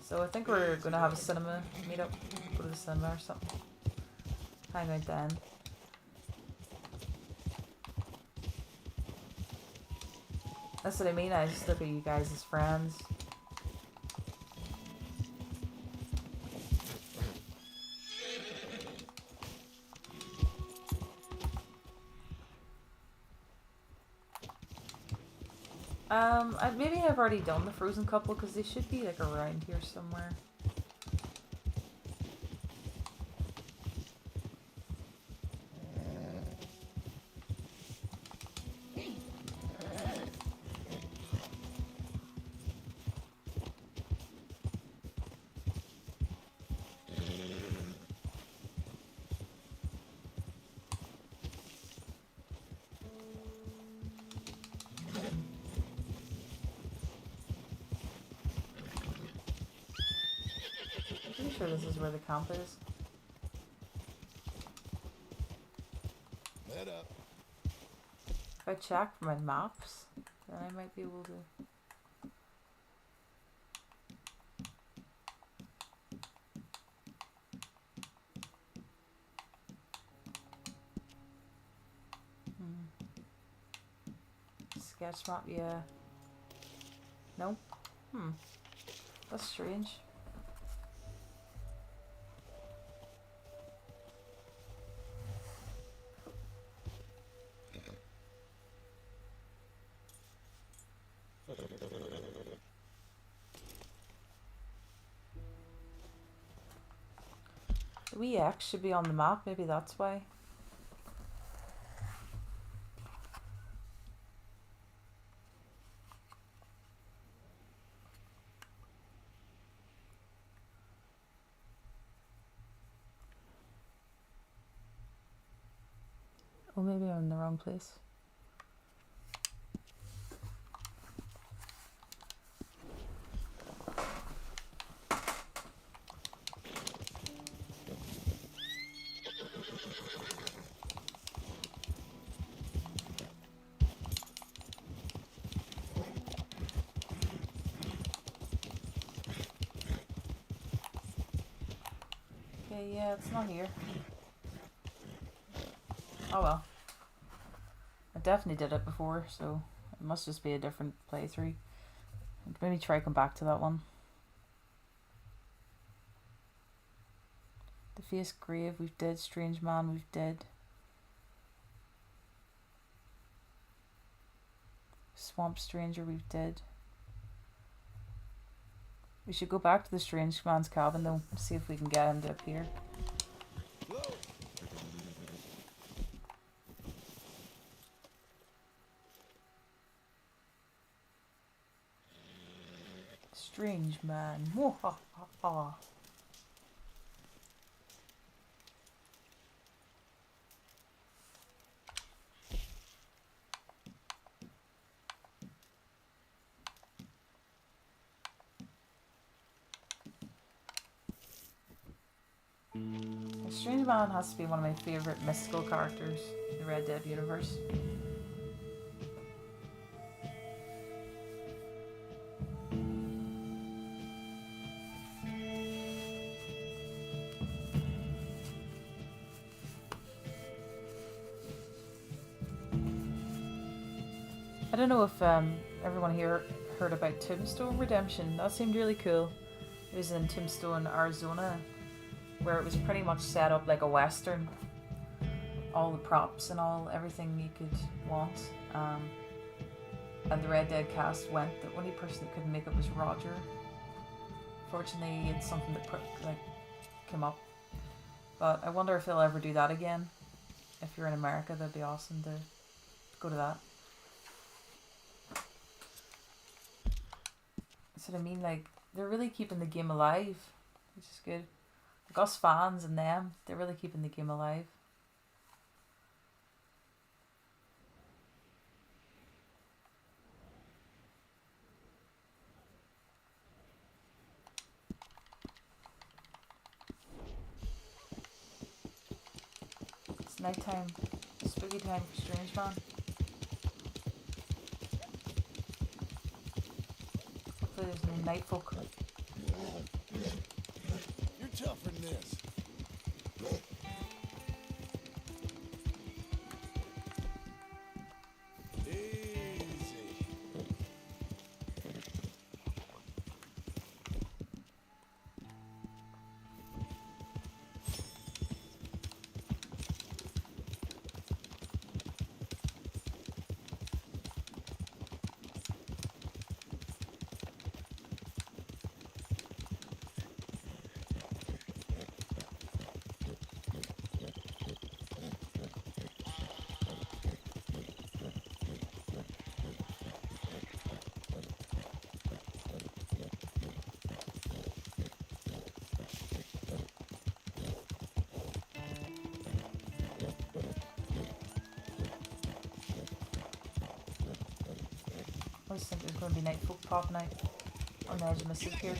So I think we're going to have a cinema meetup. Go to the cinema or something. Hang out then. That's what I mean. I just look at you guys as friends. Maybe I've already done the Frozen couple because they should be like around here somewhere. sure this is where the camp is. Head up. If I check my maps, then I might be able to. Sketch map, yeah. No? That's strange. The wee X should be on the map, maybe that's why. Oh, maybe I'm in the wrong place. Okay, yeah, it's not here. Oh well. I definitely did it before, so it must just be a different playthrough. I could maybe try come back to that one. The Face Grave we've did, Strange Man we've did. Swamp Stranger we've did. We should go back to the Strange Man's cabin though, see if we can get him to appear. Strange Man. Mwahaha. The Strange Man has to be one of my favourite mystical characters in the Red Dead universe. I don't know if everyone here heard about Tombstone Redemption. That seemed really cool. It was in Tombstone, Arizona, where it was pretty much set up like a western. All the props and everything you could want. And the Red Dead cast went. The only person that couldn't make it was Roger. Fortunately, it's something that came up. But I wonder if they'll ever do that again. If you're in America, that'd be awesome to go to that. That's what I mean, like, they're really keeping the game alive, which is good. Like us fans and them, they're really keeping the game alive. It's nighttime, spooky time for Strange Man. Hopefully there's no night folk. You're tougher than this. Easy. I always think there's going to be night folk popping out on the edge of my soup here.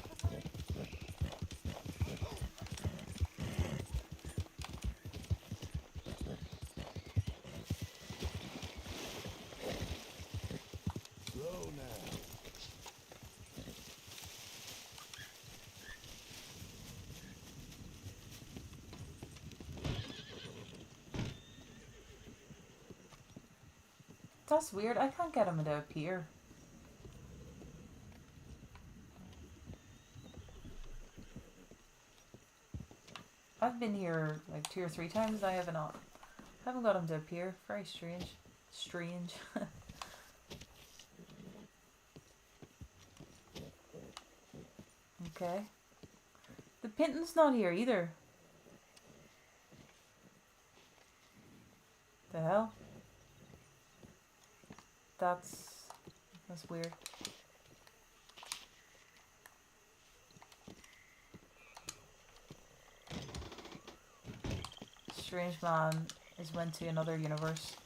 That's weird. I can't get him to appear. I've been here like 2 or 3 times. I haven't got him to appear. Very strange. Strange. Okay. The Pinton's not here either. The hell? That's weird. Strange man is went to another universe.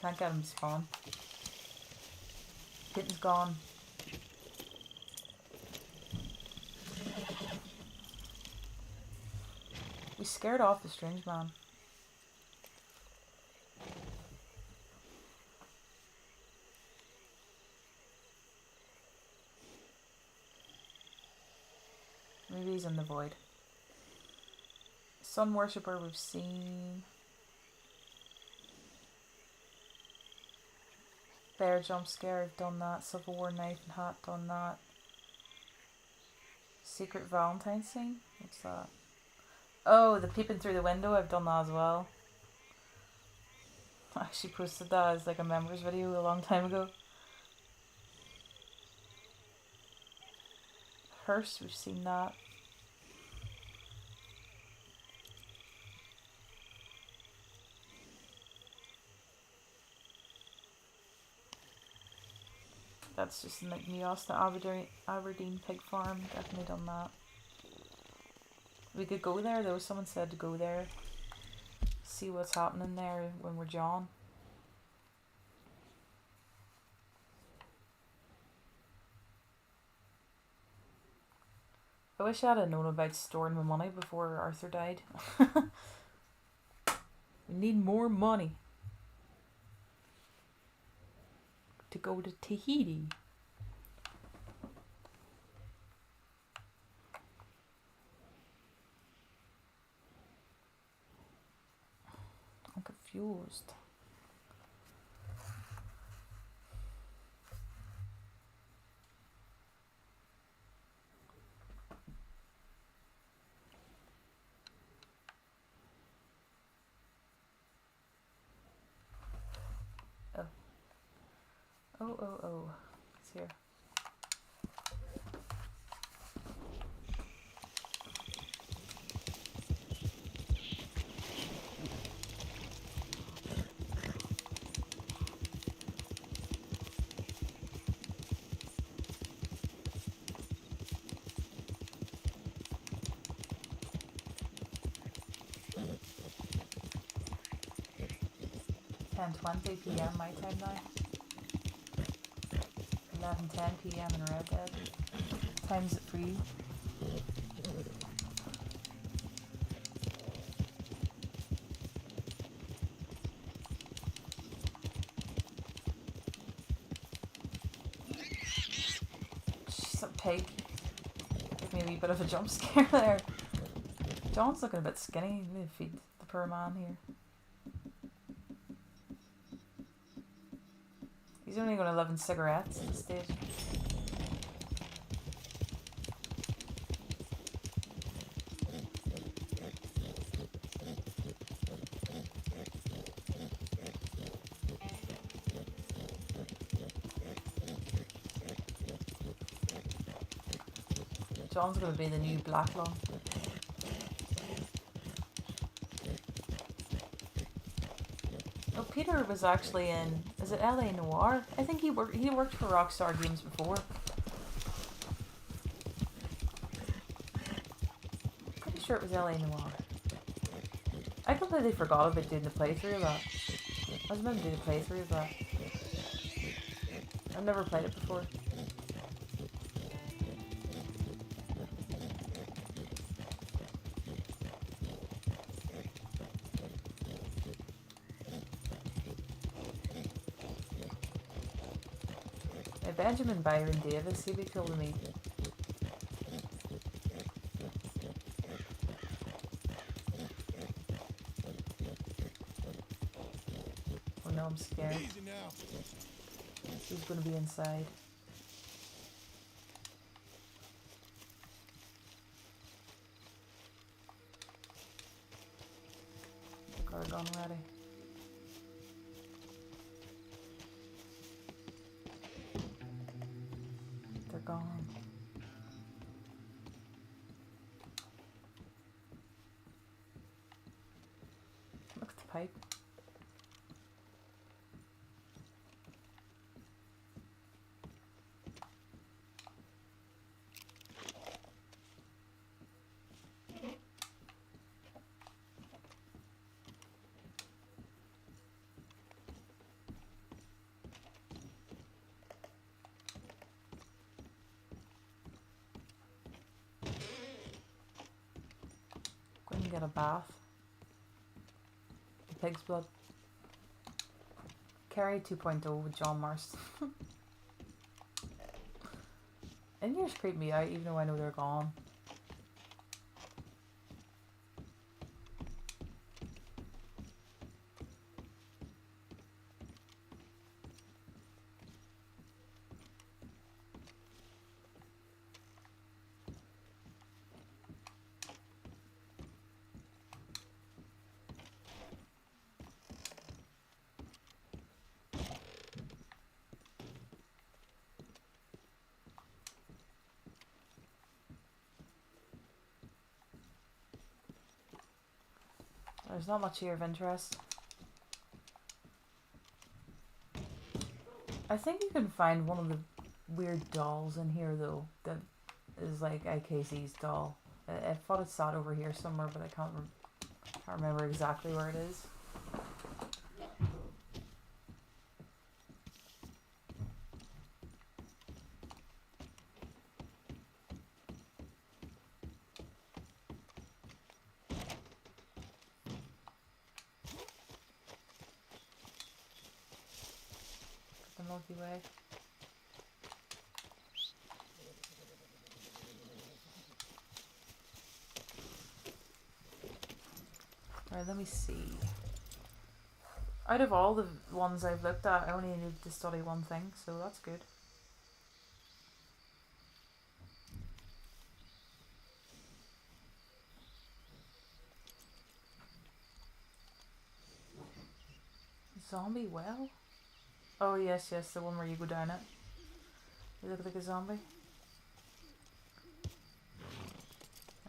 Can't get him to spawn. Pinton's gone. We scared off the strange man. Maybe he's in the void. Sun worshipper we've seen. Bear jump scare, I've done that. Civil War knife and hat, done that. Secret Valentine scene? What's that? Oh, the peeping through the window, I've done that as well. I actually posted that as like a members video a long time ago. Hearse, we've seen that. That's just in like New Austin, Aberdeen pig farm. Definitely done that. We could go there though. Someone said to go there. See what's happening there when we're John. I wish I had known about storing my money before Arthur died. We need more money to go to Tahiti. I'm confused. Oh. It's here. .20 p.m. my time now. 11:10 p.m. in Red Dead. Times it for you. Jeez, a pig. Gave me a wee bit of a jump scare there. John's looking a bit skinny. I'm gonna feed the poor man here. He's only got 11 cigarettes at this stage. John's gonna be the new Black Lung. Oh, Peter was actually in, is it LA Noire? I think he worked for Rockstar Games before. Pretty sure it was LA Noire. I completely forgot about doing the playthrough of that. I was meant to do the playthrough of that. I've never played it before. Benjamin Byron Davis, he'd be cool to meet. no, I'm scared. Easy now. Who's gonna be inside? Got a gun ready. They're gone. Look at the pipe. Go and get a bath. The pig's blood. Carrie 2.0 with John Marston. In-years creep me out even though I know they're gone. There's not much here of interest. I think you can find one of the weird dolls in here though that is like AKZ's doll. I thought it sat over here somewhere, but I can't remember exactly where it is. The Milky Way. Alright, let me see. Out of all the ones I've looked at, I only needed to study one thing, so that's good. Zombie well? Oh yes, yes, the one where you go down it. You look like a zombie.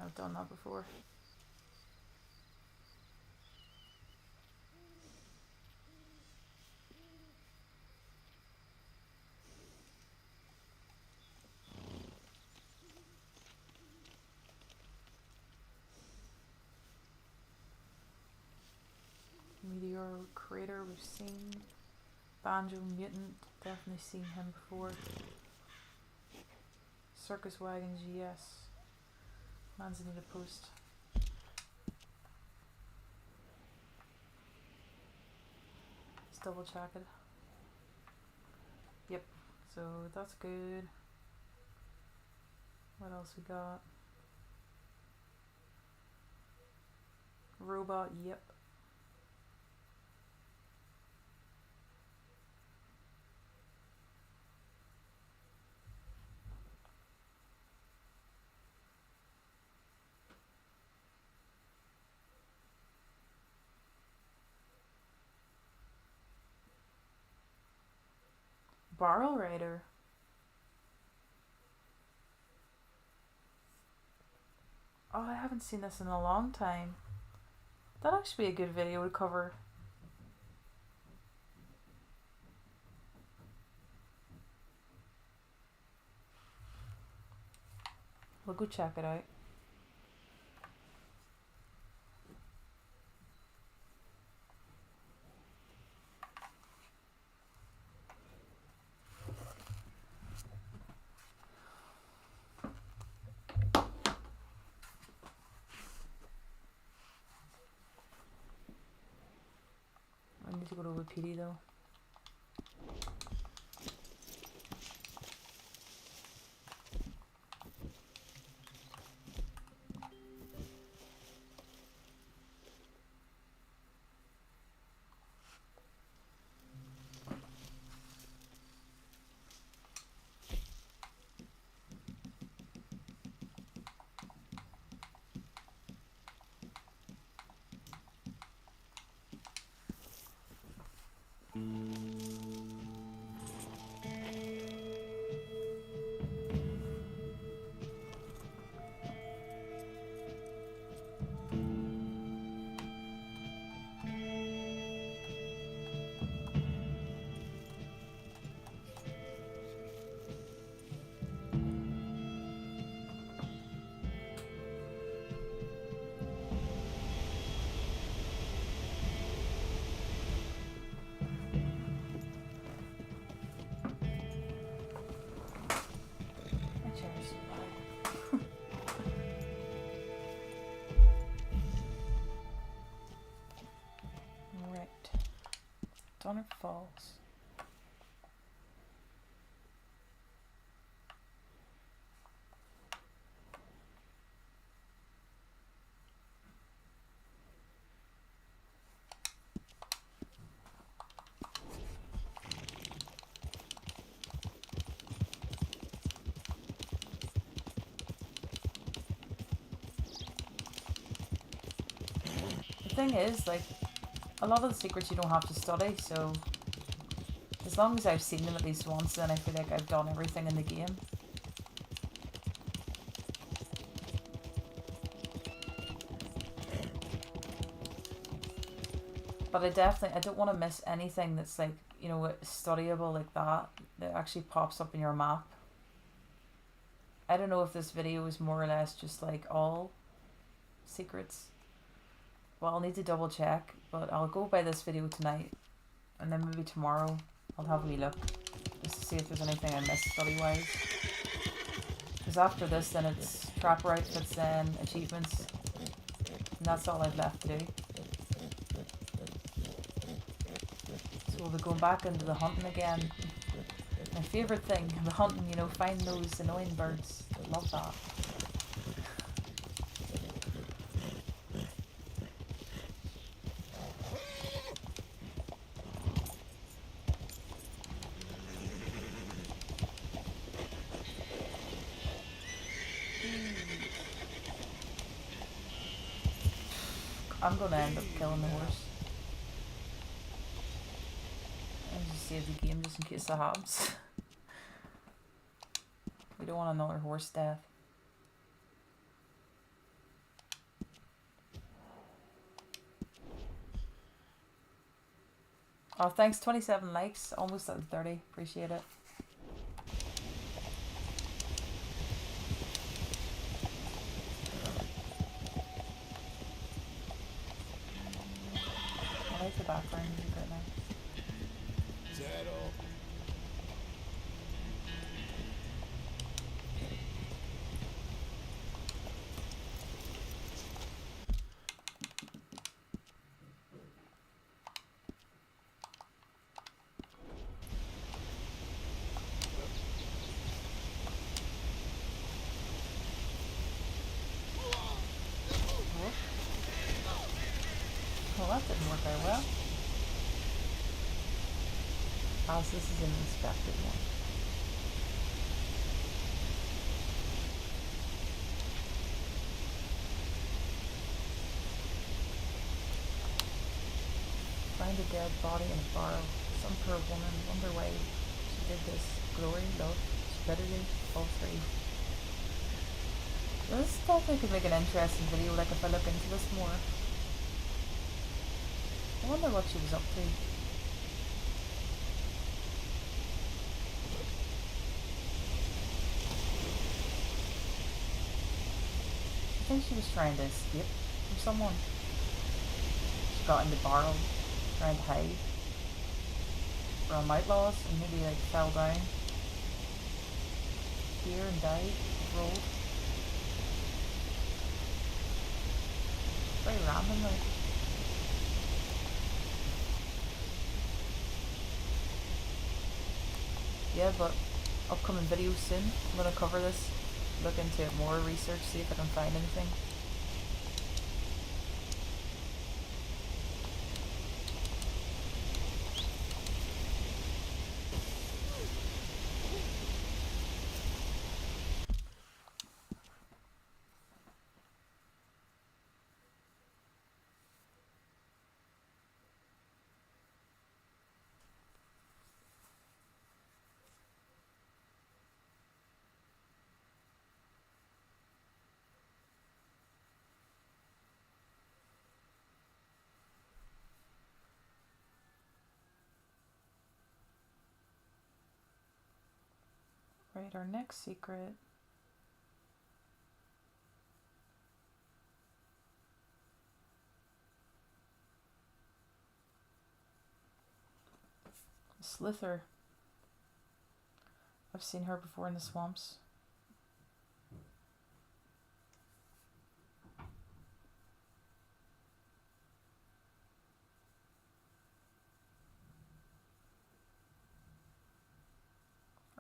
I've done that before. Meteor Crater, we've seen. Banjo Mutant, definitely seen him before. Circus Wagons, yes. Manzanita Post. Let's double check it. Yep, so that's good. What else we got? Robot, yep. Barrel Rider. Oh, I haven't seen this in a long time. That'd actually be a good video to cover. We'll go check it out. I need to go to Wikipedi though. Donner Falls. The thing is, like, a lot of the secrets you don't have to study, so as long as I've seen them at least once, then I feel like I've done everything in the game. But I don't want to miss anything that's like, you know, studyable like that actually pops up in your map. I don't know if this video is more or less just like all secrets. Well, I'll need to double check, but I'll go by this video tonight, and then maybe tomorrow I'll have a wee look just to see if there's anything I missed study-wise. Because after this, then it's trapper outfits, then achievements, and that's all I've left to do. So we'll be going back into the hunting again. My favourite thing, the hunting, you know, find those annoying birds. Love that. I'm gonna end up killing the horse. And just save the game just in case that happens. We don't want another horse death. Oh, thanks, 27 likes, almost at 30, appreciate it. I like the background music right now. Settle. Well, that didn't work out well. Oh, so this is an inspected one. Find a dead body in a barrel. Some poor woman, wonder why she did this. Glory, love, stupidity, all three. This definitely could make an interesting video, like if I look into this more. I wonder what she was up to. I think she was trying to escape from someone. She got in the barrel, trying to hide from outlaws, and maybe like fell down here and died, rolled. Very random, like. Yeah, but upcoming videos soon. I'm gonna cover this, look into it more, research, see if I can find anything. Right, our next secret. Slither. I've seen her before in the swamps.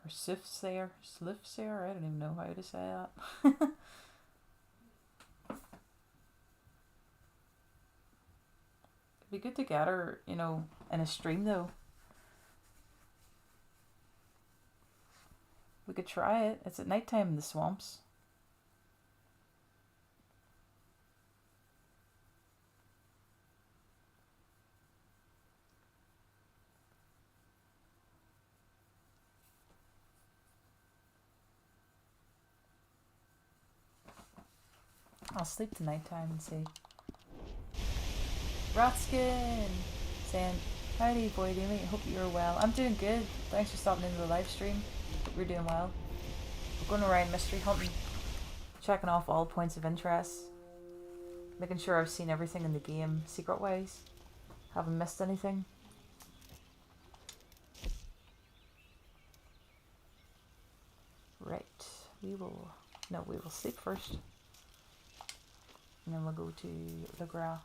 Or Sifsayer. Slifsayer? I don't even know how to say that. It'd be good to get her, you know, in a stream though. We could try it. It's at nighttime in the swamps. I'll sleep to nighttime and see. Ratskin saying, howdy boy, mate. Hope you're well. I'm doing good. Thanks for stopping into the live stream. Hope you're doing well. We're going around mystery hunting, checking off all points of interest, making sure I've seen everything in the game secret wise. Haven't missed anything. Right. We will sleep first. And then we'll go to Le Gras.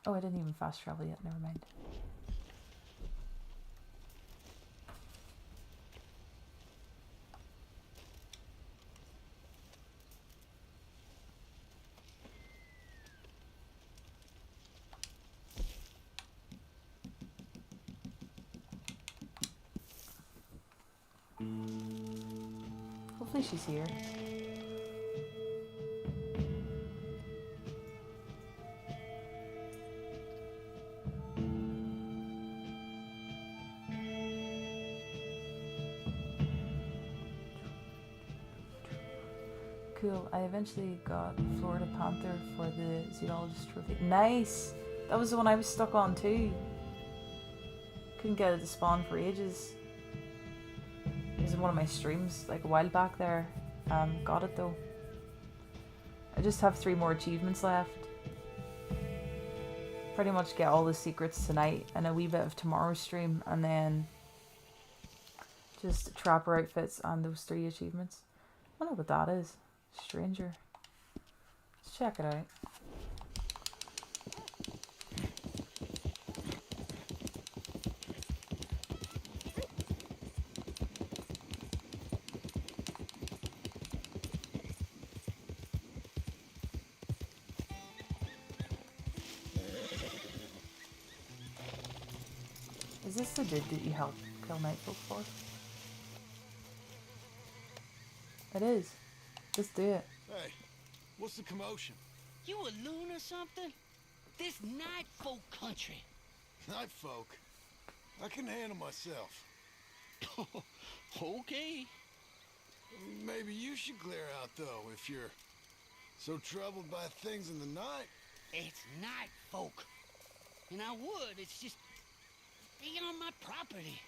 Oh, I didn't even fast travel yet, never mind. Hopefully she's here. Cool. I eventually got Florida Panther for the Zoologist trophy. Nice! That was the one I was stuck on too. Couldn't get it to spawn for ages. It was in one of my streams like a while back there. Got it though. I just have 3 more achievements left. Pretty much get all the secrets tonight and a wee bit of tomorrow's stream, and then just trapper outfits and those 3 achievements. I don't know what that is. Stranger. Let's check it out. Is this the dude that you helped kill Nightfolk for? It is. Let's do it. Hey, what's the commotion? You a loon or something? This night folk country. Night folk. I can handle myself. Okay. Maybe you should clear out, though, if you're so troubled by things in the night. It's night folk. And I would, it's just... they on my property.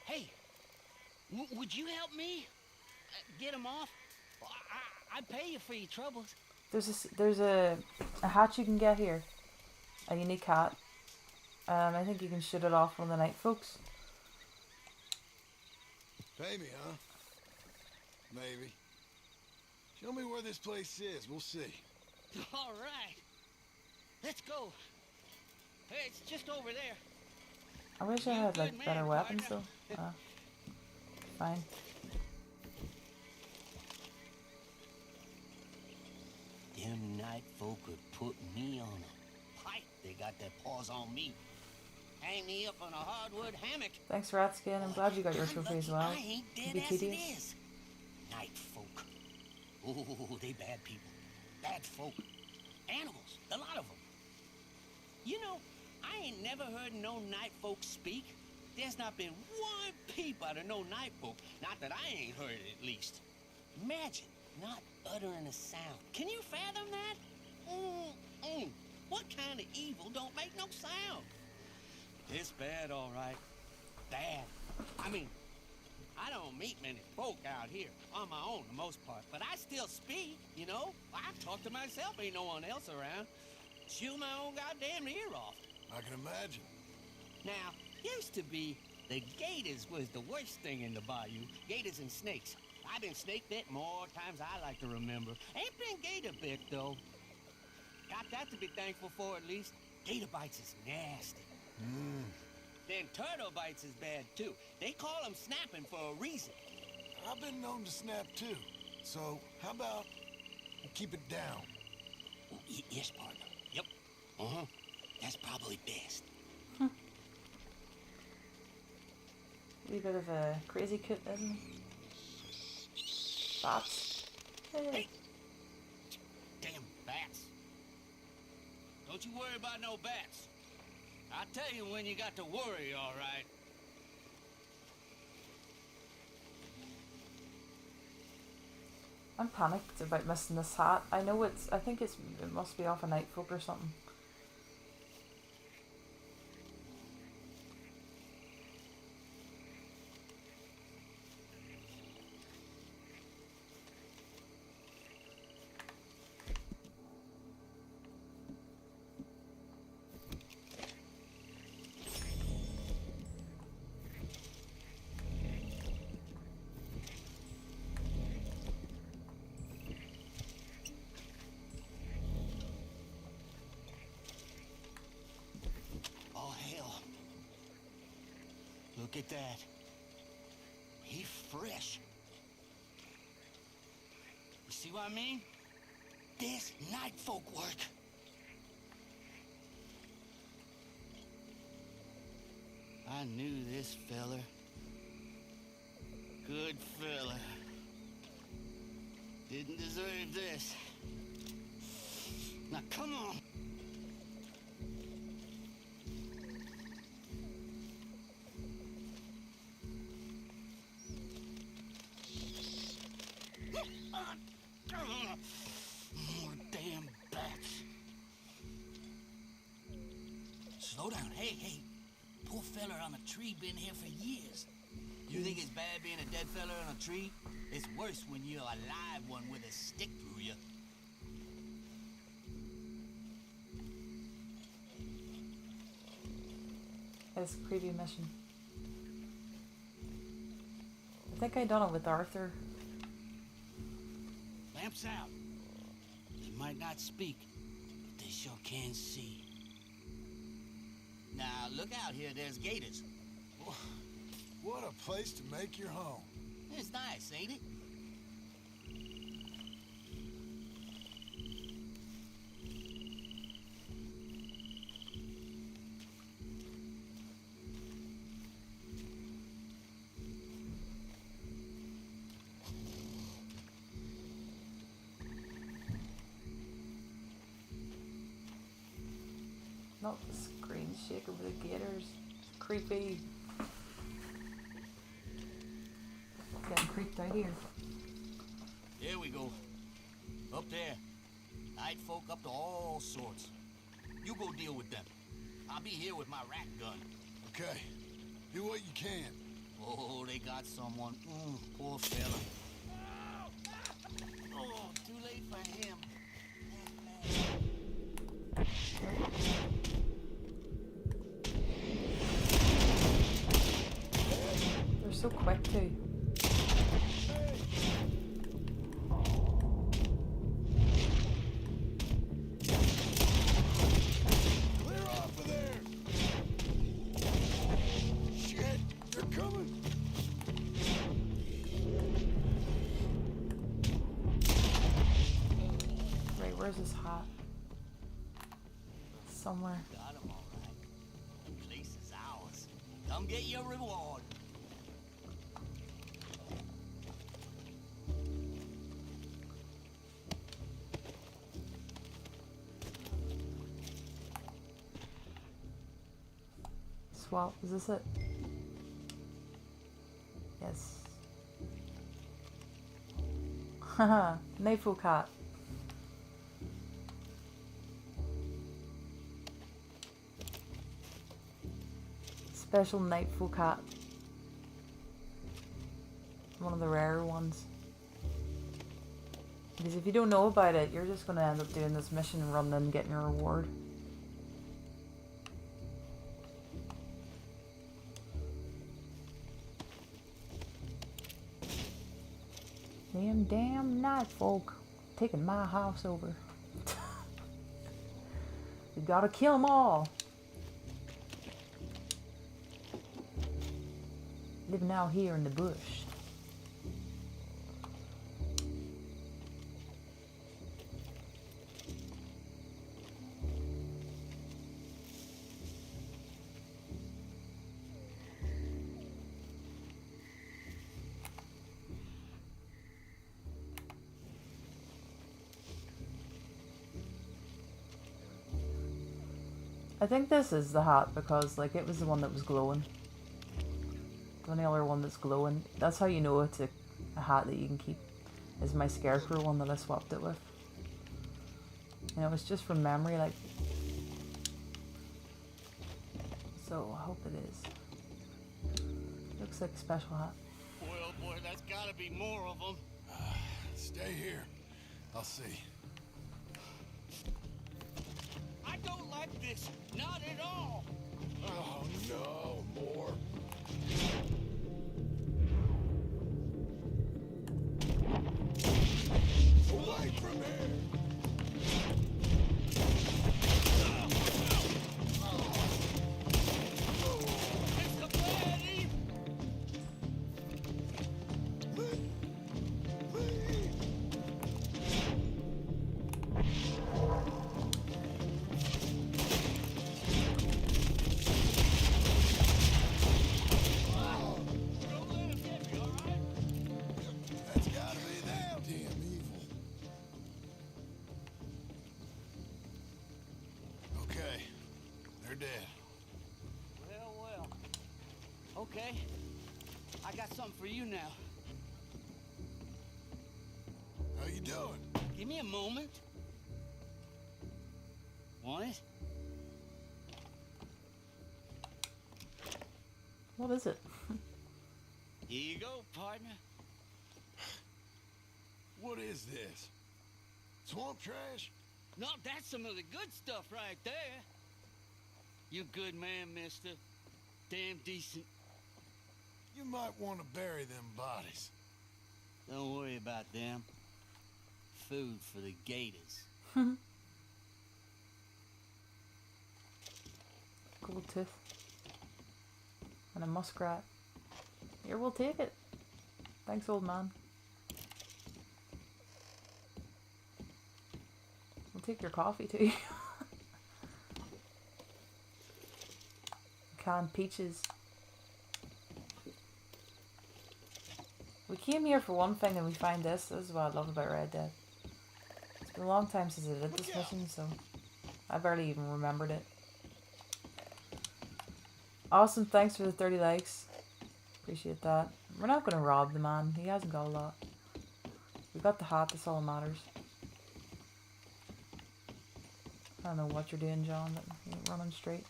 Hey, would you help me? Get them off? I'd pay you for your troubles. There's a hatch you can get here. A unique hat. I think you can shoot it off one of the night folks. Pay me, huh? Maybe. Show me where this place is. We'll see. All right. Let's go. Hey, it's just over there. I wish I had like better weapons though. Fine. Them night folk could put me on a pike. They got their paws on me. Hang me up on a hardwood hammock. Thanks, Ratskin. I'm glad you got your trophy as well. I ain't dead Be as it tedious. is. Night folk. Oh, they bad people. Bad folk. Animals. A lot of them. You know, I ain't never heard no night folk speak. There's not been one peep out of no night folk. Not that I ain't heard it, at least. Imagine not uttering a sound. Can you fathom that? What kind of evil don't make no sound? It's bad, all right. Bad. I mean, I don't meet many folk out here, on my own the most part, but I still speak, you know? I talk to myself, ain't no one else around. Chew my own goddamn ear off. I can imagine. Now, used to be the gators was the worst thing in the bayou. Gators and snakes. I've been snake bit more times I like to remember. Ain't been gator bit, though. Got that to be thankful for, at least. Gator bites is nasty. Then turtle bites is bad, too. They call them snapping for a reason. I've been known to snap too. So, how about we keep it down? Oh, yes, partner. Yep. Uh-huh. That's probably best. A wee bit of a crazy kid, isn't he? Bats. Hey! Damn bats. Don't you worry about no bats. I'll tell you when you got to worry, all right. I'm panicked about missing this hat. I know I think it must be off a Night Folk or something. Look at that. He fresh. You see what I mean? This night folk work. I knew this feller. Good fella. Didn't deserve this. Now come on. More damn bats. Slow down. Hey. Poor fella on a tree been here for years. You think it's bad being a dead fella on a tree? It's worse when you're a live one with a stick through you. It's a preview mission. I think I done it with Arthur. Lamps out. They might not speak, but they sure can see. Now, look out here, there's gators. What a place to make your home. It's nice, ain't it? Not the screen shake over the gators. It's creepy. Getting creeped out here. Here we go. Up there. Night folk up to all sorts. You go deal with them. I'll be here with my rat gun. Okay. Do what you can. Oh, they got someone. Poor fella. Oh, too late for him. They're so quick too. Clear off of there! Shit, they're coming! Right, where's his hat? Somewhere. Got him all right. The place is ours. Come get your reward. Swap, is this it? Yes. Haha, Nightfall cat. Special Nightfall cat. One of the rarer ones. Because if you don't know about it, you're just going to end up doing this mission and running and getting your reward. Them damn night folk taking my house over. You gotta kill them all. Living out here in the bush. I think this is the hat because like it was the one that was glowing. The only other one that's glowing. That's how you know it's a hat that you can keep. Is my scarecrow one that I swapped it with. And it was just from memory, like. So I hope it is. Looks like a special hat. Boy, oh boy, that's gotta be more of them. Stay here. I'll see. I don't like this. Not at all. Oh no, more. Away from here! Mr. Daddy! Don't let him get me, all right? That's gotta be them. Damn evil. Okay, they're dead. Well, well. Okay. I got something for you now. How you doing? Give me a moment. Want it? What is it? Here you go, partner. What is this? Swamp trash? No, that's some of the good stuff right there. You good man, mister. Damn decent. You might want to bury them bodies. Don't worry about them. Food for the gators. Gold tooth. And a muskrat. Here, we'll take it. Thanks, old man. We'll take your coffee too. Canned peaches. We came here for one thing and we find this. This is what I love about Red Dead. It's been a long time since I did this mission, so I barely even remembered it. Awesome, thanks for the 30 likes. Appreciate that. We're not going to rob the man. He hasn't got a lot. We got the hat, that's all that matters. I don't know what you're doing, John, but you ain't running straight.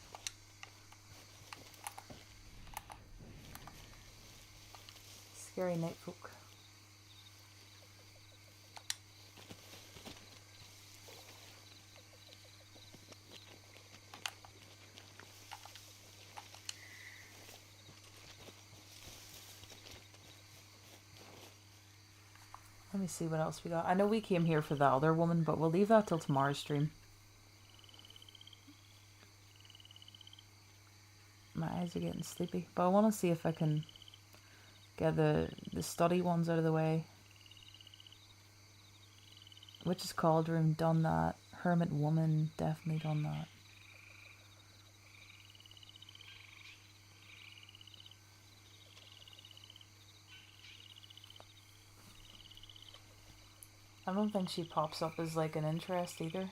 Scary night folk. Let me see what else we got. I know we came here for the other woman, but we'll leave that till tomorrow's stream. My eyes are getting sleepy, but I want to see if I can get the study ones out of the way. Witch's Cauldron, done that. Hermit Woman, definitely done that. I don't think she pops up as like an interest either.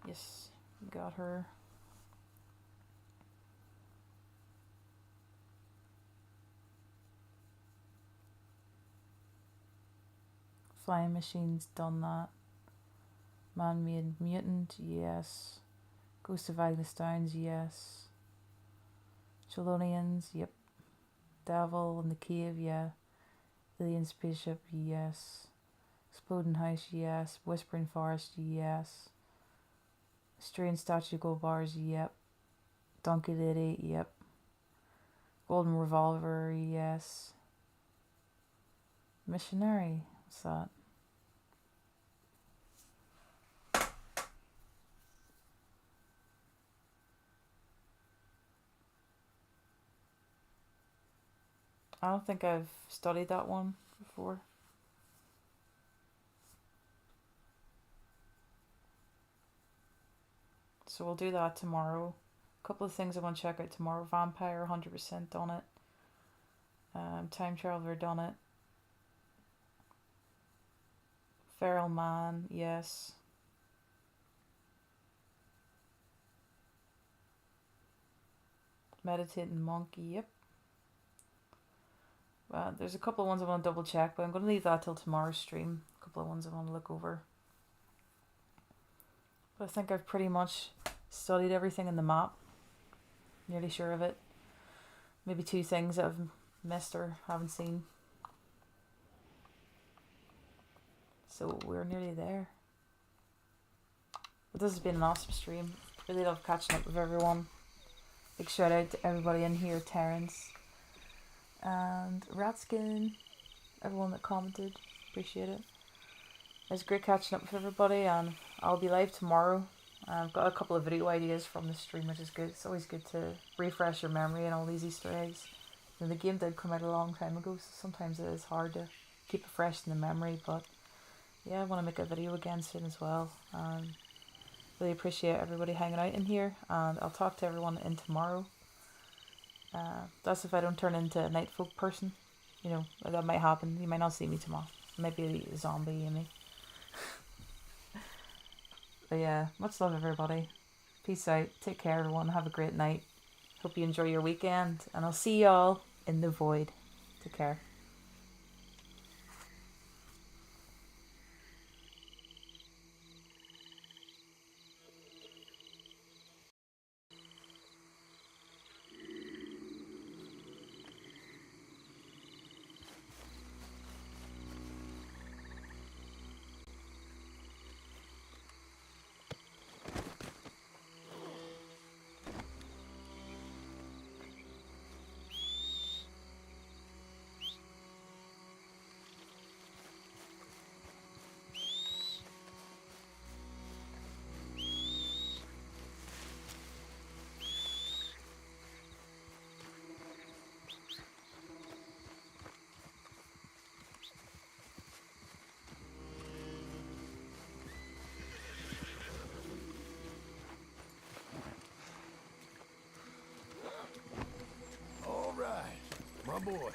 Yes, got her. Flying machines, done that. Man-made mutant, yes. Ghost of Agnes Downs, yes. Chelonians, yep. Devil in the Cave, yeah. Alien Spaceship, yes. Exploding House, yes. Whispering Forest, yes. Strange Statue Gold Bars, yep. Donkey Lady, yep. Golden Revolver, yes. Missionary, what's that? I don't think I've studied that one before. So we'll do that tomorrow. A couple of things I want to check out tomorrow. Vampire, 100% done it. Time Traveler, done it. Feral Man, yes. Meditating Monkey, yep. There's a couple of ones I want to double check, but I'm going to leave that till tomorrow's stream. A couple of ones I want to look over. But I think I've pretty much studied everything in the map. Nearly sure of it. Maybe two things that I've missed or haven't seen. So we're nearly there. But this has been an awesome stream. Really love catching up with everyone. Big shout out to everybody in here. Terrence and Ratskin. Everyone that commented. Appreciate it. It's great catching up with everybody, and I'll be live tomorrow. I've got a couple of video ideas from the stream, which is good. It's always good to refresh your memory and all these Easter eggs. You know, the game did come out a long time ago, so sometimes it is hard to keep it fresh in the memory, but yeah, I want to make a video again soon as well. Really appreciate everybody hanging out in here, and I'll talk to everyone in tomorrow. That's if I don't turn into a night folk person. You know, that might happen. You might not see me tomorrow. I might be a zombie, Amy. But yeah, much love everybody. Peace out. Take care everyone. Have a great night. Hope you enjoy your weekend. And I'll see y'all in the void. Take care. All right, my boy.